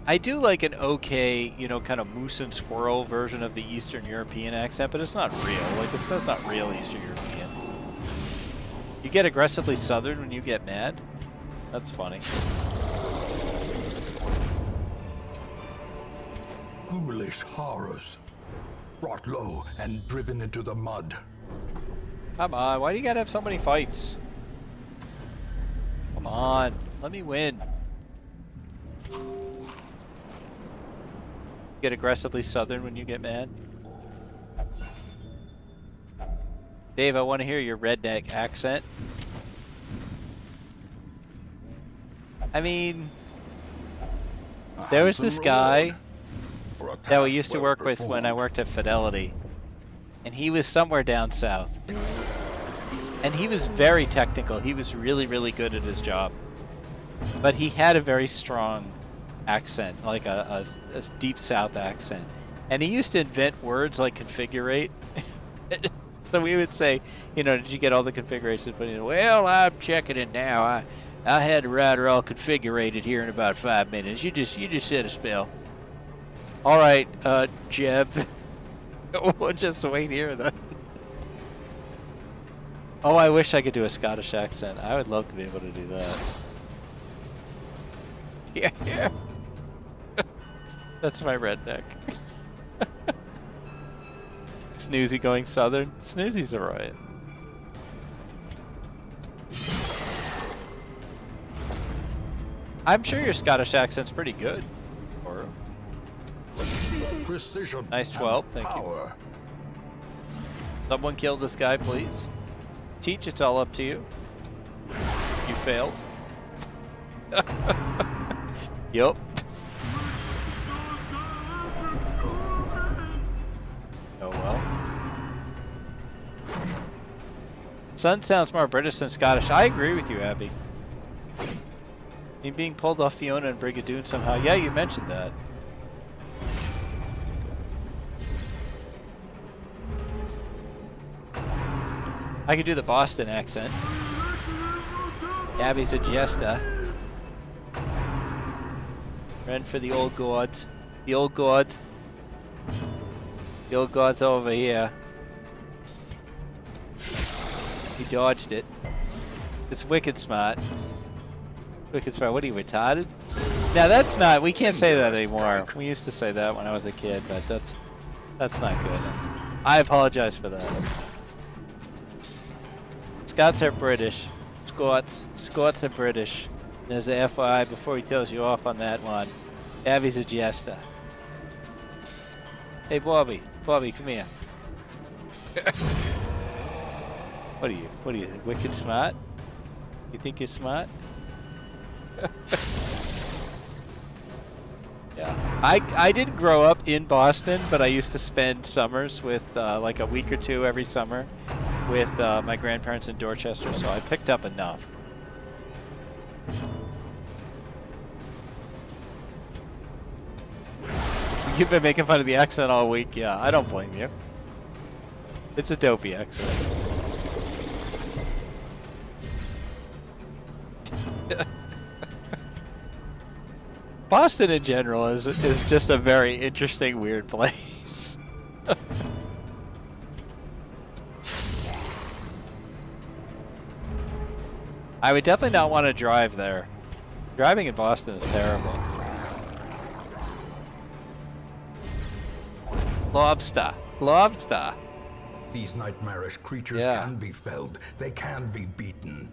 I do like an okay, you know, kind of moose and squirrel version of the Eastern European accent, but it's not real. Like, that's not real Eastern European. You get aggressively Southern when you get mad? That's funny. Ghoulish horrors. Brought low and driven into the mud. Come on, why do you gotta have so many fights? Come on, let me win. Get aggressively Southern when you get mad? Dave, I want to hear your redneck accent. I mean, there was this guy that we used to work with when I worked at Fidelity, and he was somewhere down south. And he was very technical. He was really, really good at his job. But he had a very strong accent, like a deep south accent. And he used to invent words like configurate. So we would say, you know, did you get all the configurations? But well, I'm checking it now. I had the router all configured here in about 5 minutes. You just said a spell. All right, Jeb. We'll just wait here then. Oh, I wish I could do a Scottish accent. I would love to be able to do that. Yeah. That's my redneck. Snoozy going Southern. Snoozy's alright. I'm sure your Scottish accent's pretty good. Or Precision. nice 12, thank you. Someone kill this guy, please. Teach, it's all up to you. You failed. Yup. Oh well. Sun sounds more British than Scottish. I agree with you, Abby. Me being pulled off Fiona and Brigadoon somehow. Yeah, you mentioned that. I could do the Boston accent. Abby's a jester. Run for the old gods. The old gods. The old god's over here. He dodged it. It's wicked smart. Wicked smart. What are you, retarded? Now that's not, we can't say that anymore. We used to say that when I was a kid, but that's not good. I apologize for that. Scots are British. Scots are British. There's the FYI before he tells you off on that one. Abby's a jester. Hey Bobby, come here. What are you, wicked smart? You think you're smart? Yeah. I didn't grow up in Boston, but I used to spend summers with like a week or two every summer with my grandparents in Dorchester, so I picked up enough. You've been making fun of the accent all week. Yeah, I don't blame you. It's a dopey accent. Boston in general is just a very interesting, weird place. I would definitely not want to drive there. Driving in Boston is terrible. Lobster. Lobster. These nightmarish creatures can be felled. They can be beaten.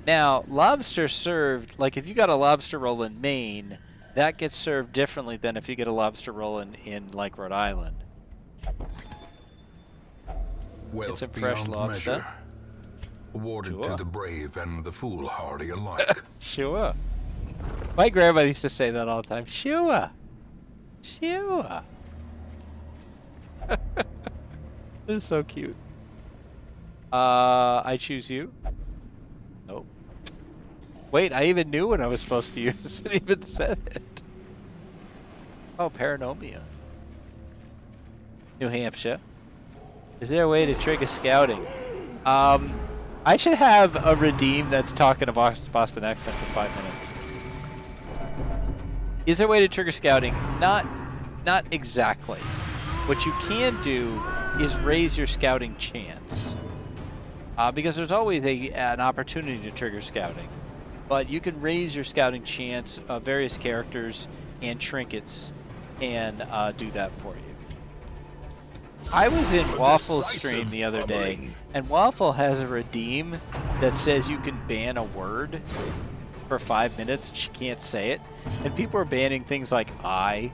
Now, lobster served, like if you got a lobster roll in Maine, that gets served differently than if you get a lobster roll in like Rhode Island. Wealth It's a fresh beyond lobster. measure, awarded to the brave and the foolhardy alike. Sure. My grandma used to say that all the time. Sure. Sure. This is so cute. I choose you. Nope. Wait, I even knew what I was supposed to use. It even said it. Oh, Paranomia. New Hampshire. Is there a way to trigger scouting? I should have a redeem that's talking a Boston accent for 5 minutes. Is there a way to trigger scouting? Not exactly. What you can do is raise your scouting chance. Because there's always an opportunity to trigger scouting. But you can raise your scouting chance of various characters and trinkets and do that for you. I was in Waffle's stream the other day, and Waffle has a redeem that says you can ban a word for 5 minutes and she can't say it. And people are banning things like I.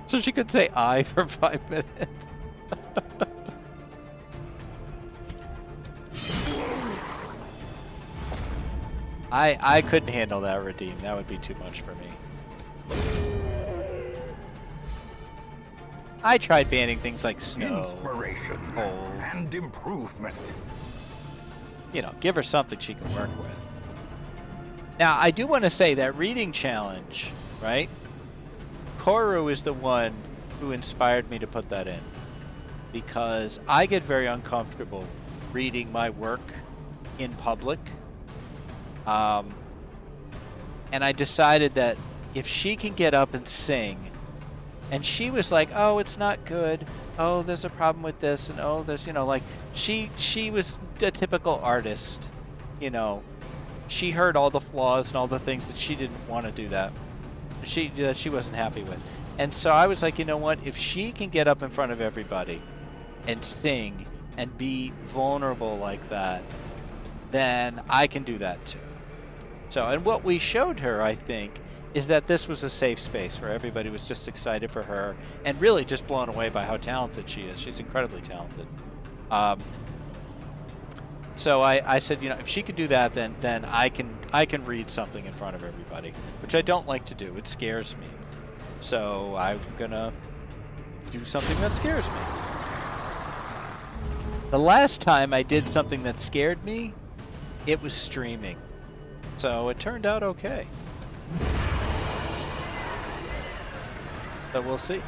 So she could say I for 5 minutes. I couldn't handle that redeem. That would be too much for me. I tried banning things like snow, Inspiration cold. and improvement. You know, give her something she can work with. Now, I do want to say that reading challenge, right? Koru is the one who inspired me to put that in. Because I get very uncomfortable reading my work in public. And I decided that if she can get up and sing, and she was like, oh, it's not good. Oh, there's a problem with this. And oh, there's, you know, like, she was a typical artist. You know, she heard all the flaws and all the things that she didn't want to do that she wasn't happy with. And so I was like, you know what? If she can get up in front of everybody and sing and be vulnerable like that, then I can do that too. So, and what we showed her, I think, is that this was a safe space where everybody was just excited for her and really just blown away by how talented she is. She's incredibly talented. So I said, you know, if she could do that, then I can read something in front of everybody, which I don't like to do. It scares me. So I'm gonna do something that scares me. The last time I did something that scared me, it was streaming. So it turned out okay. So we'll see.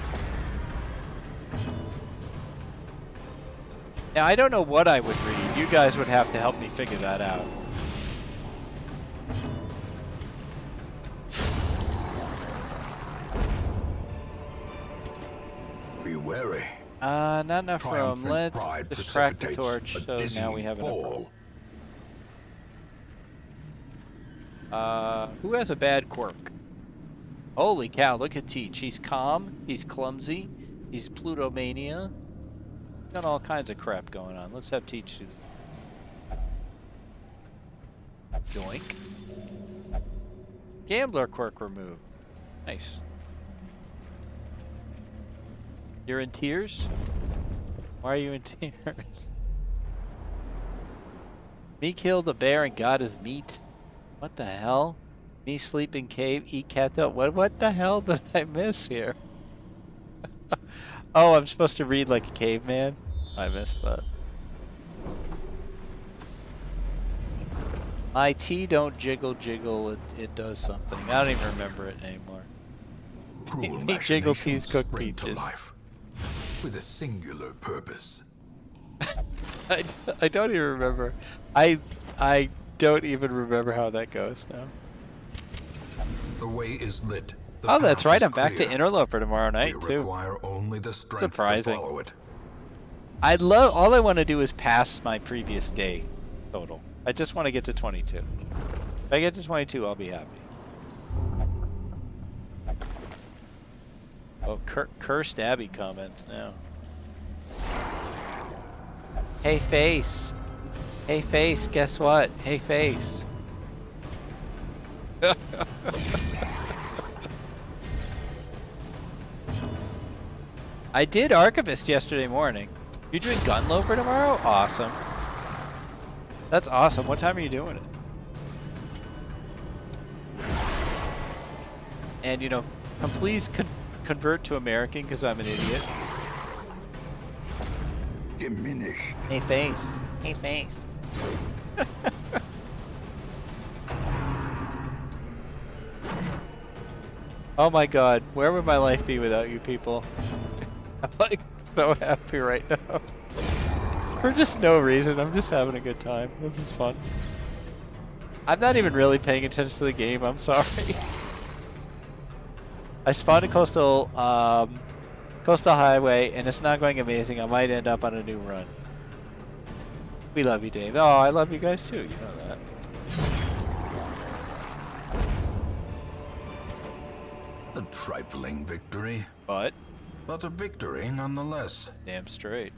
Now, I don't know what I would read. You guys would have to help me figure that out. Be wary. Not enough room. Triumphant Let's pride just crack the precipitates torch, a so now we dizzying have enough room. fall. Who has a bad quirk? Holy cow, look at Teach. He's calm, he's clumsy, he's Plutomania. Got all kinds of crap going on. Let's have Teach do that. Joink. Gambler quirk removed. Nice. You're in tears? Why are you in tears? Me killed a bear and got his meat. What the hell? Me sleep in cave, eat cat though. What the hell did I miss here? Oh, I'm supposed to read like a caveman? I missed that. My tea don't jiggle, it does something. I don't even remember it anymore. Cruel Me jiggle teas machinations cook spring to peaches. life with a singular purpose. I don't even remember. I don't even remember how that goes now. The way is lit. The Oh, that's path right. is I'm back to clear. Interloper tomorrow night, We too. require only the strength Surprising. to follow it. All I want to do is pass my previous day total. I just want to get to 22. If I get to 22, I'll be happy. Oh, cursed Abby comments now. Hey, Face. Hey, Face, guess what? Hey, Face. I did Archivist yesterday morning. You're doing Gunloper tomorrow? Awesome. That's awesome. What time are you doing it? And, you know, please convert to American because I'm an idiot. Diminish. Hey, Face. Hey, Face. Oh my god, where would my life be without you people? I'm like so happy right now. For just no reason, I'm just having a good time. This is fun. I'm not even really paying attention to the game, I'm sorry. I spawned a coastal highway and it's not going amazing. I might end up on a new run. We love you, Dave. Oh, I love you guys too, you know that. A trifling victory. But a victory nonetheless. damn straight.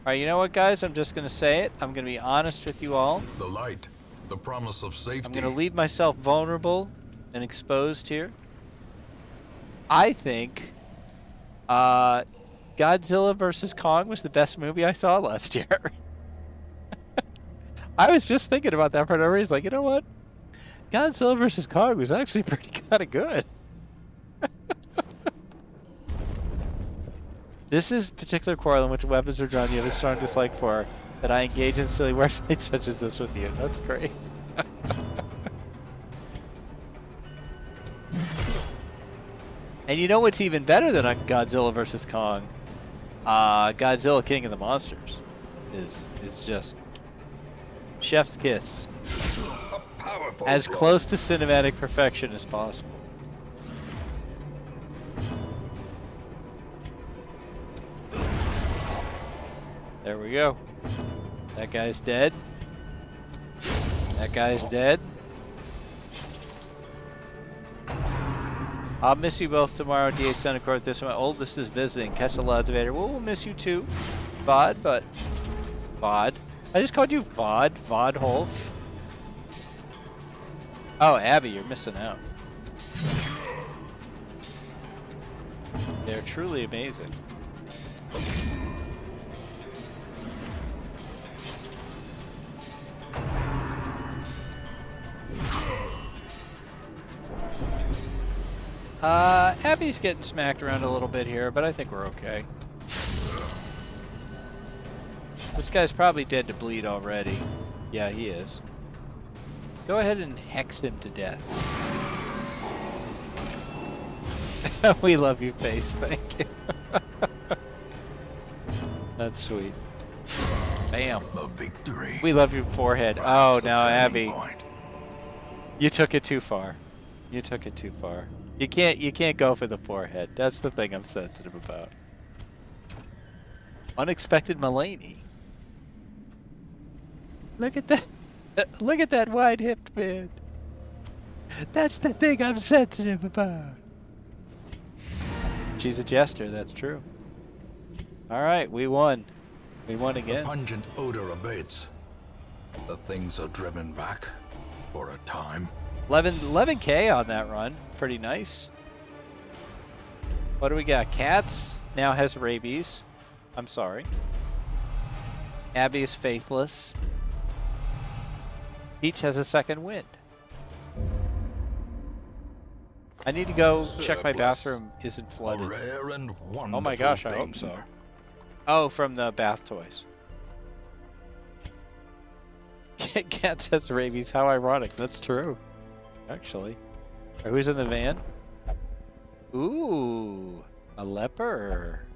Alright, you know what, guys? I'm just going to say it. I'm going to be honest with you all. The light. The promise of safety. I'm going to leave myself vulnerable and exposed here. I think Godzilla vs. Kong was the best movie I saw last year. I was just thinking about that for no reason. Like, you know what? Godzilla vs. Kong was actually pretty kind of good. This is particular quarrel in which weapons are drawn. You have a strong dislike for that I engage in silly wordplay such as this with you. That's great. And you know what's even better than a Godzilla vs. Kong? Godzilla King of the Monsters is just chef's kiss. As close to cinematic perfection as possible. There we go. That guy's dead. That guy's dead. I'll miss you both tomorrow, DH Center Court. This my oldest is visiting. Catch the Lods of Vader. We'll miss you too, Vod, but Vod. I just called you Vod. Vodholf. Oh, Abby, you're missing out. They're truly amazing. Abby's getting smacked around a little bit here, but I think we're okay. This guy's probably dead to bleed already. Yeah, he is. Go ahead and hex him to death. We love you, Face. Thank you. That's sweet. Bam. A victory. We love your forehead. Perhaps Oh, now Abby. point. You took it too far. You took it too far. You can't go for the forehead. That's the thing I'm sensitive about. Unexpected Mulaney. Look at that. Look at that wide-hipped man. That's the thing I'm sensitive about. She's a jester, that's true. Alright, we won. We won The again. pungent odor abates. The things are driven back for a time. 11K on that run. Pretty nice. What do we got? Cats now has rabies. I'm sorry. Abby is faithless. Peach has a second wind. I need to go check my Surplus. bathroom isn't A flooded. rare and wonderful Oh my gosh, I thing. hope so. Oh, from the bath toys. Cats has rabies. How ironic. That's true. Actually. Who's in the van? Ooh, a leper.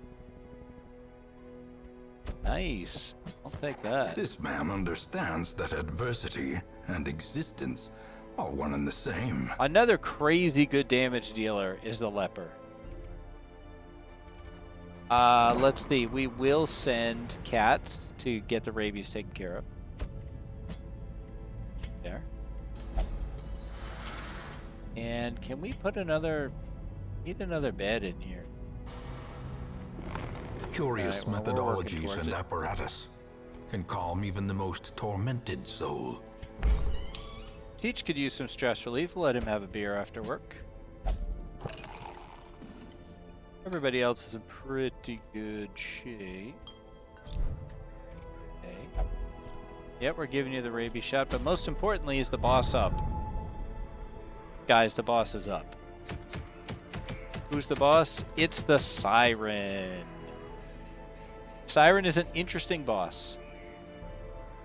Nice. I'll take that. This man understands that adversity and existence are one and the same. Another crazy good damage dealer is the leper. Let's see. We will send cats to get the rabies taken care of. There. And can we put another... Need another bed in here. Curious Alright, well, we're working methodologies towards and it. apparatus can calm even the most tormented soul. Teach could use some stress relief. Let him have a beer after work. Everybody else is in pretty good shape. Okay. Yep, we're giving you the rabies shot, but most importantly, is the boss up? Guys, the boss is up. Who's the boss? It's the Siren. Siren is an interesting boss.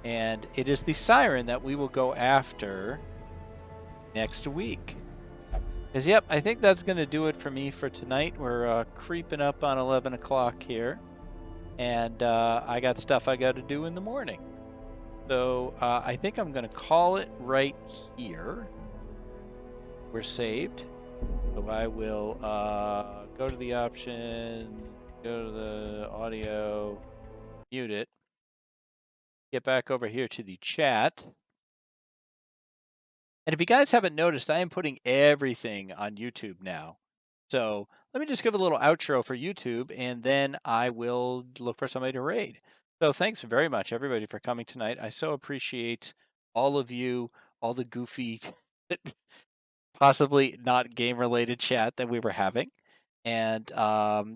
And it is the Siren that we will go after next week. Because, yep, I think that's going to do it for me for tonight. We're creeping up on 11 o'clock here. And I got stuff I got to do in the morning. So I think I'm going to call it right here. We're saved. So I will go to the option, go to the audio, mute it. Get back over here to the chat. And if you guys haven't noticed, I am putting everything on YouTube now. So let me just give a little outro for YouTube, and then I will look for somebody to raid. So thanks very much, everybody, for coming tonight. I so appreciate all of you, all the goofy, possibly not game-related chat that we were having. And,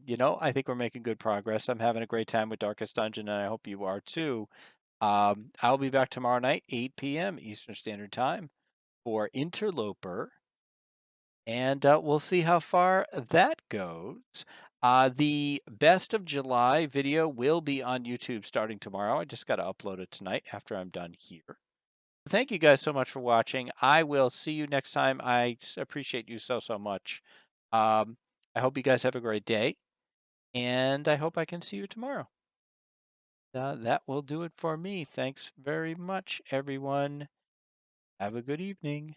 you know, I think we're making good progress. I'm having a great time with Darkest Dungeon, and I hope you are too. I'll be back tomorrow night, 8 p.m. Eastern Standard Time for Interloper, and we'll see how far that goes. The Best of July video will be on YouTube starting tomorrow. I just got to upload it tonight after I'm done here. Thank you guys so much for watching. I will see you next time. I appreciate you so, so much. I hope you guys have a great day, and I hope I can see you tomorrow. That will do it for me. Thanks very much, everyone. Have a good evening.